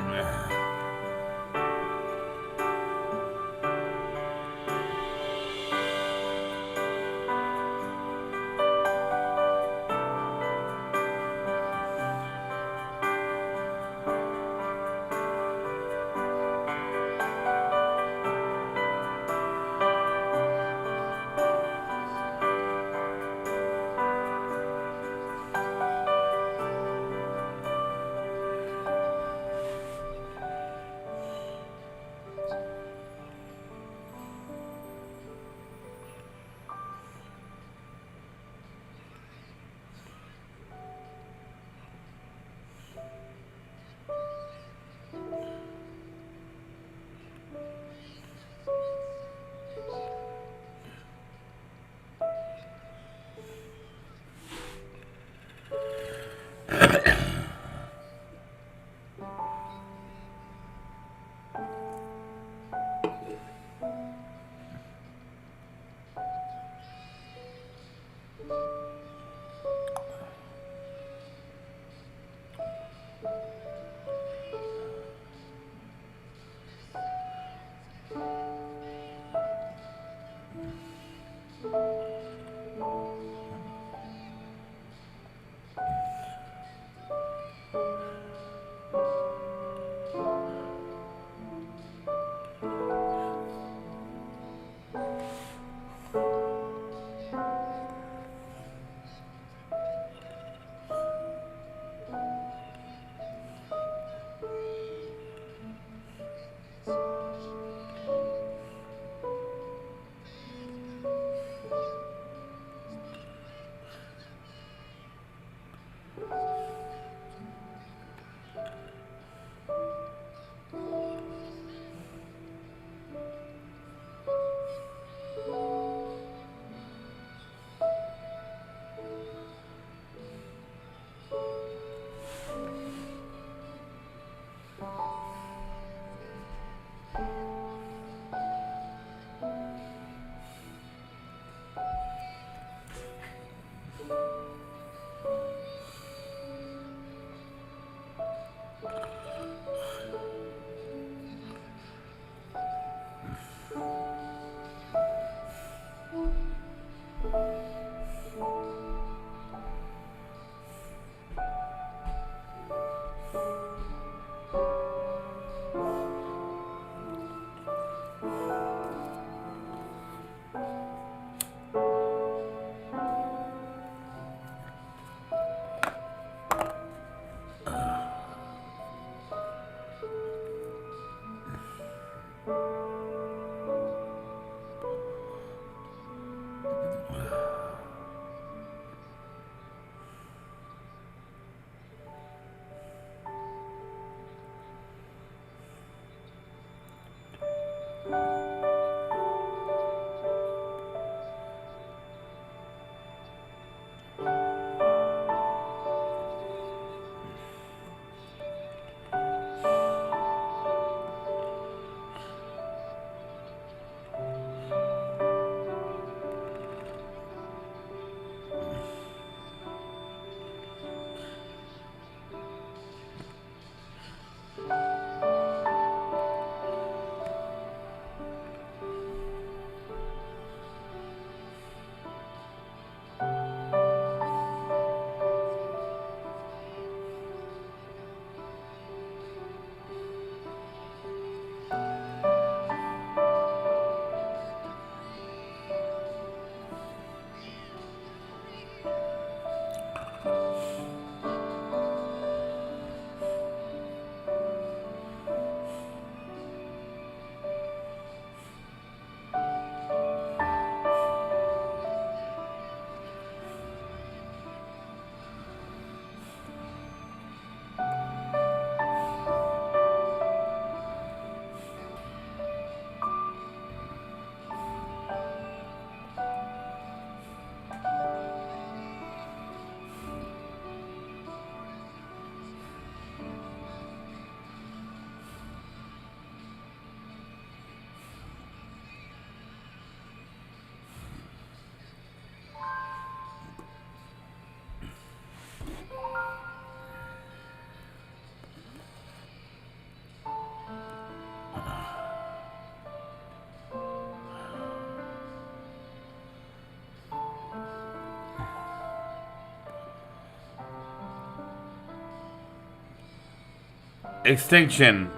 Extinction.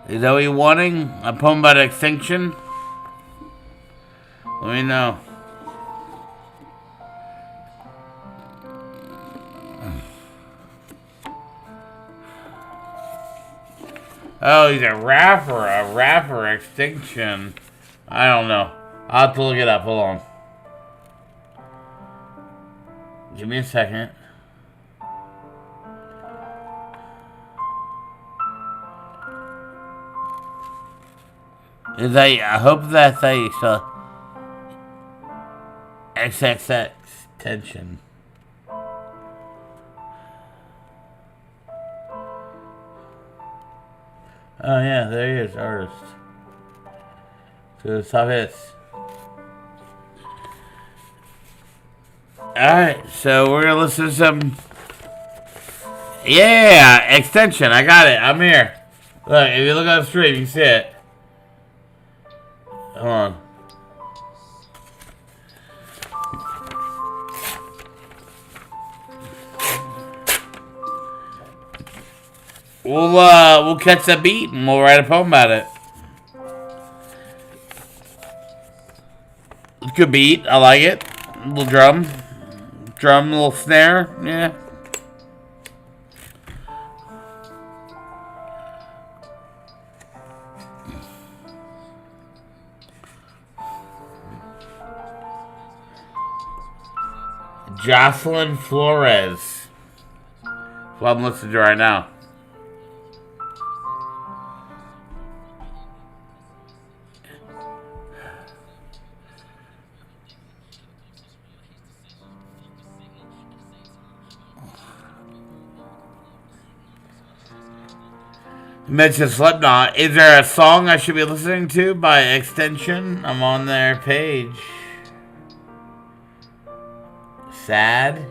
Is that what you're wanting? A poem about extinction? Let me know. Oh, he's a rapper, extinction. I don't know. I'll have to look it up. Hold on. Give me a second. I hope that's a XXX tension. Oh yeah, there he is, artist. So the top hits. Alright, so we're gonna listen to some. Yeah, extension. I got it. I'm here. Look, if you look on the stream, you can see it. Hold on. We'll catch that beat and we'll write a poem about it. Good beat. I like it. A little drum. A little snare. Yeah. Jocelyn Flores. That's what I'm listening to right now. Mention Slipknot. Is there a song I should be listening to by extension? I'm on their page. Sad.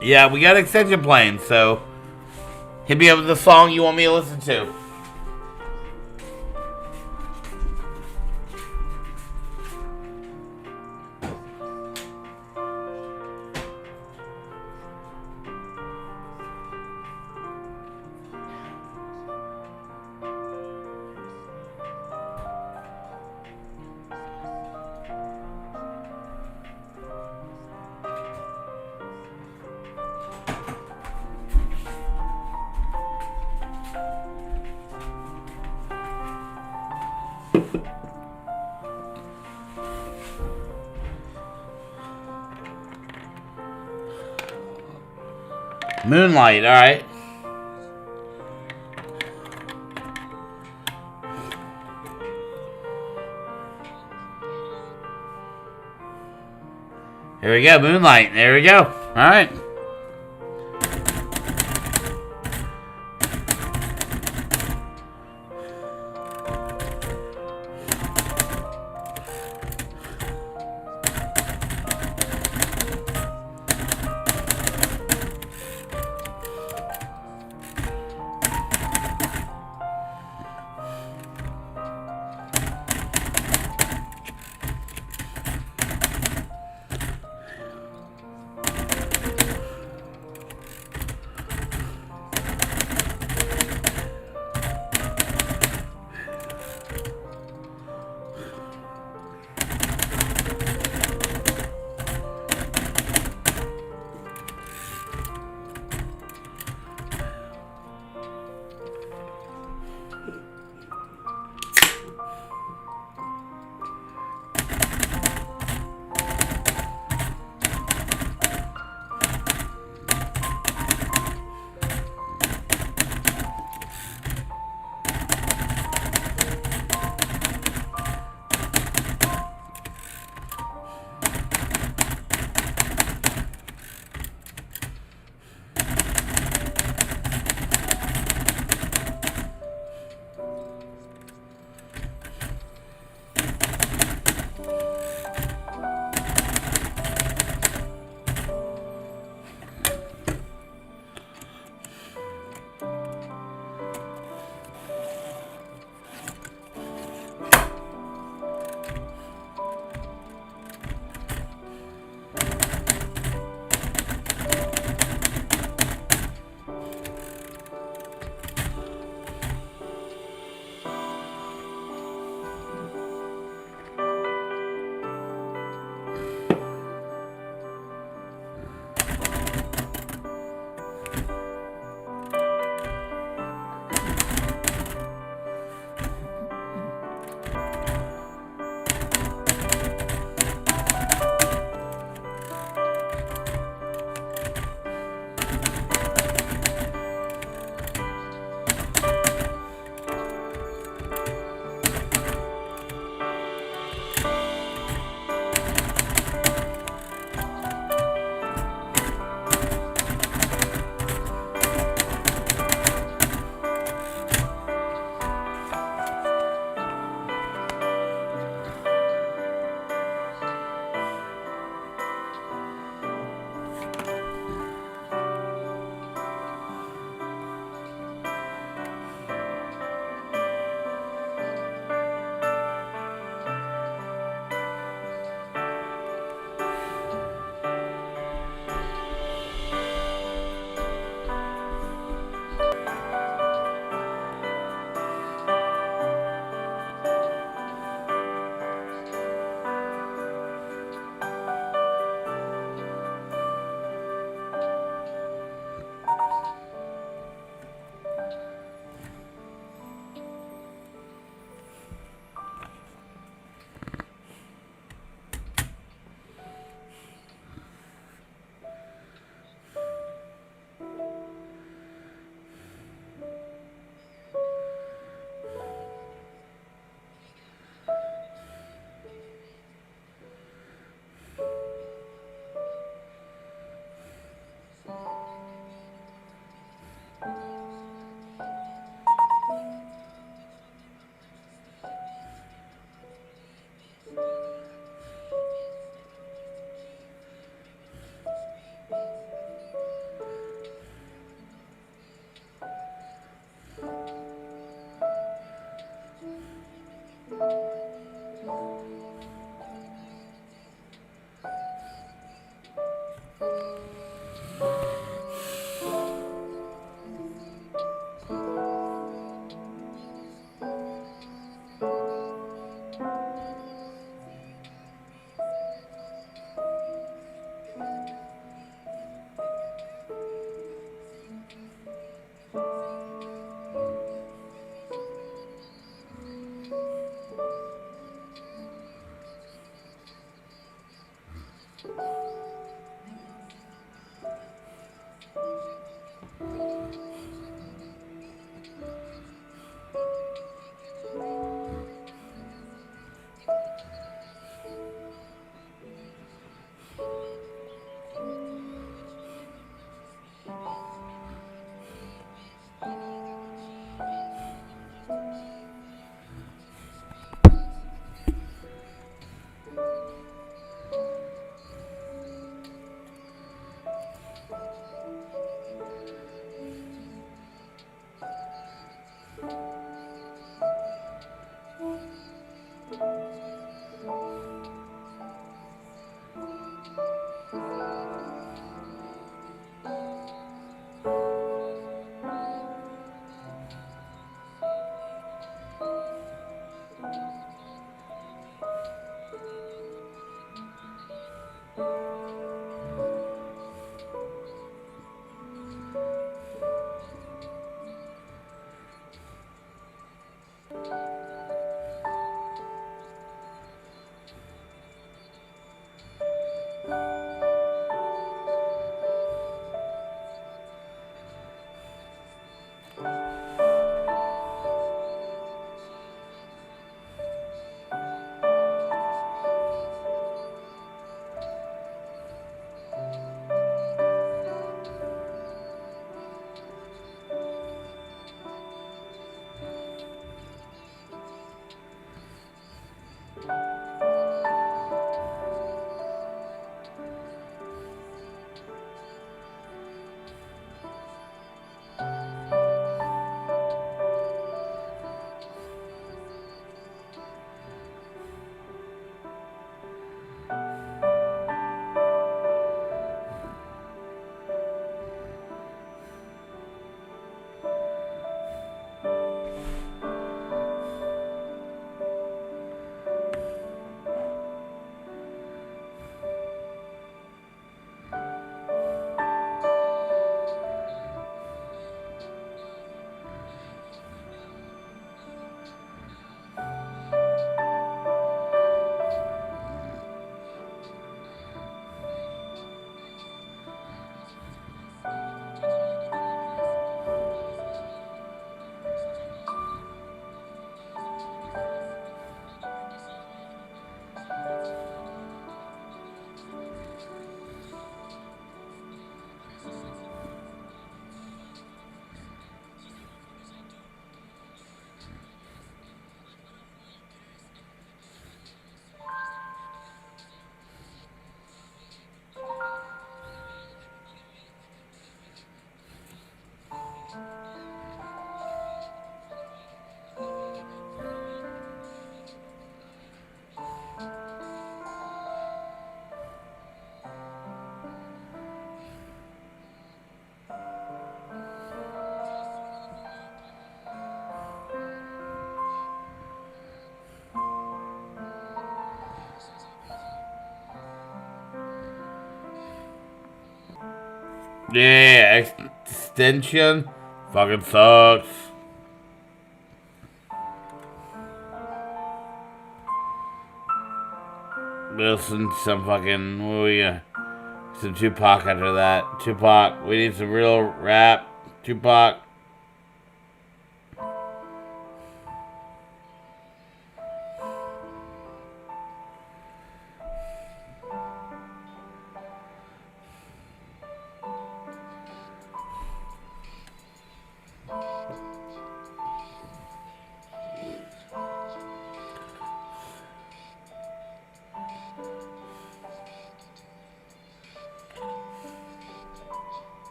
Yeah, we got extension playing, so hit me up with the song you want me to listen to. Moonlight, alright. Here we go, Moonlight. There we go. Alright. Yeah, extension fucking sucks. Listen to some fucking, oh yeah, some Tupac after that. Tupac, we need some real rap. Tupac.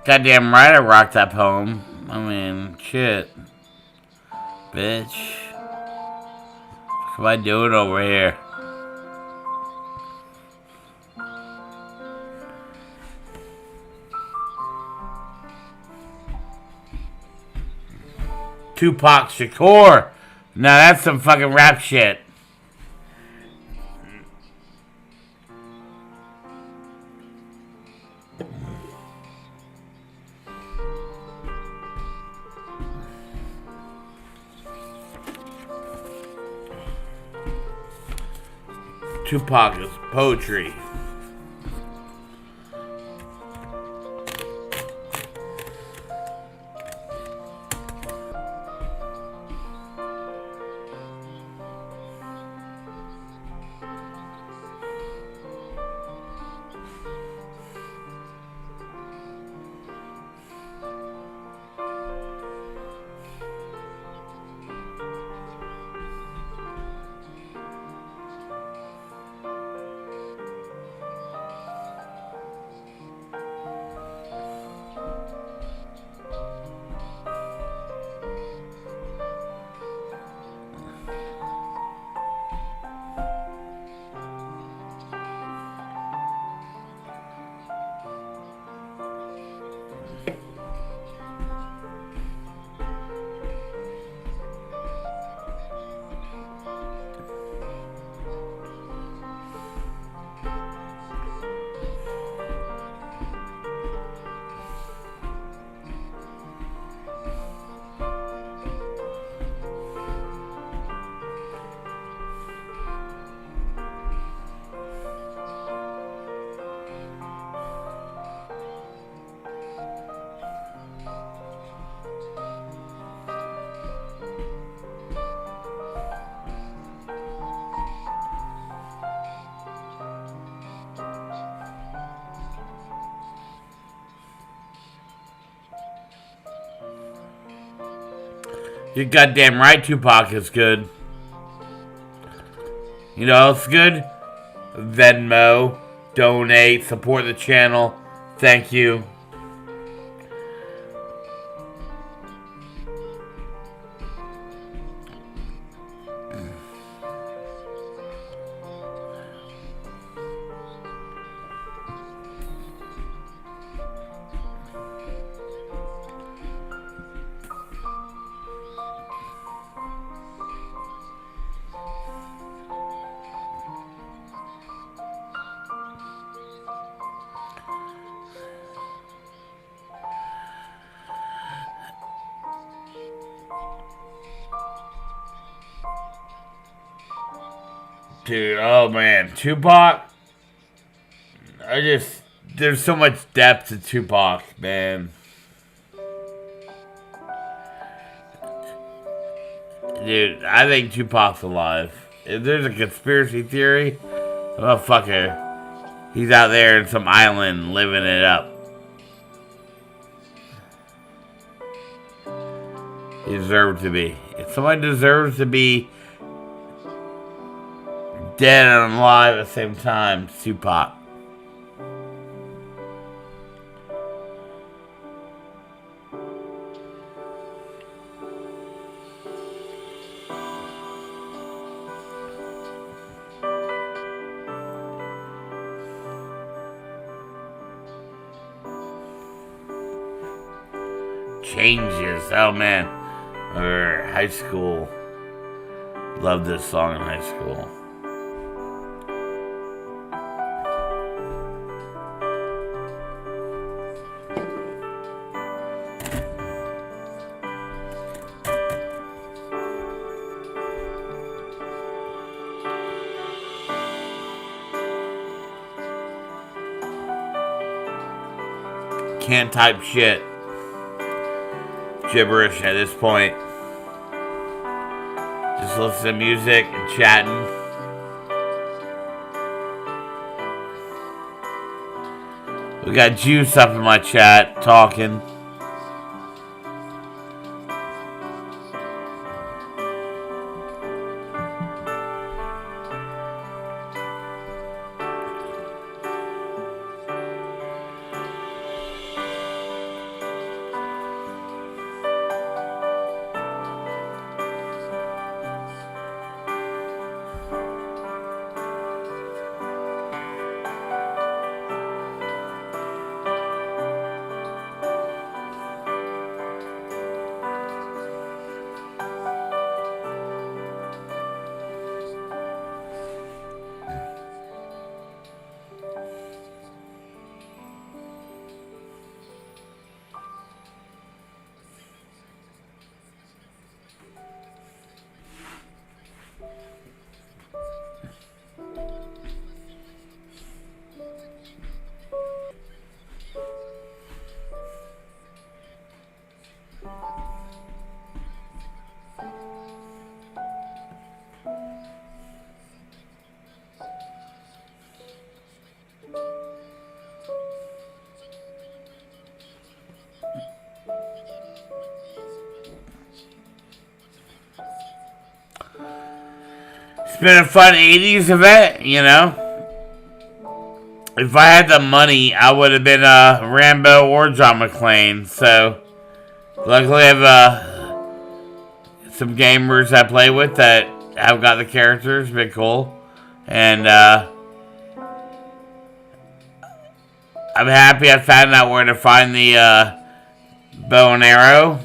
Goddamn right I rocked that poem. I mean, shit. Bitch. What am I doing over here? Tupac Shakur. Now that's some fucking rap shit. Tupac is poetry. You're goddamn right Tupac is good. You know it's good? Venmo, donate, support the channel. Thank you. Dude, oh man, Tupac. There's so much depth to Tupac, man. Dude, I think Tupac's alive. If there's a conspiracy theory, motherfucker, he's out there in some island living it up. He deserves to be. If somebody deserves to be dead and alive at the same time, it's Tupac. changes. Oh man. Or high school. Loved this song in high school. Can't type shit. Gibberish at this point. Just listen to music and chatting. We got Juice up in my chat talking. It's been a fun 80s event, you know. If I had the money, I would have been Rambo or John McClane. So, luckily I have some gamers I play with that have got the characters. Been cool. And I'm happy I found out where to find the bow and arrow.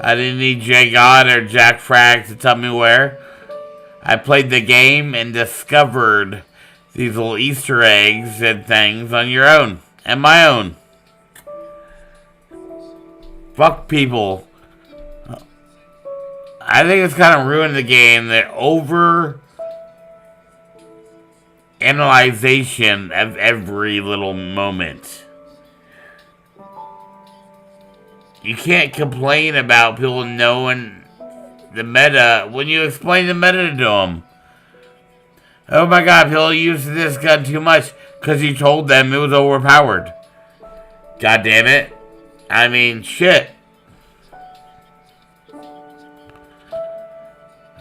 I didn't need Jay God or Jack Frag to tell me where. I played the game and discovered these little Easter eggs and things on your own and my own. Fuck people. I think it's kind of ruined the game. The over analyzation of every little moment. You can't complain about people knowing the meta when you explain the meta to them. Oh my god, people use this gun too much because you told them it was overpowered. God damn it. I mean, shit.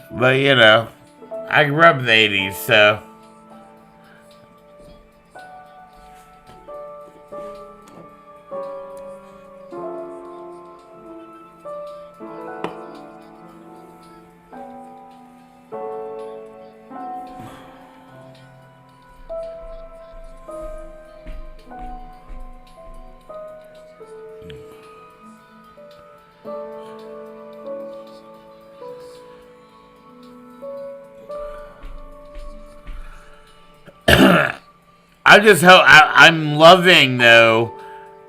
But, you know, I grew up in the 80s, so... I just hope I'm loving though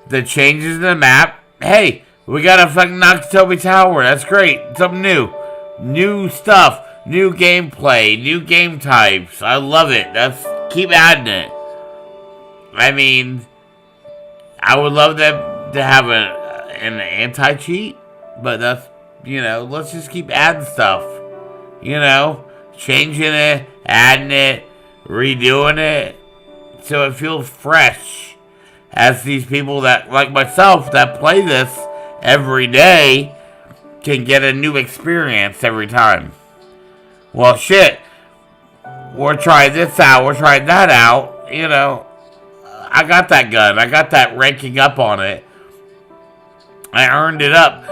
the changes in the map. Hey, we got a fucking Nakatomi Tower. That's great. Something new stuff, new gameplay, new game types. I love it. Keep adding it. I mean, I would love them to have an anti-cheat, but that's, you know, let's just keep adding stuff. You know, changing it, adding it, redoing it. So it feels fresh as these people that, like myself, that play this every day can get a new experience every time. Well, shit, we're trying this out, we're trying that out, you know. I got that gun, I got that ranking up on it. I earned it up.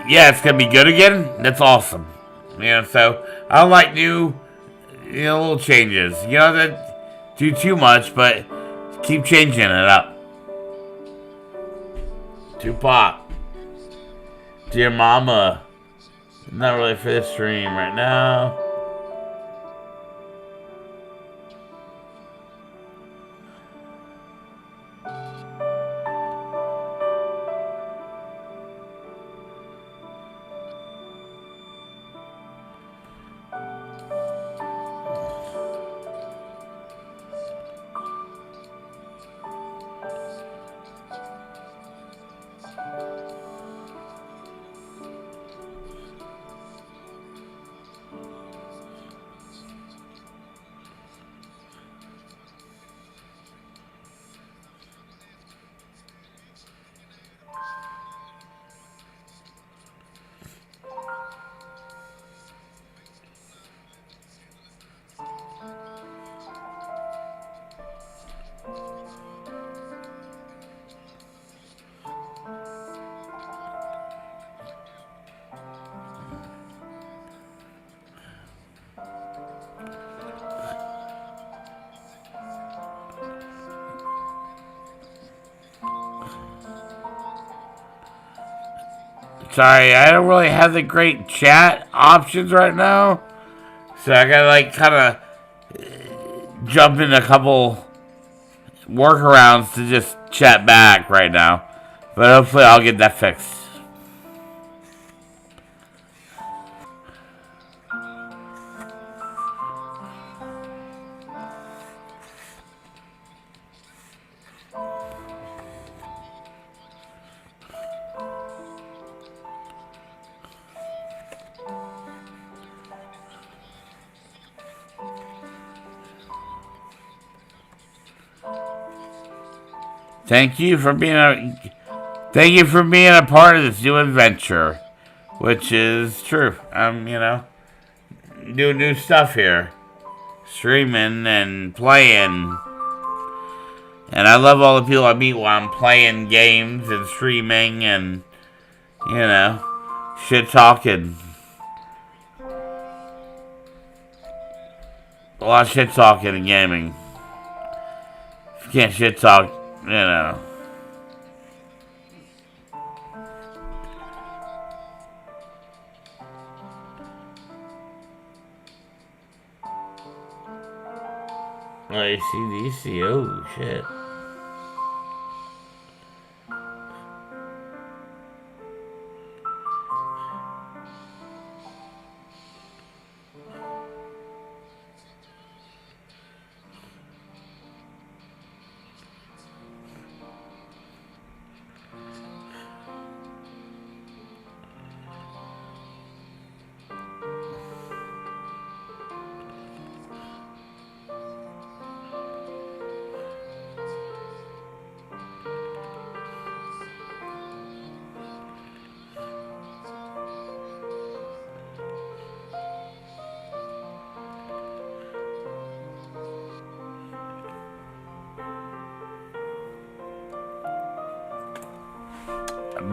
Yeah, it's going to be good again? That's awesome. You know, so I like new, you know, little changes. You know, that do too much, but keep changing it up. Tupac. Dear Mama. Not really for this stream right now. Sorry, I don't really have the great chat options right now. So I gotta like kind of jump in a couple workarounds to just chat back right now. But hopefully I'll get that fixed. Thank you for being a part of this new adventure, which is true. I'm doing new stuff here, streaming and playing, and I love all the people I meet while I'm playing games and streaming and shit talking. A lot of shit talking and gaming. If you can't shit talk, AC/DC, oh shit.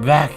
Back.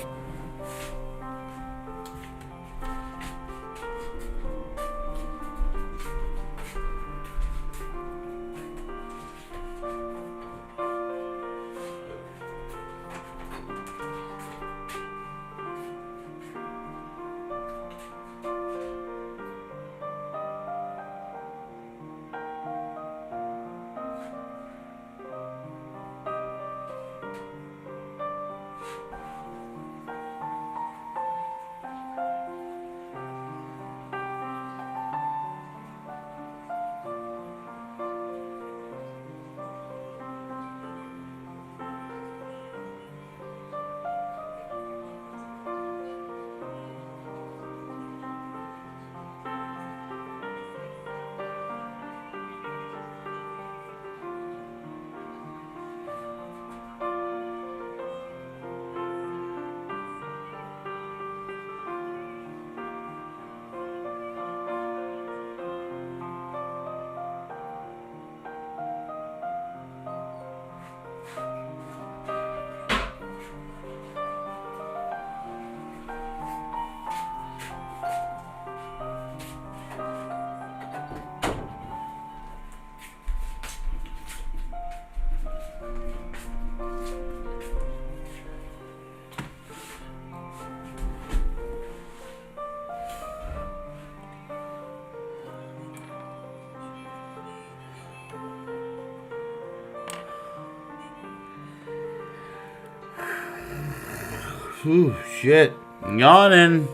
Whew, shit. Yawning.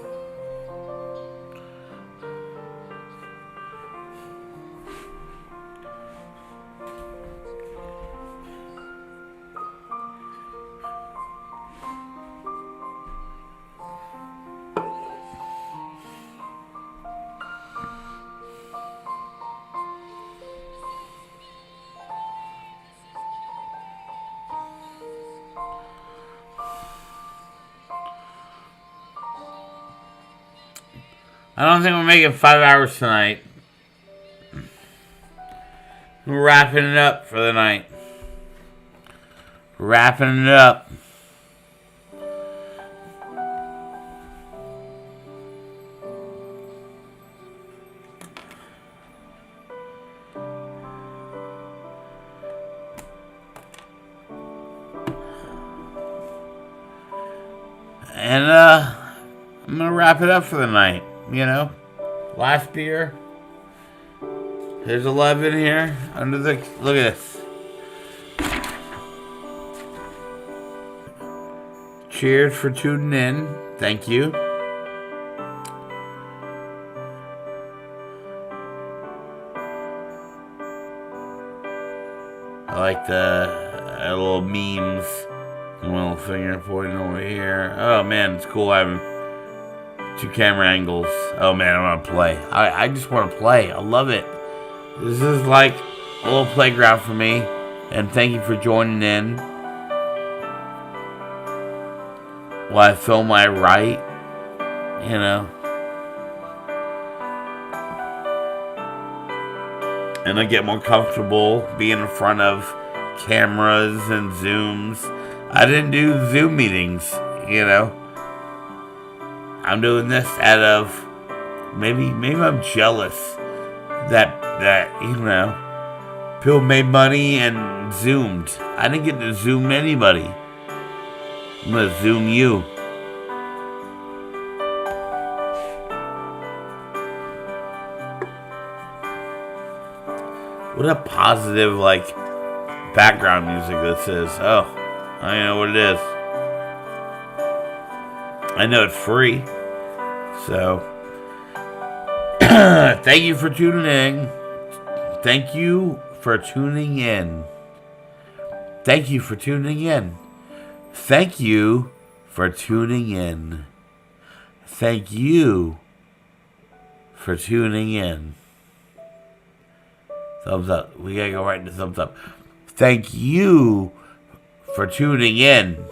I don't think we're making 5 hours tonight. We're wrapping it up for the night. Wrapping it up. And I'm gonna wrap it up for the night. You know, last beer. There's 11 here under the. Look at this. Cheers for tuning in. Thank you. I like the little memes. Little finger pointing over here. Oh man, it's cool having 2 camera angles. Oh man, I want to play. I just want to play. I love it. This is like a little playground for me. And thank you for joining in. While I film, I write. You know. And I get more comfortable being in front of cameras and Zooms. I didn't do Zoom meetings, you know. I'm doing this out of maybe I'm jealous that you know people made money and Zoomed. I didn't get to Zoom anybody. I'm gonna Zoom you. What a positive background music this is. Oh, I know what it is. I know it's free. So, thank you for tuning in. Thank you for tuning in. Thank you for tuning in. Thank you for tuning in. Thank you for tuning in. Thumbs up. We gotta go right into thumbs up. Thank you for tuning in.